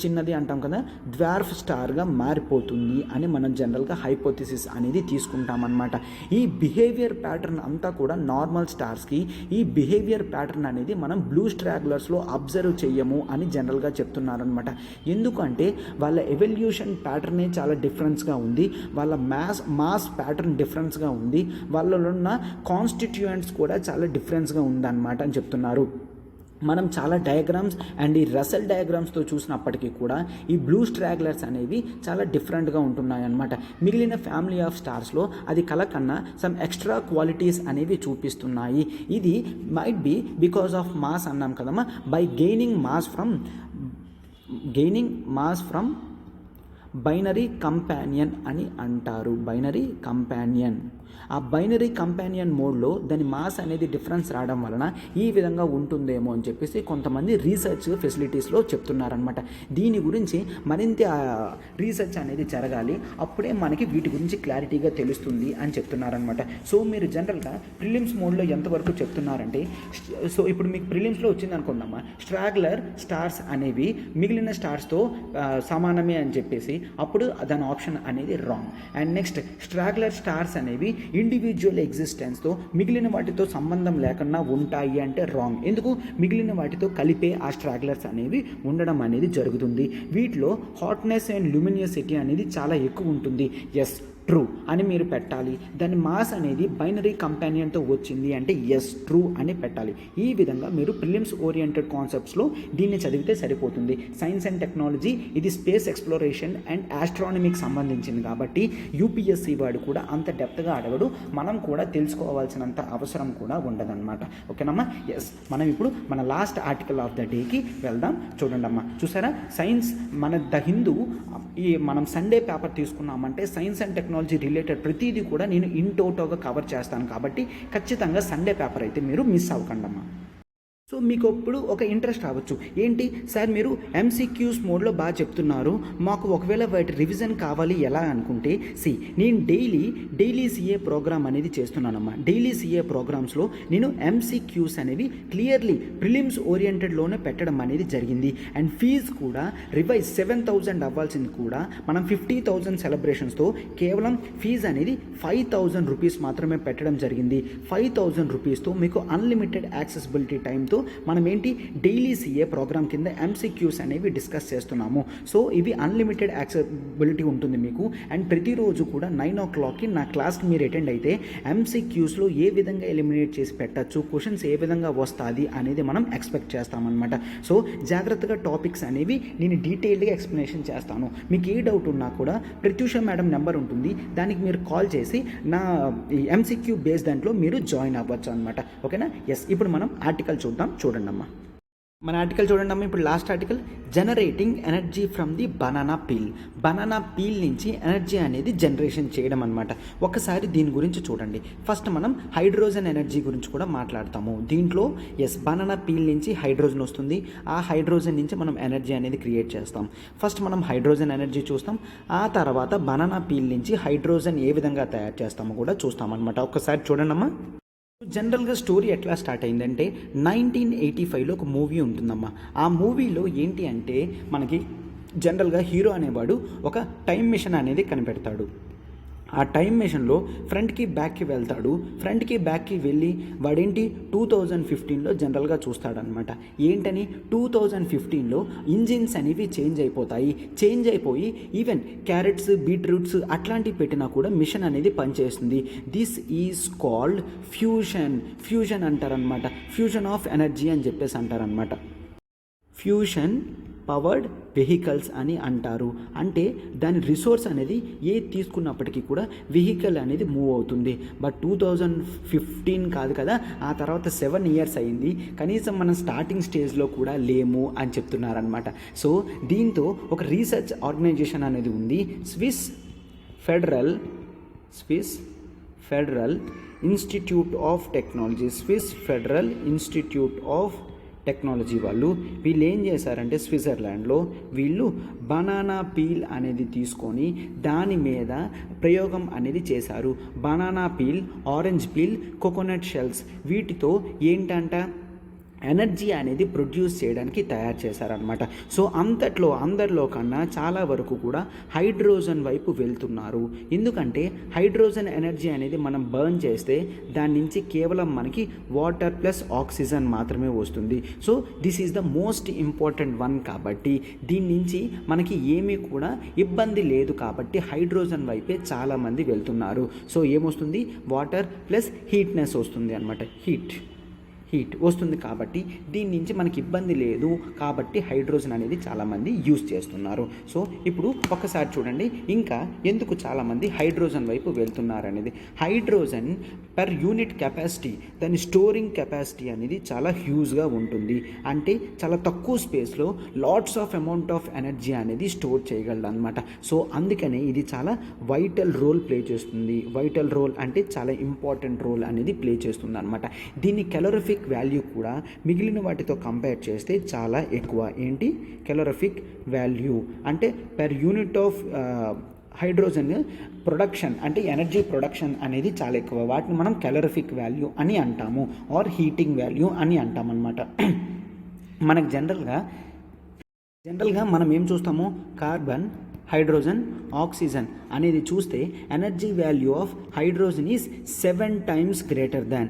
చిన్నది అంటాం కదా, డ్వార్ఫ్ స్టార్గా మారిపోతుంది అని మనం జనరల్గా హైపోథిసిస్ అనేది తీసుకుంటామన్నమాట. ఈ బిహేవియర్ ప్యాటర్న్ అంతా కూడా నార్మల్ స్టార్స్కి ఈ బిహేవియర్ ప్యాటర్న్ అనేది మనం బ్లూ స్ట్రాగ్లర్స్లో అబ్జర్వ్ చెయ్యము అని జనరల్గా చెప్తున్నారనమాట. ఎందుకంటే వాళ్ళ ఎవల్యూషన్ ప్యాటర్నే చాలా డిఫరెన్స్గా ఉంది, వాళ్ళ మాస్ ప్యాటర్న్ డిఫరెన్స్గా ఉంది, వాళ్ళలో ఉన్న కాన్స్టిట్యూయెంట్స్ కూడా చాలా డిఫరెన్స్గా ఉందన్నమాట అని చెప్తున్నారు. మనం చాలా డయాగ్రామ్స్ అండ్ ఈ రసెల్ డయాగ్రామ్స్తో చూసినప్పటికీ కూడా ఈ బ్లూ స్ట్రాగ్లర్స్ అనేవి చాలా డిఫరెంట్గా ఉంటున్నాయి అన్నమాట. మిగిలిన ఫ్యామిలీ ఆఫ్ స్టార్స్లో అది కల కన్నా సమ్ ఎక్స్ట్రా క్వాలిటీస్ అనేవి చూపిస్తున్నాయి. ఇది might be because of mass అన్నాం కదమ్మా, by gaining mass from binary companion అని అంటారు. బైనరీ కంపానియన్, ఆ బైనరీ కంపానియన్ మోడ్లో దాని మాస్ అనేది డిఫరెన్స్ రావడం వలన ఈ విధంగా ఉంటుందేమో అని చెప్పేసి కొంతమంది రీసెర్చ్ ఫెసిలిటీస్లో చెప్తున్నారనమాట. దీని గురించి మరింత రీసెర్చ్ అనేది జరగాలి, అప్పుడే మనకి వీటి గురించి క్లారిటీగా తెలుస్తుంది అని చెప్తున్నారనమాట. సో మీరు జనరల్గా ప్రిలిమ్స్ మోడ్లో ఎంతవరకు చెప్తున్నారంటే, సో ఇప్పుడు మీకు ప్రిలిమ్స్లో వచ్చింది అనుకున్నామా, స్ట్రాగ్లర్ స్టార్స్ అనేవి మిగిలిన స్టార్స్తో సమానమే అని చెప్పేసి, అప్పుడు దాని ఆప్షన్ అనేది రాంగ్. అండ్ నెక్స్ట్ స్ట్రాగ్లర్ స్టార్స్ అనేవి ఇండివిజువల్ ఎగ్జిస్టెన్స్తో మిగిలిన వాటితో సంబంధం లేకుండా ఉంటాయి అంటే రాంగ్. ఎందుకు? మిగిలిన వాటితో కలిపే ఆ స్ట్రాగ్లర్స్ అనేవి ఉండడం అనేది జరుగుతుంది. వీటిలో హాట్నెస్ అండ్ ల్యూమినియసిటీ అనేది చాలా ఎక్కువ ఉంటుంది. ఎస్, ట్రూ అని మీరు పెట్టాలి. దాని మాస్ అనేది బైనరీ కంపానియన్తో వచ్చింది అంటే ఎస్, ట్రూ అని పెట్టాలి. ఈ విధంగా మీరు ప్రిలిమ్స్ ఓరియంటెడ్ కాన్సెప్ట్స్లో దీన్ని చదివితే సరిపోతుంది. సైన్స్ అండ్ టెక్నాలజీ ఇది స్పేస్ ఎక్స్ప్లోరేషన్ అండ్ ఆస్ట్రానమీకి సంబంధించింది కాబట్టి యూపీఎస్సీ వాడు కూడా అంత డెప్త్గా అడగడు, మనం కూడా తెలుసుకోవాల్సినంత అవసరం కూడా ఉండదన్నమాట. ఓకేనమ్మా? ఎస్, మనం ఇప్పుడు మన లాస్ట్ ఆర్టికల్ ఆఫ్ ద డేకి వెళ్దాం. చూడండమ్మా, చూసారా, సైన్స్ మన ద హిందూ ఈ మనం సండే పేపర్ తీసుకున్నామంటే సైన్స్ అండ్ టెక్నాలజీ రిలేటెడ్ ప్రతిదీ కూడా నేను ఇన్ టోటల్గా కవర్ చేస్తాను కాబట్టి ఖచ్చితంగా సండే పేపర్ అయితే మీరు మిస్ అవ్వకండమ్మా. సో మీకు ఇప్పుడు ఒక ఇంట్రెస్ట్ రావచ్చు, ఏంటి సార్ మీరు ఎంసీక్యూస్ మోడ్లో బాగా చెప్తున్నారు, మాకు ఒకవేళ వాటి రివిజన్ కావాలి ఎలా అనుకుంటే, నేను డైలీ సిఏ ప్రోగ్రామ్ అనేది చేస్తున్నానమ్మా. డైలీ సిఏ ప్రోగ్రామ్స్లో నేను ఎంసీక్యూస్ అనేవి క్లియర్లీ ప్రిలిమ్స్ ఓరియంటెడ్లోనే పెట్టడం అనేది జరిగింది. అండ్ ఫీజు కూడా రివైజ్ 7,000 అవ్వాల్సింది కూడా మనం 50,000 సెలబ్రేషన్స్తో కేవలం ఫీజు అనేది 5,000 రూపీస్ మాత్రమే పెట్టడం జరిగింది. 5,000 రూపీస్తో మీకు అన్లిమిటెడ్ యాక్సెసిబిలిటీ టైంతో మనం ఏంటి డైలీ సిఏ ప్రోగ్రామ్ కింద ఎంసీక్యూస్ అనేవి డిస్కస్ చేస్తున్నాము. సో ఇవి అన్లిమిటెడ్ యాక్సెసిబిలిటీ ఉంటుంది మీకు. అండ్ ప్రతిరోజు కూడా 9 o'clockకి నా క్లాస్కి మీరు అటెండ్ అయితే ఎంసీక్యూస్లో ఏ విధంగా ఎలిమినేట్ చేసి పెట్టచ్చు, క్వశ్చన్స్ ఏ విధంగా వస్తుంది అనేది మనం ఎక్స్పెక్ట్ చేస్తామన్నమాట. సో జాగ్రత్తగా టాపిక్స్ అనేవి నేను డీటెయిల్డ్గా ఎక్స్ప్లెనేషన్ చేస్తాను. మీకు ఏ డౌట్ ఉన్నా కూడా ప్రత్యూష మేడం నెంబర్ ఉంటుంది, దానికి మీరు కాల్ చేసి నా ఈ ఎంసీక్యూ బేస్ దాంట్లో మీరు జాయిన్ అవ్వచ్చు అనమాట. ఓకేనా? ఎస్, ఇప్పుడు మనం ఆర్టికల్ చూద్దాం. చూడండమ్మా, మన ఆర్టికల్ చూడండమ్మా. ఇప్పుడు last article, generating energy from the banana peel. Banana peel నుంచి ఎనర్జీ అనేది జనరేషన్ చేయడం అనమాట. ఒకసారి దీని గురించి చూడండి. ఫస్ట్ మనం హైడ్రోజన్ ఎనర్జీ గురించి కూడా మాట్లాడతాము దీంట్లో. ఎస్, బనానా పీల్ నుంచి హైడ్రోజన్ వస్తుంది, ఆ హైడ్రోజన్ నుంచి మనం ఎనర్జీ అనేది క్రియేట్ చేస్తాం. ఫస్ట్ మనం హైడ్రోజన్ ఎనర్జీ చూస్తాం, ఆ తర్వాత బనానా పీల్ నుంచి హైడ్రోజన్ ఏ విధంగా తయారు చేస్తామో కూడా చూస్తాం అనమాట. ఒకసారి చూడండమ్మా. జనరల్గా స్టోరీ ఎట్లా స్టార్ట్ అయిందంటే 1985లో ఒక మూవీ ఉంటుందమ్మా. ఆ మూవీలో ఏంటి అంటే మనకి జనరల్గా హీరో అనేవాడు ఒక టైం మిషన్ అనేది కనిపెడతాడు. ఆ టైం మెషిన్లో ఫ్రంట్కి బ్యాక్కి వెళ్తాడు. ఫ్రంట్కి బ్యాక్కి వెళ్ళి వాడేంటి 2015లో జనరల్గా చూస్తాడనమాట. ఏంటని 2015లో ఇంజిన్స్ అనేవి చేంజ్ అయిపోయి ఈవెన్ క్యారెట్స్, బీట్రూట్స్ అట్లాంటివి పెట్టినా కూడా మిషన్ అనేది పనిచేస్తుంది. దిస్ ఈజ్ కాల్డ్ ఫ్యూజన్ అంటారనమాట. ఫ్యూజన్ ఆఫ్ ఎనర్జీ అని చెప్పేసి అంటారనమాట. ఫ్యూషన్ పవర్డ్ వెహికల్స్ అని అంటారు. అంటే దాని రిసోర్స్ అనేది ఏది తీసుకున్నప్పటికీ కూడా వెహికల్ అనేది మూవ్ అవుతుంది. బట్ 2015 కాదు కదా, ఆ తర్వాత 7 years అయింది, కనీసం మనం స్టార్టింగ్ స్టేజ్లో కూడా లేము అని చెప్తున్నారనమాట. సో దీంతో ఒక రీసెర్చ్ ఆర్గనైజేషన్ అనేది ఉంది, Swiss federal institute of technology వీళ్ళు ఏం చేశారంటే స్విట్జర్లాండ్లో వీళ్ళు బనానా పీల్ అనేది తీసుకొని దాని మీద ప్రయోగం అనేది చేశారు. Banana peel, orange peel, coconut shells వీటితో ఏంటంట ఎనర్జీ అనేది ప్రొడ్యూస్ చేయడానికి తయారు చేశారనమాట. సో అందరిలో కన్నా చాలా వరకు కూడా హైడ్రోజన్ వైపు వెళ్తున్నారు. ఎందుకంటే హైడ్రోజన్ ఎనర్జీ అనేది మనం బర్న్ చేస్తే దాని నుంచి కేవలం మనకి వాటర్ ప్లస్ ఆక్సిజన్ మాత్రమే వస్తుంది. So this is the most important one. కాబట్టి దీని నుంచి మనకి ఏమీ కూడా ఇబ్బంది లేదు కాబట్టి హైడ్రోజన్ వైపే చాలామంది వెళ్తున్నారు. సో ఏమొస్తుంది, వాటర్ ప్లస్ హీట్నెస్ వస్తుంది అనమాట. హీట్ వస్తుంది కాబట్టి దీని నుంచి మనకి ఇబ్బంది లేదు కాబట్టి హైడ్రోజన్ అనేది చాలామంది యూజ్ చేస్తున్నారు. సో ఇప్పుడు ఒక్కసారి చూడండి ఇంకా ఎందుకు చాలామంది హైడ్రోజన్ వైపు వెళ్తున్నారు అనేది. హైడ్రోజన్ పర్ యూనిట్ కెపాసిటీ, దాని స్టోరింగ్ కెపాసిటీ అనేది చాలా హ్యూజ్గా ఉంటుంది. అంటే చాలా తక్కువ స్పేస్లో lots of amount of energy అనేది స్టోర్ చేయగలదు అనమాట. సో అందుకనే ఇది చాలా వైటల్ రోల్ ప్లే చేస్తుంది. వైటల్ రోల్ అంటే చాలా ఇంపార్టెంట్ రోల్ అనేది ప్లే చేస్తుంది అనమాట. దీన్ని కెలోరిఫిక్ వాల్యూ కూడా మిగిలిన వాటితో కంపేర్ చేస్తే చాలా ఎక్కువ. ఏంటి కెలోరిఫిక్ వాల్యూ అంటే per unit of hydrogen production అంటే ఎనర్జీ ప్రొడక్షన్ అనేది చాలా ఎక్కువ. వాటిని మనం కెలోరిఫిక్ వాల్యూ అని అంటాము ఆర్ హీటింగ్ వాల్యూ అని అంటాం అనమాట. మనకు జనరల్గా మనం ఏం చూస్తాము, కార్బన్, హైడ్రోజన్, ఆక్సిజన్ అనేది చూస్తే energy value of hydrogen is 7 times greater than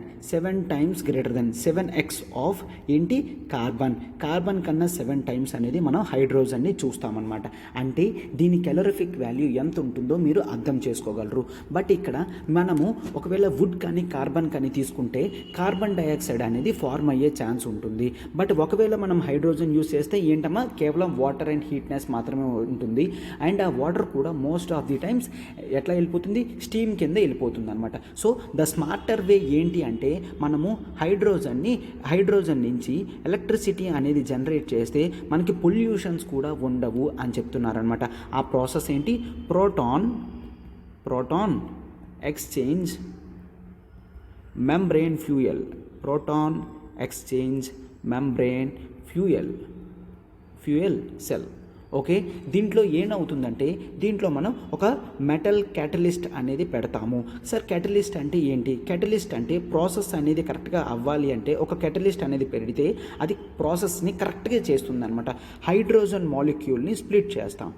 7x of ఏంటి కార్బన్ కన్నా 7 times అనేది మనం హైడ్రోజన్ని చూస్తామన్నమాట. అంటే దీని కెలోరిఫిక్ వాల్యూ ఎంత ఉంటుందో మీరు అర్థం చేసుకోగలరు. బట్ ఇక్కడ మనము ఒకవేళ వుడ్ కానీ కార్బన్ కానీ తీసుకుంటే కార్బన్ డైఆక్సైడ్ అనేది ఫార్మ్ అయ్యే ఛాన్స్ ఉంటుంది. బట్ ఒకవేళ మనం హైడ్రోజన్ యూస్ చేస్తే ఏంటమ్మా, కేవలం వాటర్ అండ్ హీట్నెస్ మాత్రమే ఉంటుంది. అండ్ ఆ వాటర్ కూడా మోస్ట్ ఆఫ్ ది టైమ్స్ ఎట్లా వెళ్ళిపోతుంది, స్టీమ్ కింద వెళ్ళిపోతుంది అనమాట. సో ద స్మార్టర్ వే ఏంటి అంటే మనము హైడ్రోజన్ నుంచి ఎలక్ట్రిసిటీ అనేది జనరేట్ చేస్తే మనకి పొల్యూషన్స్ కూడా ఉండవు అని చెప్తున్నారనమాట. ఆ ప్రాసెస్ ఏంటి, proton exchange membrane fuel. Proton exchange membrane fuel cell. Okay, దీంట్లో ఏమవుతుందంటే దీంట్లో మనం ఒక మెటల్ క్యాటలిస్ట్ అనేది పెడతాము. సార్ క్యాటలిస్ట్ అంటే ఏంటి? క్యాటలిస్ట్ అంటే ప్రాసెస్ అనేది కరెక్ట్గా అవ్వాలి అంటే ఒక క్యాటలిస్ట్ అనేది పెడితే అది ప్రాసెస్ని కరెక్ట్గా చేస్తుంది అనమాట. హైడ్రోజన్ మాలిక్యూల్ని స్ప్లిట్ చేస్తాం.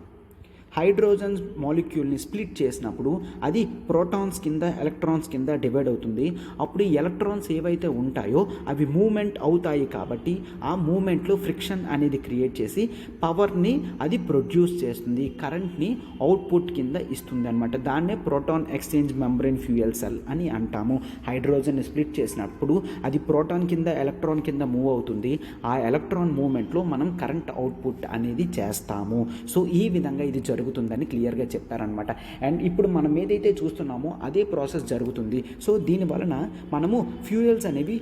హైడ్రోజన్ మాలిక్యూల్ని స్ప్లిట్ చేసినప్పుడు అది ప్రోటాన్స్ కింద ఎలక్ట్రాన్స్ కింద డివైడ్ అవుతుంది. అప్పుడు ఈ ఎలక్ట్రాన్స్ ఏవైతే ఉంటాయో అవి మూమెంట్ అవుతాయి కాబట్టి ఆ మూమెంట్లో ఫ్రిక్షన్ అనేది క్రియేట్ చేసి పవర్ని అది ప్రొడ్యూస్ చేస్తుంది, కరెంట్ని అవుట్పుట్ కింద ఇస్తుంది అనమాట. దాన్నే proton exchange membrane fuel cell అని అంటాము. హైడ్రోజన్ని స్ప్లిట్ చేసినప్పుడు అది ప్రోటాన్ కింద ఎలక్ట్రాన్ కింద మూవ్ అవుతుంది. ఆ ఎలక్ట్రాన్ మూమెంట్లో మనం కరెంట్ అవుట్పుట్ అనేది చేస్తాము. సో ఈ విధంగా ఇది జరుగుతుందని క్లియర్గా చెప్పారనమాట. అండ్ ఇప్పుడు మనం ఏదైతే చూస్తున్నామో అదే ప్రాసెస్ జరుగుతుంది. సో దీని వలన మనము ఫ్యూయల్స్ అనేవి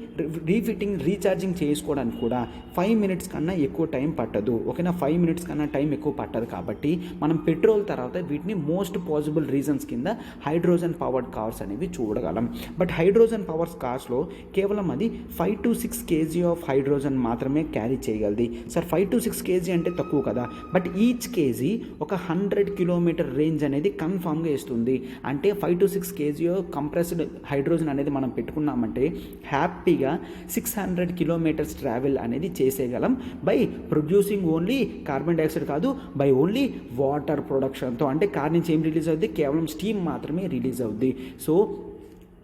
రీఛార్జింగ్ చేసుకోవడానికి కూడా 5 minutes కన్నా ఎక్కువ టైం పట్టదు. ఓకేనా, 5 minutes కన్నా టైం ఎక్కువ పట్టదు కాబట్టి మనం పెట్రోల్ తర్వాత వీటిని మోస్ట్ పాసిబుల్ రీజన్స్ కింద హైడ్రోజన్ పవర్డ్ కార్స్ అనేవి చూడగలం. బట్ హైడ్రోజన్ పవర్స్ కార్స్లో కేవలం అది 5 to 6 kg ఆఫ్ హైడ్రోజన్ మాత్రమే క్యారీ చేయగలది. సార్ 5 to 6 kg అంటే తక్కువ కదా, బట్ ఈచ్ కేజీ ఒక 100 kilometer రేంజ్ అనేది కన్ఫామ్గా ఇస్తుంది. అంటే 5 to 6 kg కంప్రెస్డ్ హైడ్రోజన్ అనేది మనం పెట్టుకున్నామంటే హ్యాపీగా 600 kilometers ట్రావెల్ అనేది చేసేయగలం by producing only carbon dioxide కాదు, బై ఓన్లీ వాటర్ ప్రొడక్షన్తో. అంటే కార్ నుంచి ఏం రిలీజ్ అవుద్ది, కేవలం స్టీమ్ మాత్రమే రిలీజ్ అవుద్ది. సో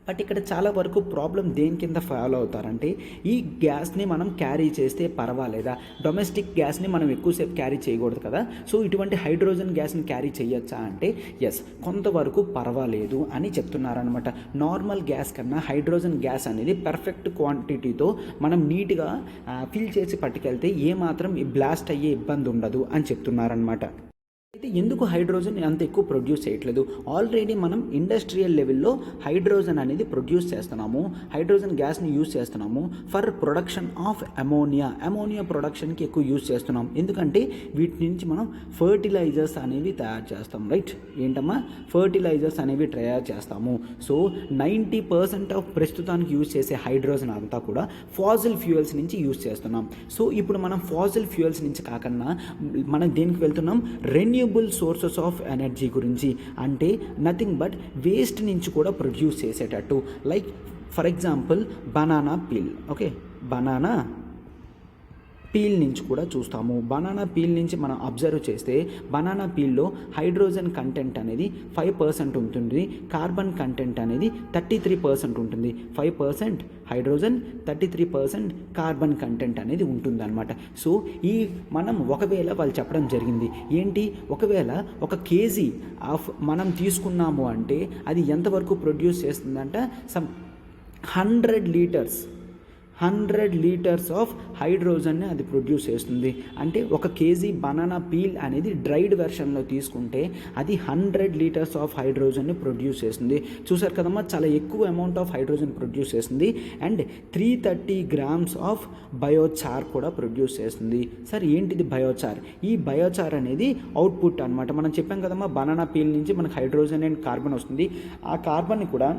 బట్ ఇక్కడ చాలా వరకు ప్రాబ్లం దేని కింద ఫాలో అవుతారంటే ఈ గ్యాస్ని మనం క్యారీ చేస్తే పర్వాలేదా, డొమెస్టిక్ గ్యాస్ని మనం ఎక్కువసేపు క్యారీ చేయకూడదు కదా, సో ఇటువంటి హైడ్రోజన్ గ్యాస్ని క్యారీ చేయొచ్చా అంటే ఎస్, కొంతవరకు పర్వాలేదు అని చెప్తున్నారనమాట. నార్మల్ గ్యాస్ కన్నా హైడ్రోజన్ గ్యాస్ అనేది పర్ఫెక్ట్ క్వాంటిటీతో మనం నీట్గా ఫిల్ చేసి పట్టుకెళ్తే ఏమాత్రం బ్లాస్ట్ అయ్యే ఇబ్బంది ఉండదు అని చెప్తున్నారనమాట. అయితే ఎందుకు హైడ్రోజన్ అంత ఎక్కువ ప్రొడ్యూస్ చేయట్లేదు? ఆల్రెడీ మనం ఇండస్ట్రియల్ లెవెల్లో హైడ్రోజన్ అనేది ప్రొడ్యూస్ చేస్తున్నాము, హైడ్రోజన్ గ్యాస్ని యూజ్ చేస్తున్నాము ఫర్ ప్రొడక్షన్ ఆఫ్ అమోనియా ప్రొడక్షన్కి ఎక్కువ యూజ్ చేస్తున్నాం. ఎందుకంటే వీటి నుంచి మనం ఫర్టిలైజర్స్ అనేవి తయారు చేస్తాం. రైట్, ఏంటమ్మా, ఫర్టిలైజర్స్ అనేవి తయారు చేస్తాము. సో 90% ఆఫ్ ప్రస్తుతానికి యూజ్ చేసే హైడ్రోజన్ అంతా కూడా ఫాజిల్ ఫ్యూయల్స్ నుంచి యూజ్ చేస్తున్నాం. సో ఇప్పుడు మనం ఫాజిల్ ఫ్యూయల్స్ నుంచి కాకుండా మనం దేనికి వెళ్తున్నాం, రెన్యూబుల్ సోర్సెస్ ఆఫ్ ఎనర్జీ గురించి. అంటే నథింగ్ బట్ వేస్ట్ నుంచి కూడా ప్రొడ్యూస్ చేసేటట్టు. Like for example banana peel. Okay, banana peel నుంచి కూడా చూస్తాము. బనానా పీల్ నుంచి మనం అబ్జర్వ్ చేస్తే బనానా పీల్లో హైడ్రోజన్ కంటెంట్ అనేది 5% ఉంటుంది, కార్బన్ కంటెంట్ అనేది 33% ఉంటుంది. 5% హైడ్రోజన్, 33% కార్బన్ కంటెంట్ అనేది ఉంటుందన్నమాట. సో ఈ మనం ఒకవేళ వాళ్ళు చెప్పడం జరిగింది ఏంటి, ఒకవేళ 1 kg ఆఫ్ మనం తీసుకున్నాము అంటే అది ఎంతవరకు ప్రొడ్యూస్ చేస్తుందంట, సమ్ 100 లీటర్స్ ఆఫ్ హైడ్రోజన్ని అది ప్రొడ్యూస్ చేస్తుంది. అంటే 1 kg బనానా పీల్ అనేది డ్రైడ్ వెర్షన్లో తీసుకుంటే అది 100 లీటర్స్ ఆఫ్ హైడ్రోజన్ని ప్రొడ్యూస్ చేస్తుంది. చూసారు కదమ్మా, చాలా ఎక్కువ అమౌంట్ ఆఫ్ హైడ్రోజన్ ప్రొడ్యూస్ చేస్తుంది. అండ్ 330 grams ఆఫ్ బయోచార్ కూడా ప్రొడ్యూస్ చేస్తుంది. సార్ ఏంటిది బయోచార్? ఈ బయోచార్ అనేది అవుట్పుట్ అనమాట. మనం చెప్పాం కదమ్మా, బనానా పీల్ నుంచి మనకు హైడ్రోజన్ అండ్ కార్బన్ వస్తుంది. ఆ కార్బన్ని కూడా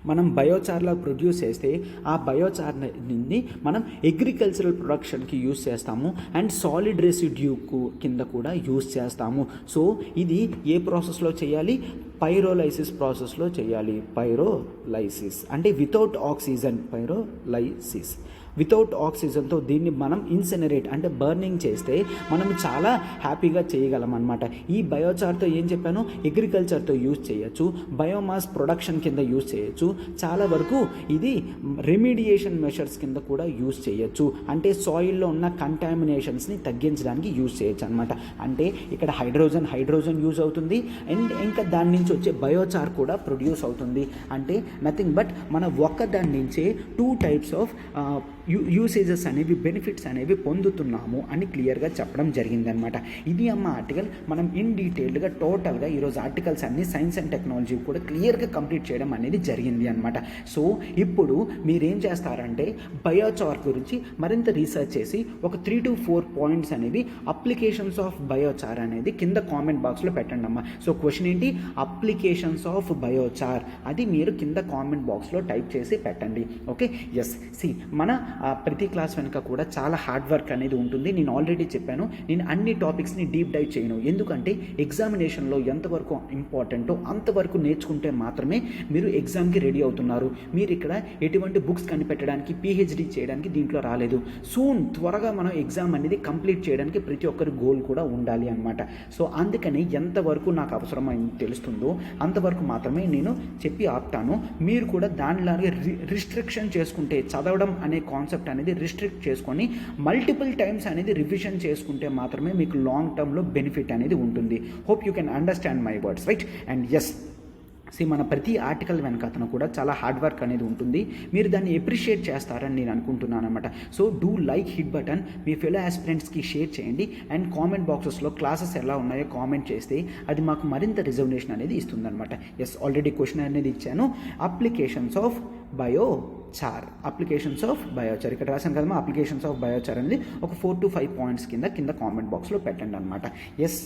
మనం బయోచార్లో ప్రొడ్యూస్ చేస్తే ఆ బయోచార్ నుండి మనం అగ్రికల్చరల్ ప్రొడక్షన్కి యూస్ చేస్తాము అండ్ సాలిడ్ రెసిడ్యూకు కింద కూడా యూస్ చేస్తాము. సో ఇది ఏ ప్రాసెస్లో చేయాలి? పైరోలైసిస్ ప్రాసెస్లో చేయాలి. పైరోలైసిస్ అంటే వితౌట్ ఆక్సిజన్తో దీన్ని మనం ఇన్సినరేట్ అంటే బర్నింగ్ చేస్తే మనం చాలా హ్యాపీగా చేయగలం అనమాట. ఈ బయోచార్తో ఏం చెప్పాను, అగ్రికల్చర్తో యూజ్ చేయొచ్చు, బయోమాస్ ప్రొడక్షన్ కింద యూజ్ చేయొచ్చు, చాలా వరకు ఇది రెమిడియేషన్ మెషర్స్ కింద కూడా యూజ్ చేయొచ్చు. అంటే సాయిల్లో ఉన్న కంటామినేషన్స్ని తగ్గించడానికి యూజ్ చేయొచ్చు అనమాట. అంటే ఇక్కడ హైడ్రోజన్ యూజ్ అవుతుంది అండ్ ఇంకా దాని నుంచి వచ్చే బయోచార్ కూడా ప్రొడ్యూస్ అవుతుంది. అంటే నథింగ్ బట్ మన దాని నుంచే 2 types ఆఫ్ యూసేజెస్ అనేవి, బెనిఫిట్స్ అనేవి పొందుతున్నాము అని క్లియర్గా చెప్పడం జరిగిందనమాట. ఇది అమ్మ ఆర్టికల్. మనం ఇన్ డీటెయిల్డ్గా టోటల్గా ఈరోజు ఆర్టికల్స్ అన్ని సైన్స్ అండ్ టెక్నాలజీ కూడా క్లియర్గా కంప్లీట్ చేయడం అనేది జరిగింది అనమాట. సో ఇప్పుడు మీరేం చేస్తారంటే బయోచార్ గురించి మరింత రీసెర్చ్ చేసి ఒక 3 to 4 పాయింట్స్ అనేవి అప్లికేషన్స్ ఆఫ్ బయోచార్ అనేది కింద కామెంట్ బాక్స్లో పెట్టండి అమ్మ. సో క్వశ్చన్ ఏంటి, అప్లికేషన్స్ ఆఫ్ బయోచార్, అది మీరు కింద కామెంట్ బాక్స్లో టైప్ చేసి పెట్టండి. Okay, yes. మన ప్రతి క్లాస్ వెనుక కూడా చాలా హార్డ్ వర్క్ అనేది ఉంటుంది. నేను ఆల్రెడీ చెప్పాను, నేను అన్ని టాపిక్స్ని డీప్ డైవ్ చేయను. ఎందుకంటే ఎగ్జామినేషన్లో ఎంతవరకు ఇంపార్టెంటో అంతవరకు నేర్చుకుంటే మాత్రమే మీరు ఎగ్జామ్కి రెడీ అవుతున్నారు. మీరు ఇక్కడ ఎటువంటి బుక్స్ కనిపెట్టడానికి, పిహెచ్డి చేయడానికి దీంట్లో రాలేదు. త్వరగా మనం ఎగ్జామ్ అనేది కంప్లీట్ చేయడానికి ప్రతి ఒక్కరి గోల్ కూడా ఉండాలి అనమాట. సో అందుకని ఎంతవరకు నాకు అవసరమైంది తెలుస్తుందో అంతవరకు మాత్రమే నేను చెప్పి ఆపుతాను. మీరు కూడా దానిలాగే రిస్ట్రిక్షన్ చేసుకుంటే, చదవడం అనే కాన్సెప్ట్ అనేది రిస్ట్రిక్ట్ చేసుకొని మల్టిపుల్ టైమ్స్ అనేది రివిజన్ చేసుకుంటే మాత్రమే మీకు లాంగ్ టర్మ్లో బెనిఫిట్ అనేది ఉంటుంది. Hope you can understand my words, right? And yes, మన ప్రతి ఆర్టికల్ వెనకతను కూడా చాలా హార్డ్ వర్క్ అనేది ఉంటుంది. మీరు దాన్ని ఎప్రిషియేట్ చేస్తారని నేను అనుకుంటున్నాను అనమాట. So do like, hit button, మీ ఫెలో ఆస్పిరెంట్స్కి షేర్ చేయండి అండ్ కామెంట్ బాక్సెస్లో క్లాసెస్ ఎలా ఉన్నాయో కామెంట్ చేస్తే అది మాకు మరింత రిజర్వేషన్ అనేది ఇస్తుందన్నమాట. ఎస్, ఆల్రెడీ క్వశ్చన్ అనేది ఇచ్చాను. అప్లికేషన్స్ ఆఫ్ బయోచార్ ఇక్కడ రాశాను కదమ్మా. అప్లికేషన్స్ ఆఫ్ బయోచార్ అనేది ఒక 4 to 5 పాయింట్స్ కింద కామెంట్ బాక్స్లో పెట్టండి అనమాట. ఎస్,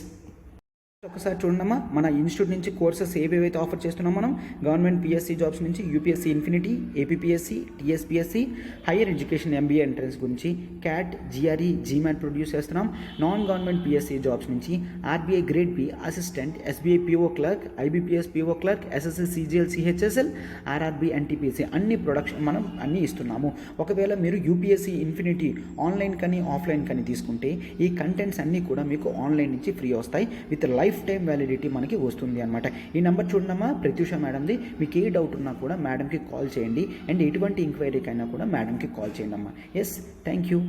ఒకసారి చూడమ్మా, మన ఇన్స్టిట్యూట్ నుంచి కోర్సెస్ ఏవేవైతే ఆఫర్ చేస్తున్నాం మనం, గవర్నమెంట్ పిఎస్సి జాబ్స్ నుంచి UPSC infinity, APPSC, TSPSC, higher education MBA entrance గురించి, క్యాట్, జిఆర్ఈ, జీమాట్ ప్రొడ్యూస్ చేస్తున్నాం. నాన్ గవర్నమెంట్ పిఎస్సి జాబ్స్ నుంచి RBI grade B assistant, SBI PO clerk, IBPS PO clerk, SSC CGL CHSL, RRB NTPSC అన్ని production మనం అన్నీ ఇస్తున్నాము. ఒకవేళ మీరు UPSC infinity online కానీ ఆఫ్లైన్ కానీ తీసుకుంటే ఈ కంటెంట్స్ అన్నీ కూడా మీకు ఆన్లైన్ నుంచి ఫ్రీ వస్తాయి. విత్ లైఫ్ టైం వ్యాలిడిటీ మనకి వస్తుంది అనమాట. ఈ నెంబర్ చూడమ్మా, ప్రత్యూష మేడంది. మీకు ఏ డౌట్ ఉన్నా కూడా మేడంకి కాల్ చేయండి అండ్ ఎటువంటి ఎంక్వైరీకైనా కూడా మేడంకి కాల్ చేయండి అమ్మా. Yes, thank you.